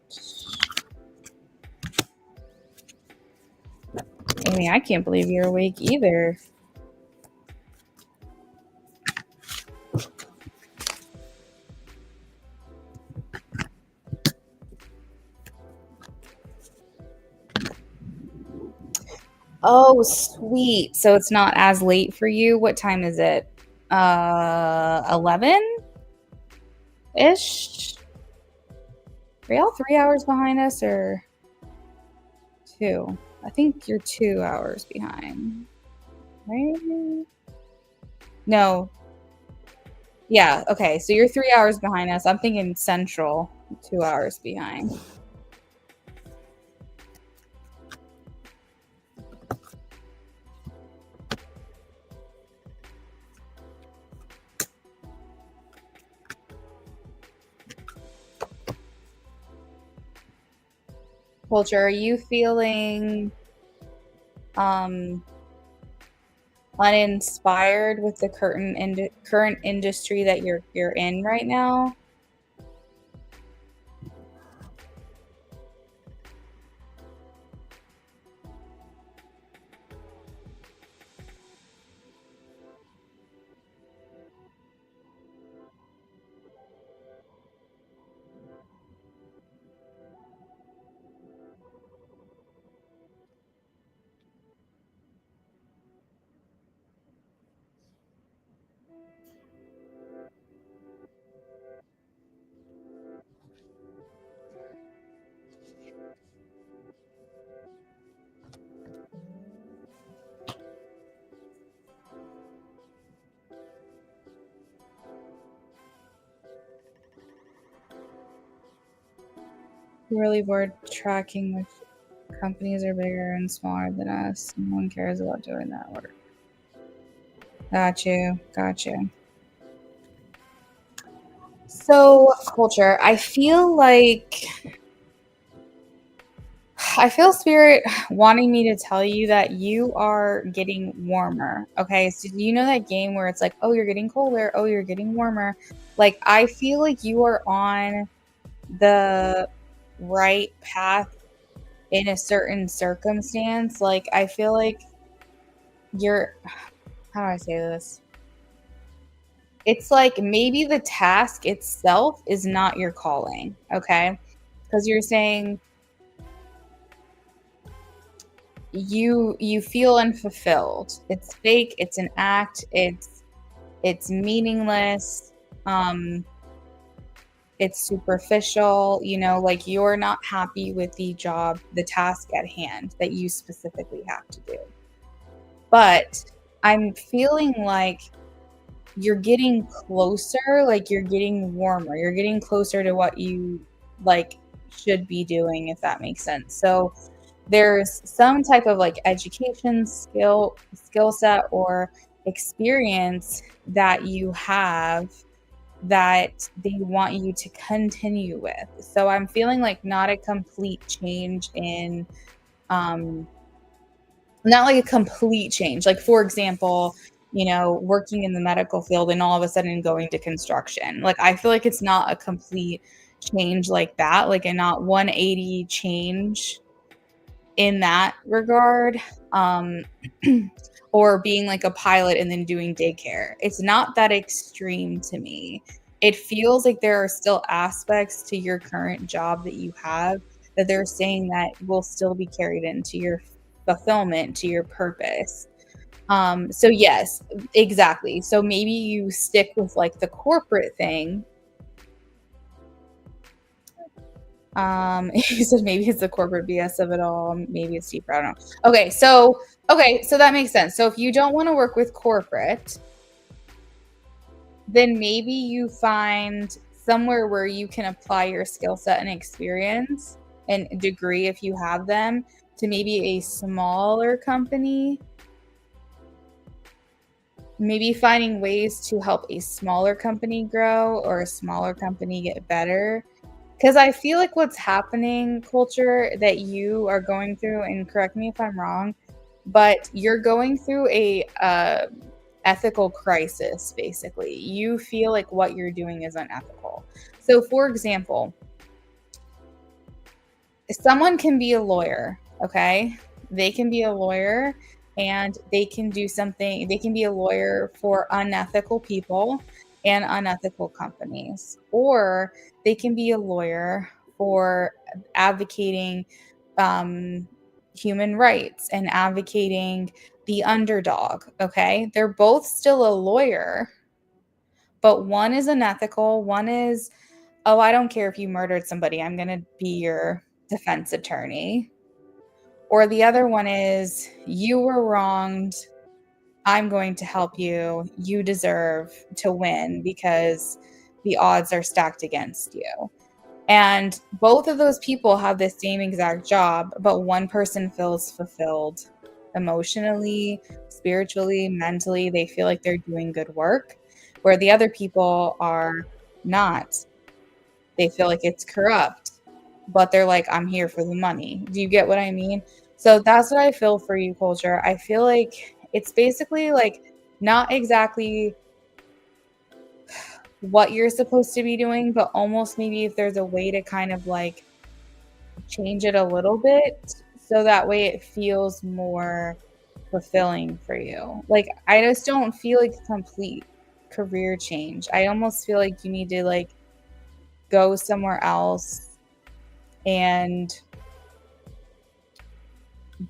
Amy, I can't believe you're awake either. Oh, sweet. So it's not as late for you. What time is it? 11-ish? Are y'all 3 hours behind us or 2? I think you're 2 hours behind. Right? No. Yeah, okay. So you're 3 hours behind us. I'm thinking Central, 2 hours behind. Culture, are you feeling uninspired with the current industry that you're in right now? Really bored tracking which companies are bigger and smaller than us. No one cares about doing that work. Got you. So, culture, I feel Spirit wanting me to tell you that you are getting warmer. Okay. So, do you know that game where it's like, oh, you're getting colder. Oh, you're getting warmer. Like, I feel like you are on the right path in a certain circumstance. Like, I feel like you're, how do I say this? It's like maybe the task itself is not your calling. Okay. Because you're saying, you feel unfulfilled. It's fake, it's an act, it's meaningless, it's superficial, like you're not happy with the task at hand that you specifically have to do. But I'm feeling like you're getting closer, like you're getting warmer, you're getting closer to what you like should be doing, if that makes sense. So there's some type of like education skill set or experience that you have that they want you to continue with. So I'm feeling like not a complete change in not like a complete change. Like, for example, working in the medical field and all of a sudden going to construction. Like, I feel like it's not a complete change like that, like a not 180 change in that regard. Or being like a pilot and then doing daycare. It's not that extreme to me. It feels like there are still aspects to your current job that you have that they're saying that will still be carried into your fulfillment, to your purpose. So yes, exactly. So maybe you stick with like the corporate thing. You said maybe it's the corporate BS of it all. Maybe it's deeper. I don't know. Okay, so that makes sense. So if you don't want to work with corporate, then maybe you find somewhere where you can apply your skill set and experience and degree, if you have them, to maybe a smaller company. maybe finding ways to help a smaller company grow or a smaller company get better. Because I feel like what's happening, culture, that you are going through, and correct me if I'm wrong, but you're going through a ethical crisis, basically. You feel like what you're doing is unethical. So, for example, someone can be a lawyer, okay? They can be a lawyer and they can do something, they can be a lawyer for unethical people and unethical companies, or they can be a lawyer for advocating um, human rights and advocating the underdog, okay? They're both still a lawyer, but one is unethical, one is, oh, I don't care if you murdered somebody, I'm going to be your defense attorney. Or the other one is, you were wronged, I'm going to help you. You deserve to win because the odds are stacked against you. And both of those people have the same exact job, but one person feels fulfilled emotionally, spiritually, mentally. They feel like they're doing good work, where the other people are not. They feel like it's corrupt, but they're like, I'm here for the money. Do you get what I mean? So that's what I feel for you, culture. I feel like it's basically like not exactly what you're supposed to be doing, but almost maybe if there's a way to kind of like change it a little bit so that way it feels more fulfilling for you. Like, I just don't feel like a complete career change. I almost feel like you need to like go somewhere else and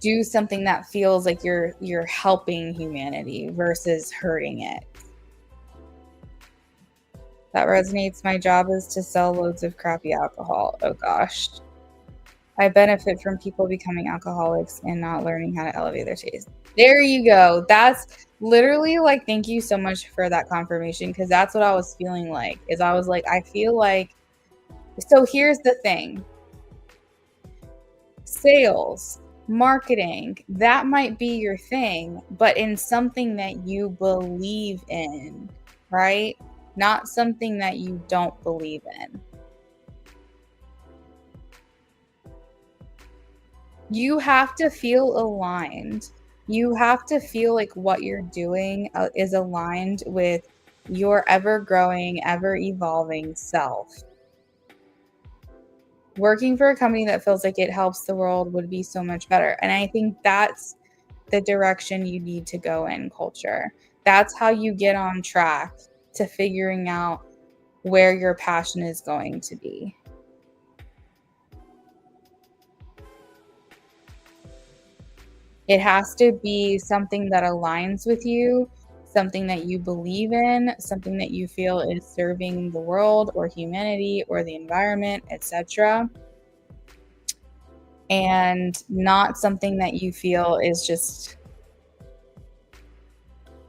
do something that feels like you're helping humanity versus hurting it. That resonates. My job is to sell loads of crappy alcohol. Oh gosh. I benefit from people becoming alcoholics and not learning how to elevate their taste. There you go. That's literally like, thank you so much for that confirmation, because that's what I was feeling like. Is I was like, I feel like, so here's the thing. Sales, marketing, that might be your thing, but in something that you believe in, right? Not something that you don't believe in. You have to feel aligned. You have to feel like what you're doing is aligned with your ever growing, ever evolving self. Working for a company that feels like it helps the world would be so much better. And I think that's the direction you need to go in, culture. That's how you get on track to figuring out where your passion is going to be. It has to be something that aligns with you, something that you believe in, something that you feel is serving the world or humanity or the environment, etc. And not something that you feel is just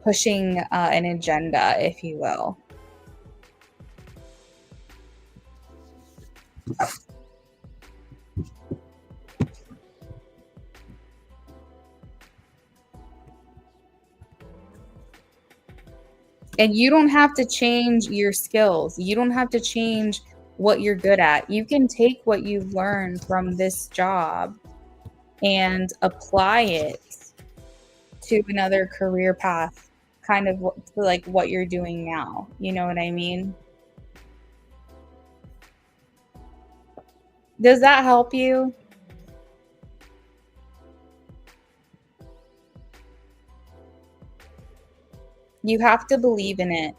pushing an agenda, if you will. And you don't have to change your skills. You don't have to change what you're good at. You can take what you've learned from this job and apply it to another career path, kind of like what you're doing now. You know what I mean? Does that help you? You have to believe in it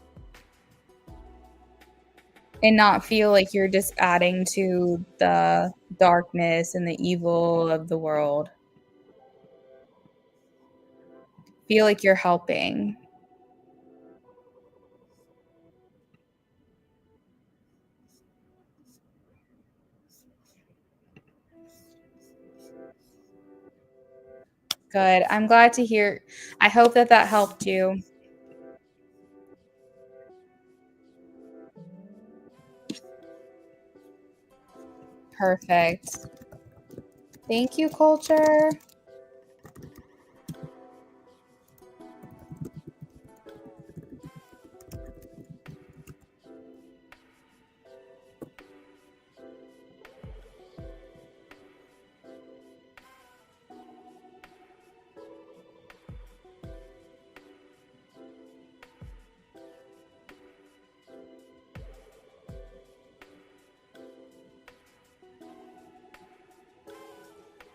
and not feel like you're just adding to the darkness and the evil of the world. Feel like you're helping. Good. I'm glad to hear. I hope that that helped you. Perfect. Thank you, culture.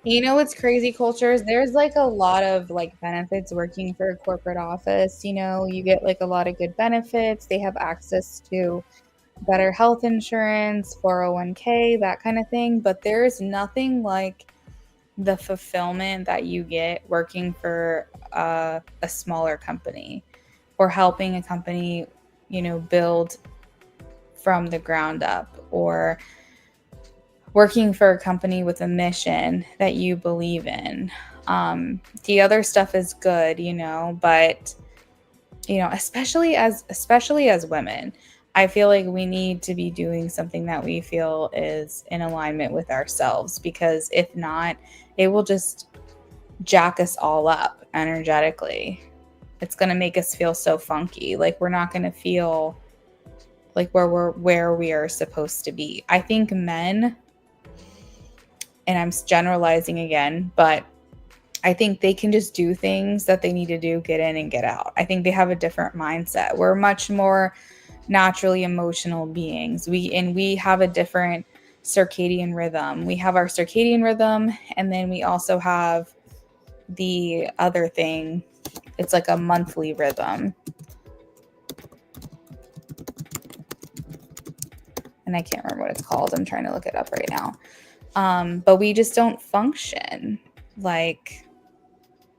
You know what's crazy, cultures? There's like a lot of like benefits working for a corporate office. You get like a lot of good benefits. They have access to better health insurance, 401k, that kind of thing. But there's nothing like the fulfillment that you get working for a smaller company or helping a company, build from the ground up, or working for a company with a mission that you believe in. The other stuff is good, but especially as women, I feel like we need to be doing something that we feel is in alignment with ourselves, because if not, it will just jack us all up energetically. It's going to make us feel so funky. Like we're not going to feel like where we are supposed to be. I think men, and I'm generalizing again, but I think they can just do things that they need to do, get in and get out. I think they have a different mindset. We're much more naturally emotional beings. We have a different circadian rhythm. We have our circadian rhythm, and then we also have the other thing. It's like a monthly rhythm. And I can't remember what it's called. I'm trying to look it up right now. But we just don't function like,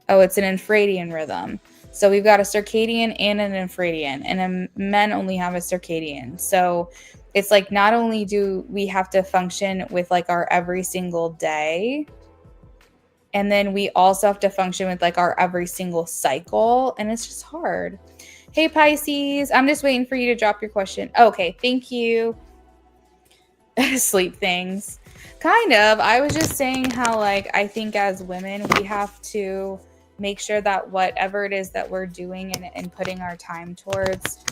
it's an infradian rhythm. So we've got a circadian and an infradian, and men only have a circadian. So it's like, not only do we have to function with like our every single day, and then we also have to function with like our every single cycle, and it's just hard. Hey Pisces, I'm just waiting for you to drop your question. Okay, thank you. Sleep things. Kind of. I was just saying how, like, I think as women, we have to make sure that whatever it is that we're doing and putting our time towards,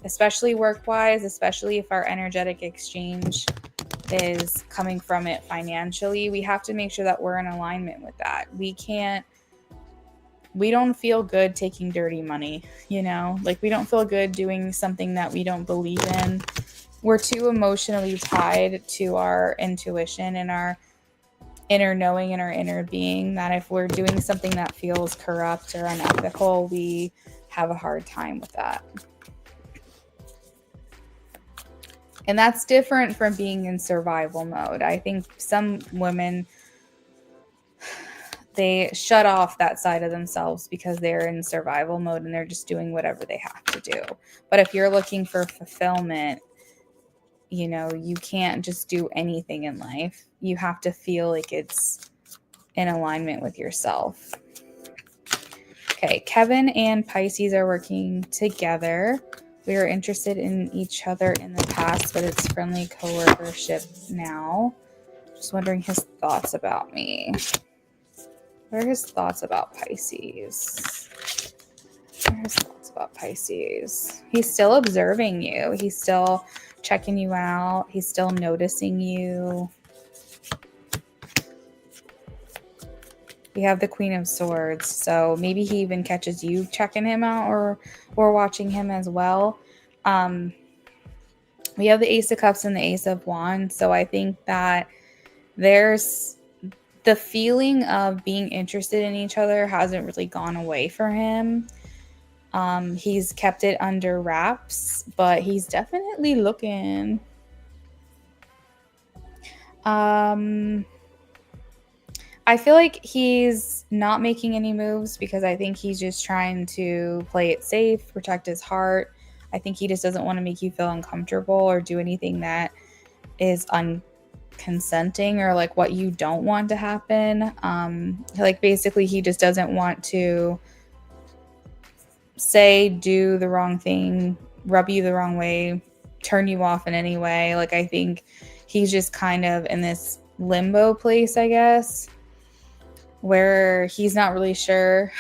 especially work-wise, especially if our energetic exchange is coming from it financially, we have to make sure that we're in alignment with that. We don't feel good taking dirty money, like we don't feel good doing something that we don't believe in. We're too emotionally tied to our intuition and our inner knowing and our inner being that if we're doing something that feels corrupt or unethical, we have a hard time with that. And that's different from being in survival mode. I think some women, they shut off that side of themselves because they're in survival mode and they're just doing whatever they have to do. But if you're looking for fulfillment, you can't just do anything in life. You have to feel like it's in alignment with yourself. Okay, Kevin and Pisces are working together. We are interested in each other in the past, but it's friendly coworkership now. Just wondering his thoughts about me. What are his thoughts about Pisces? What are his thoughts about Pisces? He's still observing you. He's still checking you out. He's still noticing you. We have the Queen of Swords, so maybe he even catches you checking him out or watching him as well. We have the Ace of Cups and the Ace of Wands, so I think that there's the feeling of being interested in each other hasn't really gone away for him. He's kept it under wraps, but he's definitely looking. I feel like he's not making any moves because I think he's just trying to play it safe, protect his heart. I think he just doesn't want to make you feel uncomfortable or do anything that is unconsenting or like what you don't want to happen. Like basically he just doesn't want to do the wrong thing, rub you the wrong way, turn you off in any way. Like I think he's just kind of in this limbo place, I guess, where he's not really sure.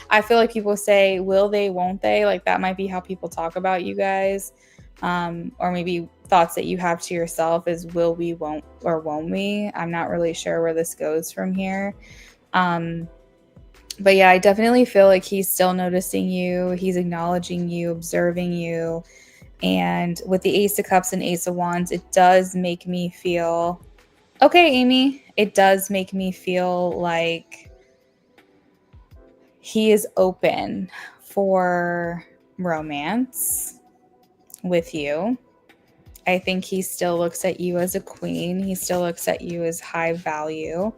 I feel like people say, will they, won't they? Like that might be how people talk about you guys. Or maybe thoughts that you have to yourself is will we, won't, or won't we? I'm not really sure where this goes from here. But yeah, I definitely feel like he's still noticing you. He's acknowledging you, observing you. And with the Ace of Cups and Ace of Wands, it does make me feel, okay, Amy, it does make me feel like he is open for romance with you. I think he still looks at you as a queen. He still looks at you as high value.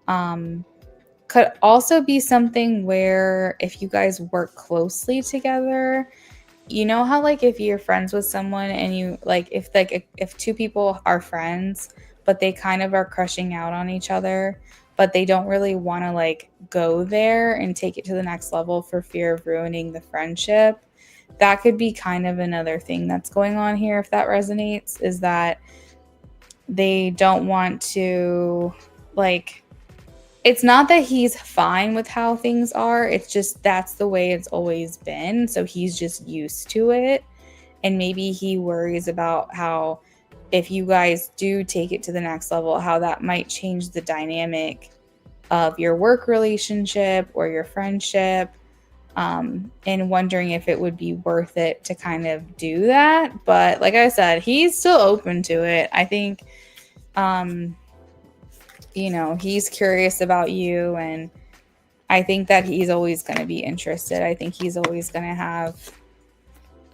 Could also be something where if you guys work closely together, you know how like if you're friends with someone and you like if two people are friends but they kind of are crushing out on each other, but they don't really want to like go there and take it to the next level for fear of ruining the friendship. That could be kind of another thing that's going on here, if that resonates, is that they don't want to like, it's not that he's fine with how things are, it's just that's the way it's always been, so he's just used to it. And maybe he worries about how if you guys do take it to the next level, how that might change the dynamic of your work relationship or your friendship, and wondering if it would be worth it to kind of do that. But like I said, he's still open to it. I think he's curious about you, and I think that he's always going to be interested. I think he's always going to have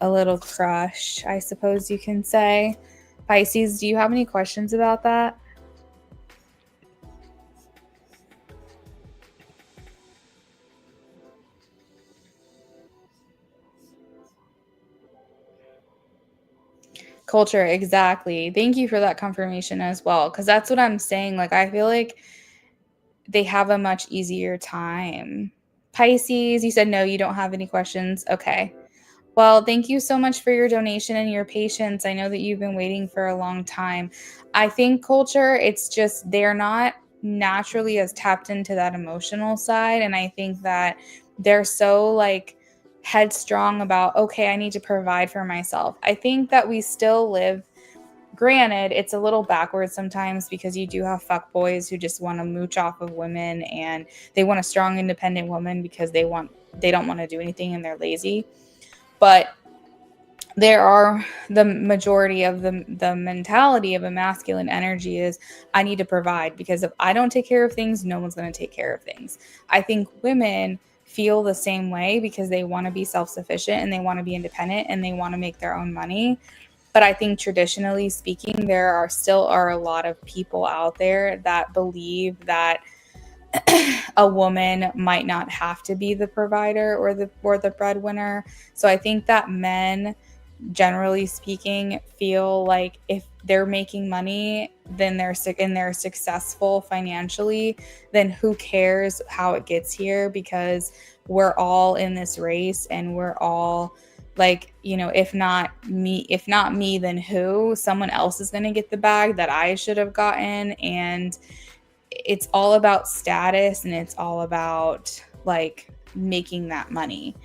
a little crush, I suppose you can say. Pisces, do you have any questions about that? Culture, exactly. Thank you for that confirmation as well, because that's what I'm saying. Like, I feel like they have a much easier time. Pisces, you said no, you don't have any questions. Okay. Well, thank you so much for your donation and your patience. I know that you've been waiting for a long time. I think culture, it's just they're not naturally as tapped into that emotional side. And I think that they're so like headstrong about, okay, I need to provide for myself. I think that we still live, granted, it's a little backwards sometimes because you do have fuck boys who just want to mooch off of women and they want a strong, independent woman because they don't want to do anything and they're lazy. But there are the majority of the mentality of a masculine energy is I need to provide, because if I don't take care of things, no one's going to take care of things. I think women feel the same way because they want to be self-sufficient and they want to be independent and they want to make their own money. But I think traditionally speaking, there are still a lot of people out there that believe that a woman might not have to be the provider or the breadwinner. So I think that men, generally speaking, feel like if they're making money, then they're successful financially, then who cares how it gets here, because we're all in this race and we're all like, if not me, then who? Someone else is going to get the bag that I should have gotten. And it's all about status and it's all about like making that money.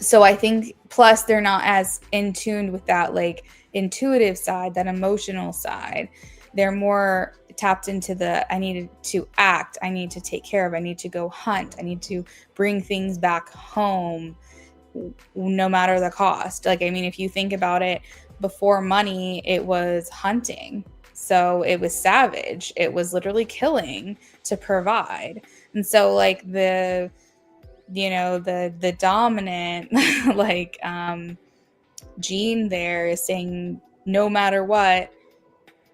So I think plus they're not as in tune with that like intuitive side, that emotional side. They're more tapped into the I need to act, I need to take care of, I need to go hunt, I need to bring things back home no matter the cost. Like, I mean, if you think about it, before money, it was hunting. So it was savage. It was literally killing to provide. And so like the dominant like gene there is saying no matter what,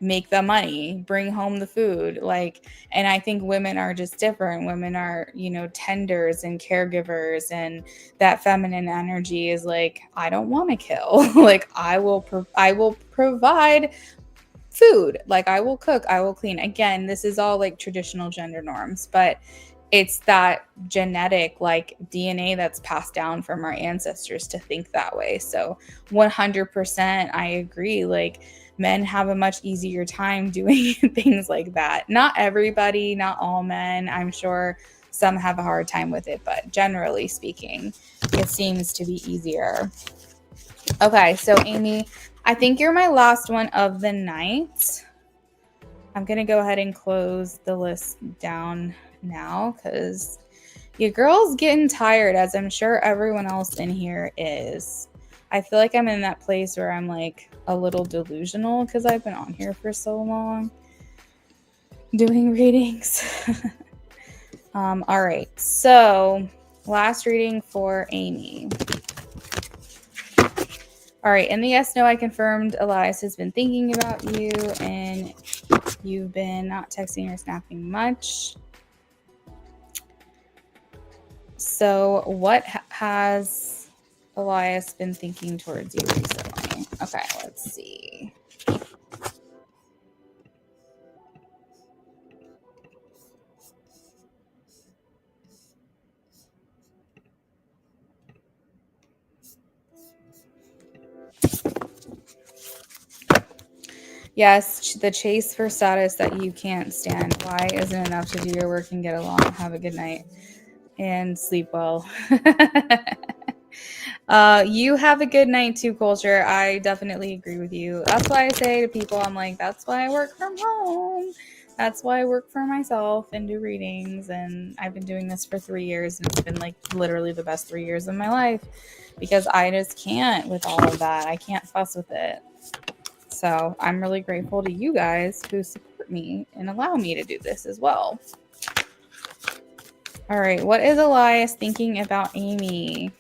make the money, bring home the food. Like, and I think women are just different. Women are, tenders and caregivers, and that feminine energy is like, I don't want to kill. Like, I will provide food. Like, I will cook, I will clean. Again, this is all like traditional gender norms, but it's that genetic like DNA that's passed down from our ancestors to think that way. So 100% I agree. Like, men have a much easier time doing things like that. Not everybody, not all men. I'm sure some have a hard time with it, but generally speaking, it seems to be easier. Okay, so Amy, I think you're my last one of the night. I'm going to go ahead and close the list down now because your girl's getting tired, as I'm sure everyone else in here is. I feel like I'm in that place where I'm like a little delusional because I've been on here for so long. doing readings. All right, so last reading for Amy. All right, in the yes, no, I confirmed Elias has been thinking about you and you've been not texting or snapping much. So what has Elias been thinking towards you recently? Okay, let's see. Yes, the chase for status that you can't stand. Why isn't enough to do your work and get along? Have a good night and sleep well. You have a good night too, Culture. I definitely agree with you. That's why I say to people, I'm like, that's why I work from home. That's why I work for myself and do readings. And I've been doing this for 3 years, and it's been like literally the best 3 years of my life because I just can't with all of that. I can't fuss with it. So I'm really grateful to you guys who support me and allow me to do this as well. All right, what is Elias thinking about Amy?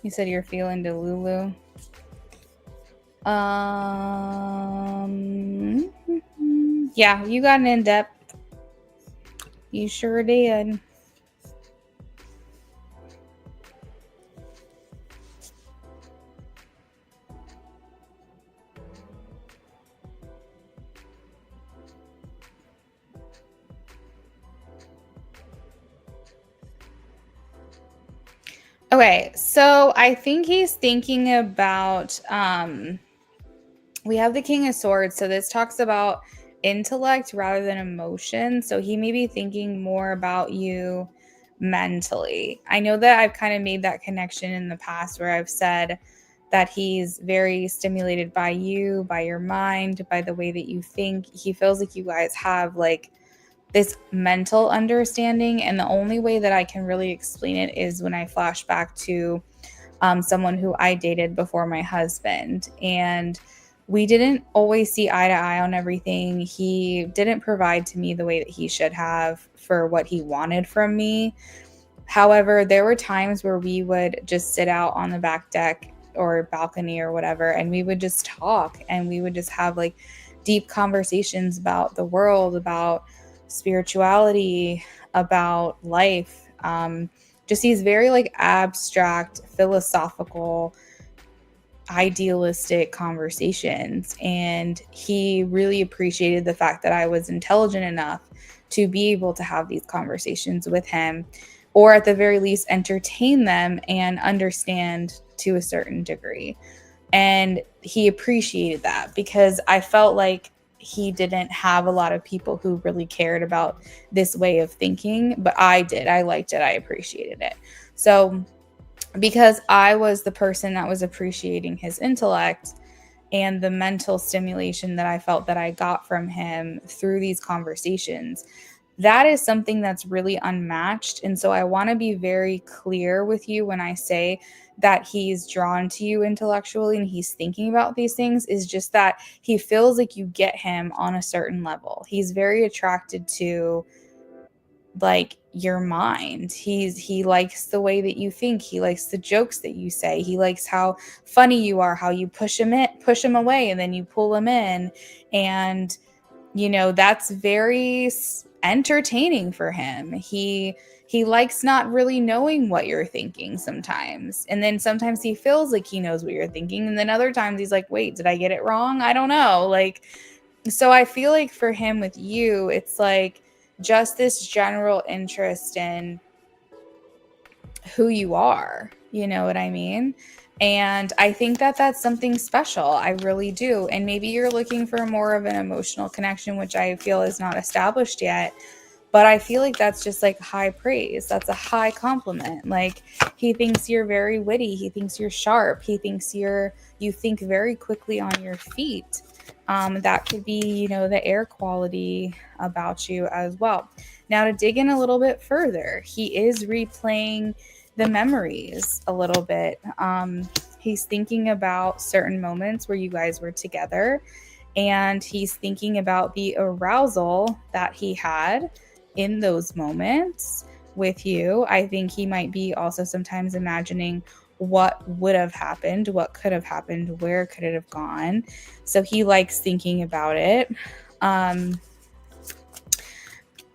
You said you're feeling Delulu. Yeah, you got an in-depth. You sure did. Okay, so I think he's thinking about we have the King of Swords, so this talks about intellect rather than emotion. So he may be thinking more about you mentally. I know that I've kind of made that connection in the past where I've said that he's very stimulated by you, by your mind, by the way that you think. He feels like you guys have like this mental understanding. And the only way that I can really explain it is when I flash back to someone who I dated before my husband. And we didn't always see eye to eye on everything. He didn't provide to me the way that he should have for what he wanted from me. However, there were times where we would just sit out on the back deck or balcony or whatever, and we would just talk and we would just have like deep conversations about the world, about spirituality, about life. Just these very like abstract, philosophical, idealistic conversations. And he really appreciated the fact that I was intelligent enough to be able to have these conversations with him, or at the very least, entertain them and understand to a certain degree. And he appreciated that because I felt like he didn't have a lot of people who really cared about this way of thinking, but I did. I liked it. I appreciated it. So because I was the person that was appreciating his intellect and the mental stimulation that I felt that I got from him through these conversations, that is something that's really unmatched. And so I want to be very clear with you when I say that he's drawn to you intellectually and he's thinking about these things, is just that he feels like you get him on a certain level. He's very attracted to like your mind. He likes the way that you think. He likes the jokes that you say. He likes how funny you are, how you push him away and then you pull him in. And you know, that's very entertaining for him. He likes not really knowing what you're thinking sometimes. And then sometimes he feels like he knows what you're thinking, and then other times he's like, "Wait, did I get it wrong? I don't know." Like, so I feel like for him with you, it's like just this general interest in who you are. You know what I mean? And I think that that's something special. I really do. And maybe you're looking for more of an emotional connection, which I feel is not established yet. But I feel like that's just like high praise. That's a high compliment. Like, he thinks you're very witty. He thinks you're sharp. He thinks you think very quickly on your feet. That could be, the air quality about you as well. Now, to dig in a little bit further, he is replaying the memories a little bit. He's thinking about certain moments where you guys were together, and he's thinking about the arousal that he had in those moments with you. I think he might be also sometimes imagining what would have happened, what could have happened, where could it have gone. So he likes thinking about it.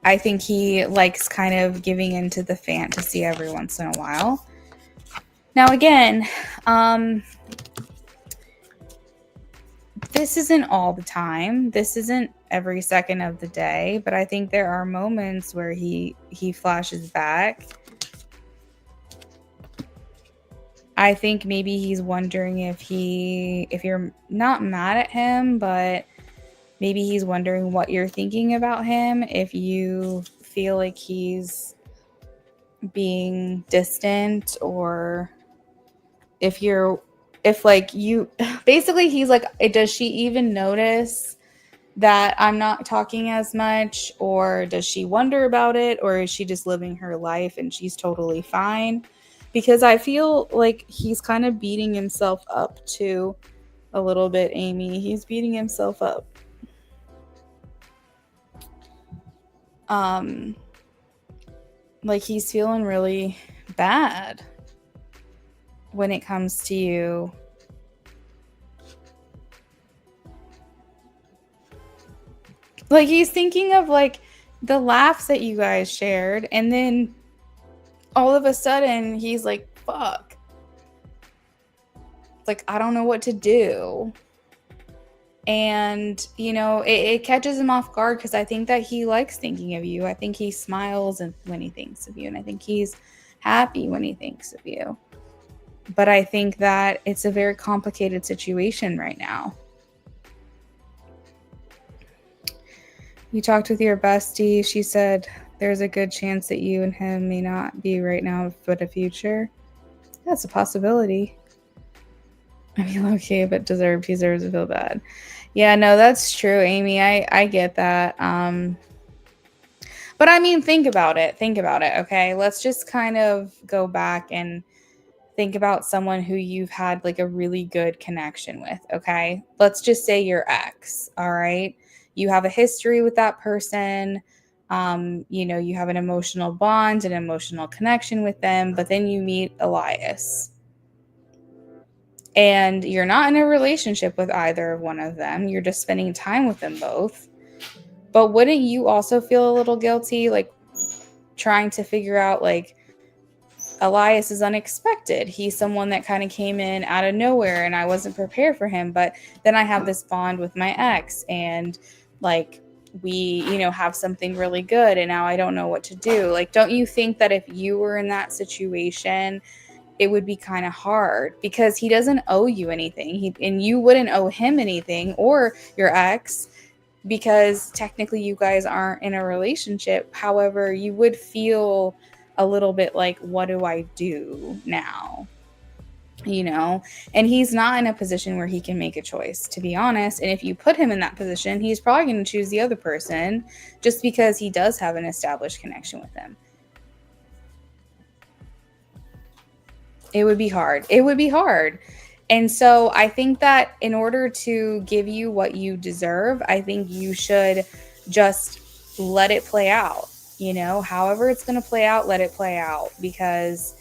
I think he likes kind of giving into the fantasy every once in a while. Now, again, this isn't all the time. This isn't every second of the day, but I think there are moments where he flashes back. I think maybe he's wondering if you're not mad at him, but maybe he's wondering what you're thinking about him, if you feel like he's being distant, or if like you basically he's like, does she even notice that I'm not talking as much, or does she wonder about it, or is she just living her life and she's totally fine? Because I feel like he's kind of beating himself up too a little bit, Amy. He's beating himself up. Like, he's feeling really bad when it comes to you. Like, he's thinking of like the laughs that you guys shared, and then all of a sudden he's like, fuck. Like, I don't know what to do. And, it catches him off guard, because I think that he likes thinking of you. I think he smiles when he thinks of you, and I think he's happy when he thinks of you. But I think that it's a very complicated situation right now. You talked with your bestie. She said there's a good chance that you and him may not be right now, but a future. That's a possibility. I mean, okay, but he deserves to feel bad. Yeah, no, that's true, Amy. I get that. But I mean, think about it. Think about it, okay? Let's just kind of go back and think about someone who you've had like a really good connection with, okay? Let's just say your ex, all right? You have a history with that person. You have an emotional bond, an emotional connection with them, but then you meet Elias. And you're not in a relationship with either of one of them. You're just spending time with them both. But wouldn't you also feel a little guilty, like trying to figure out, like, Elias is unexpected. He's someone that kind of came in out of nowhere and I wasn't prepared for him. But then I have this bond with my ex, and like we, have something really good, and now I don't know what to do. Like, don't you think that if you were in that situation, it would be kind of hard, because he doesn't owe you anything, and you wouldn't owe him anything, or your ex, because technically you guys aren't in a relationship. However, you would feel a little bit like, what do I do now? And he's not in a position where he can make a choice, to be honest. And if you put him in that position, he's probably going to choose the other person, just because he does have an established connection with them. It would be hard. And so I think that in order to give you what you deserve, I think you should just let it play out. However it's going to play out, let it play out. Because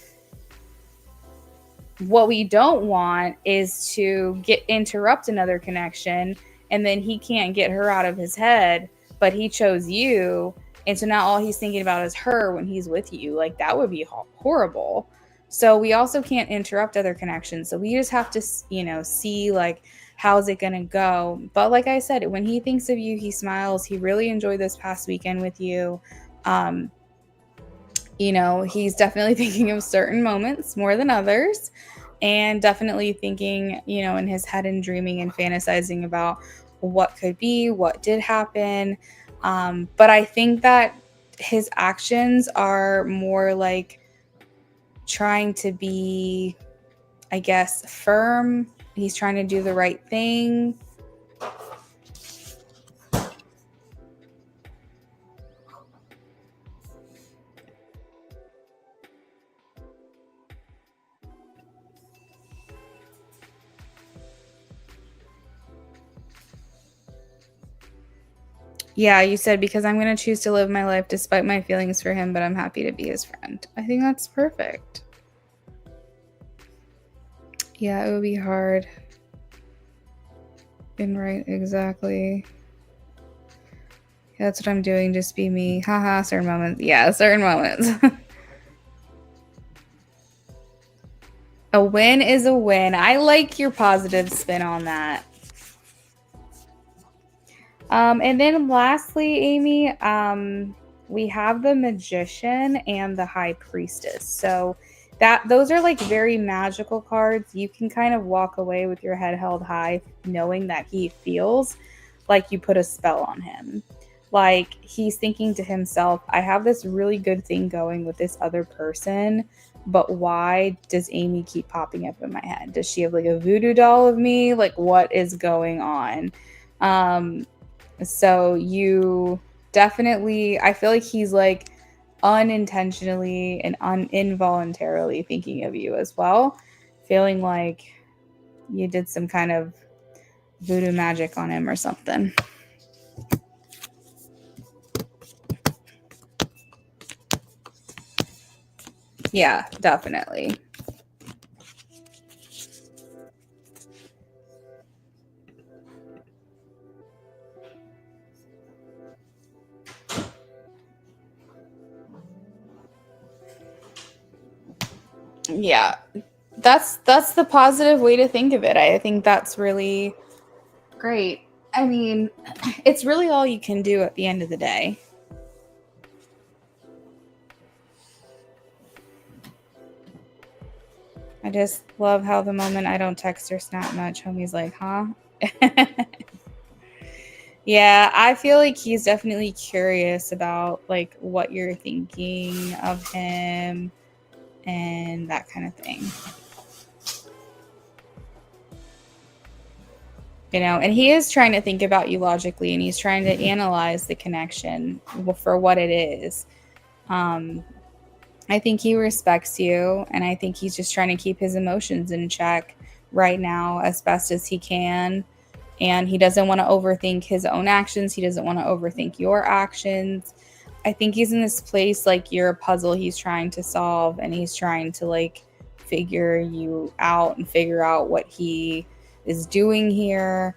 what we don't want is to interrupt another connection, and then he can't get her out of his head, but he chose you. And so now all he's thinking about is her when he's with you. Like, that would be horrible. So we also can't interrupt other connections. So we just have to, see, like, how's it going to go? But like I said, when he thinks of you, he smiles. He really enjoyed this past weekend with you. You know, he's definitely thinking of certain moments more than others, and definitely thinking, you know, in his head and dreaming and fantasizing about what could be, what did happen. But I think that his actions are more like trying to be, I guess, firm. He's trying to do the right thing. Yeah, you said because I'm going to choose to live my life despite my feelings for him, but I'm happy to be his friend. I think that's perfect. Yeah, it would be hard. And right, exactly. Yeah, that's what I'm doing. Just be me. Haha, certain moments. Yeah, certain moments. A win is a win. I like your positive spin on that. And then lastly, Amy, we have the magician and the high priestess. So that those are like very magical cards. You can kind of walk away with your head held high, knowing that he feels like you put a spell on him. Like he's thinking to himself, I have this really good thing going with this other person, but why does Amy keep popping up in my head? Does she have like a voodoo doll of me? Like what is going on? So you definitely, I feel like he's like unintentionally and involuntarily thinking of you as well, feeling like you did some kind of voodoo magic on him or something. Yeah, definitely. Yeah. That's the positive way to think of it. I think that's really great. I mean, it's really all you can do at the end of the day. I just love how the moment I don't text or snap much, homie's like, huh? Yeah, I feel like he's definitely curious about like what you're thinking of him and that kind of thing. You know, and he is trying to think about you logically and he's trying to analyze the connection for what it is. Um, I think he respects you and I think he's just trying to keep his emotions in check right now as best as he can. And he doesn't want to overthink his own actions. He doesn't want to overthink your actions. I think he's in this place like you're a puzzle he's trying to solve and he's trying to like figure you out and figure out what he is doing here.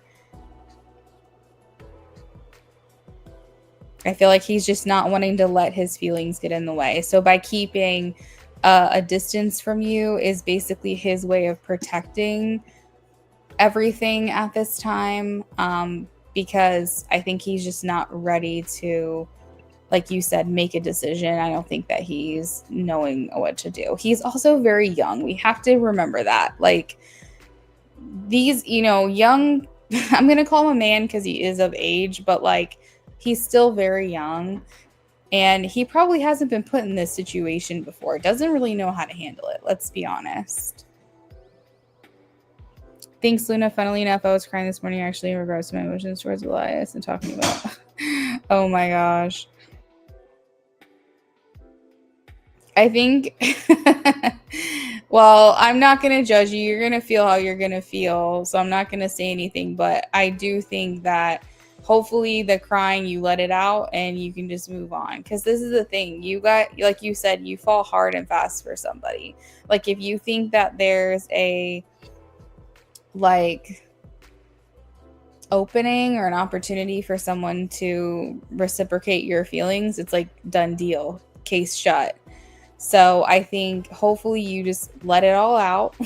I feel like he's just not wanting to let his feelings get in the way. So by keeping a distance from you is basically his way of protecting everything at this time, because I think he's just not ready to, like you said, make a decision. I don't think that he's knowing what to do. He's also very young. We have to remember that. Like these, you know, young, I'm going to call him a man because he is of age, but like he's still very young and he probably hasn't been put in this situation before. Doesn't really know how to handle it. Let's be honest. Thanks, Luna. Funnily enough, I was crying this morning actually in regards to my emotions towards Elias and talking about. Oh my gosh. I think. Well, I'm not going to judge you. You're going to feel how you're going to feel. So I'm not going to say anything. But I do think that hopefully the crying, you let it out and you can just move on. Because this is the thing. You got, like you said, you fall hard and fast for somebody. Like if you think that there's a like opening or an opportunity for someone to reciprocate your feelings, it's like done deal, case shut. So I think hopefully you just let it all out.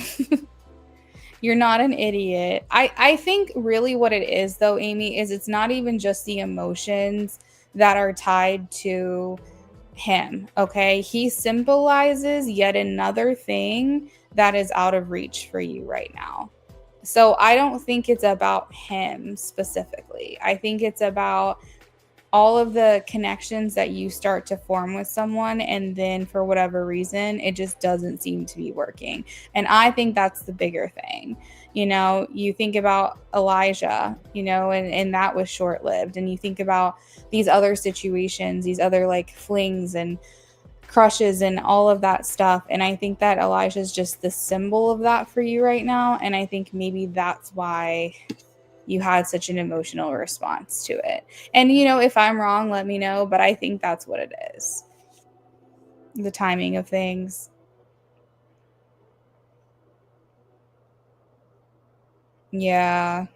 You're not an idiot. I think really what it is though, Amy, is it's not even just the emotions that are tied to him, okay? He symbolizes yet another thing that is out of reach for you right now. So I don't think it's about him specifically. I think it's about all of the connections that you start to form with someone, and then for whatever reason it just doesn't seem to be working. And I think that's the bigger thing. You think about Elijah, and that was short-lived, and you think about these other situations, these other like flings and crushes and all of that stuff, and I think that Elijah is just the symbol of that for you right now, and I think maybe that's why you had such an emotional response to it. And, if I'm wrong, let me know, but I think that's what it is. The timing of things. Yeah.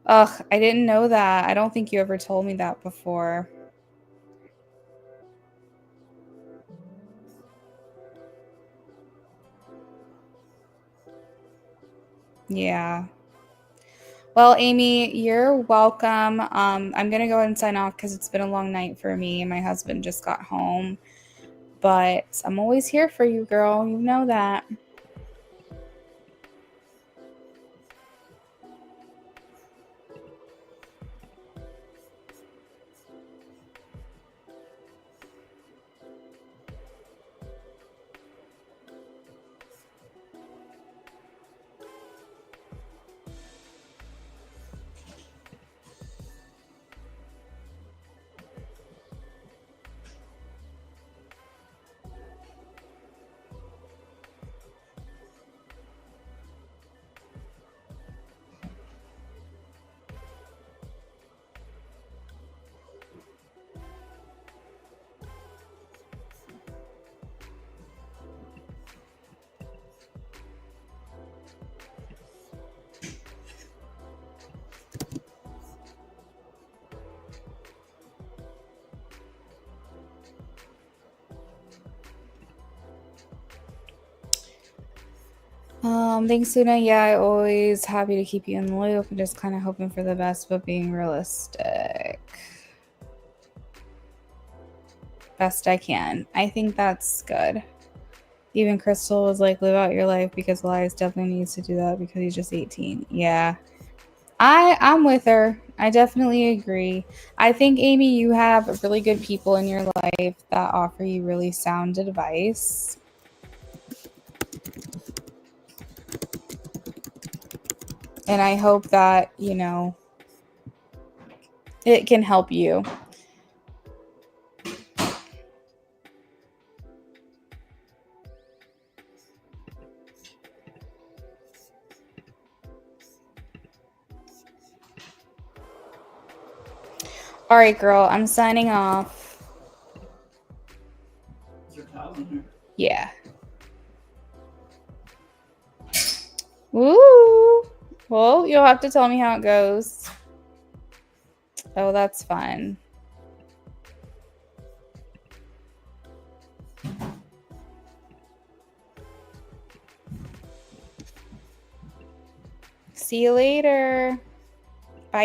Ugh, I didn't know that. I don't think you ever told me that before. Yeah. Well, Amy, you're welcome. I'm going to go ahead and sign off because it's been a long night for me and my husband just got home. But I'm always here for you, girl. You know that. Thanks, Luna. Yeah, I always happy to keep you in the loop and just kind of hoping for the best, but being realistic. Best I can. I think that's good. Even Crystal was like, live out your life because Elias definitely needs to do that because he's just 18. Yeah. I'm with her. I definitely agree. I think, Amy, you have really good people in your life that offer you really sound advice. And I hope that, it can help you. All right, girl, I'm signing off. Yeah. Woo! Well, you'll have to tell me how it goes. Oh, that's fun. See you later. Bye.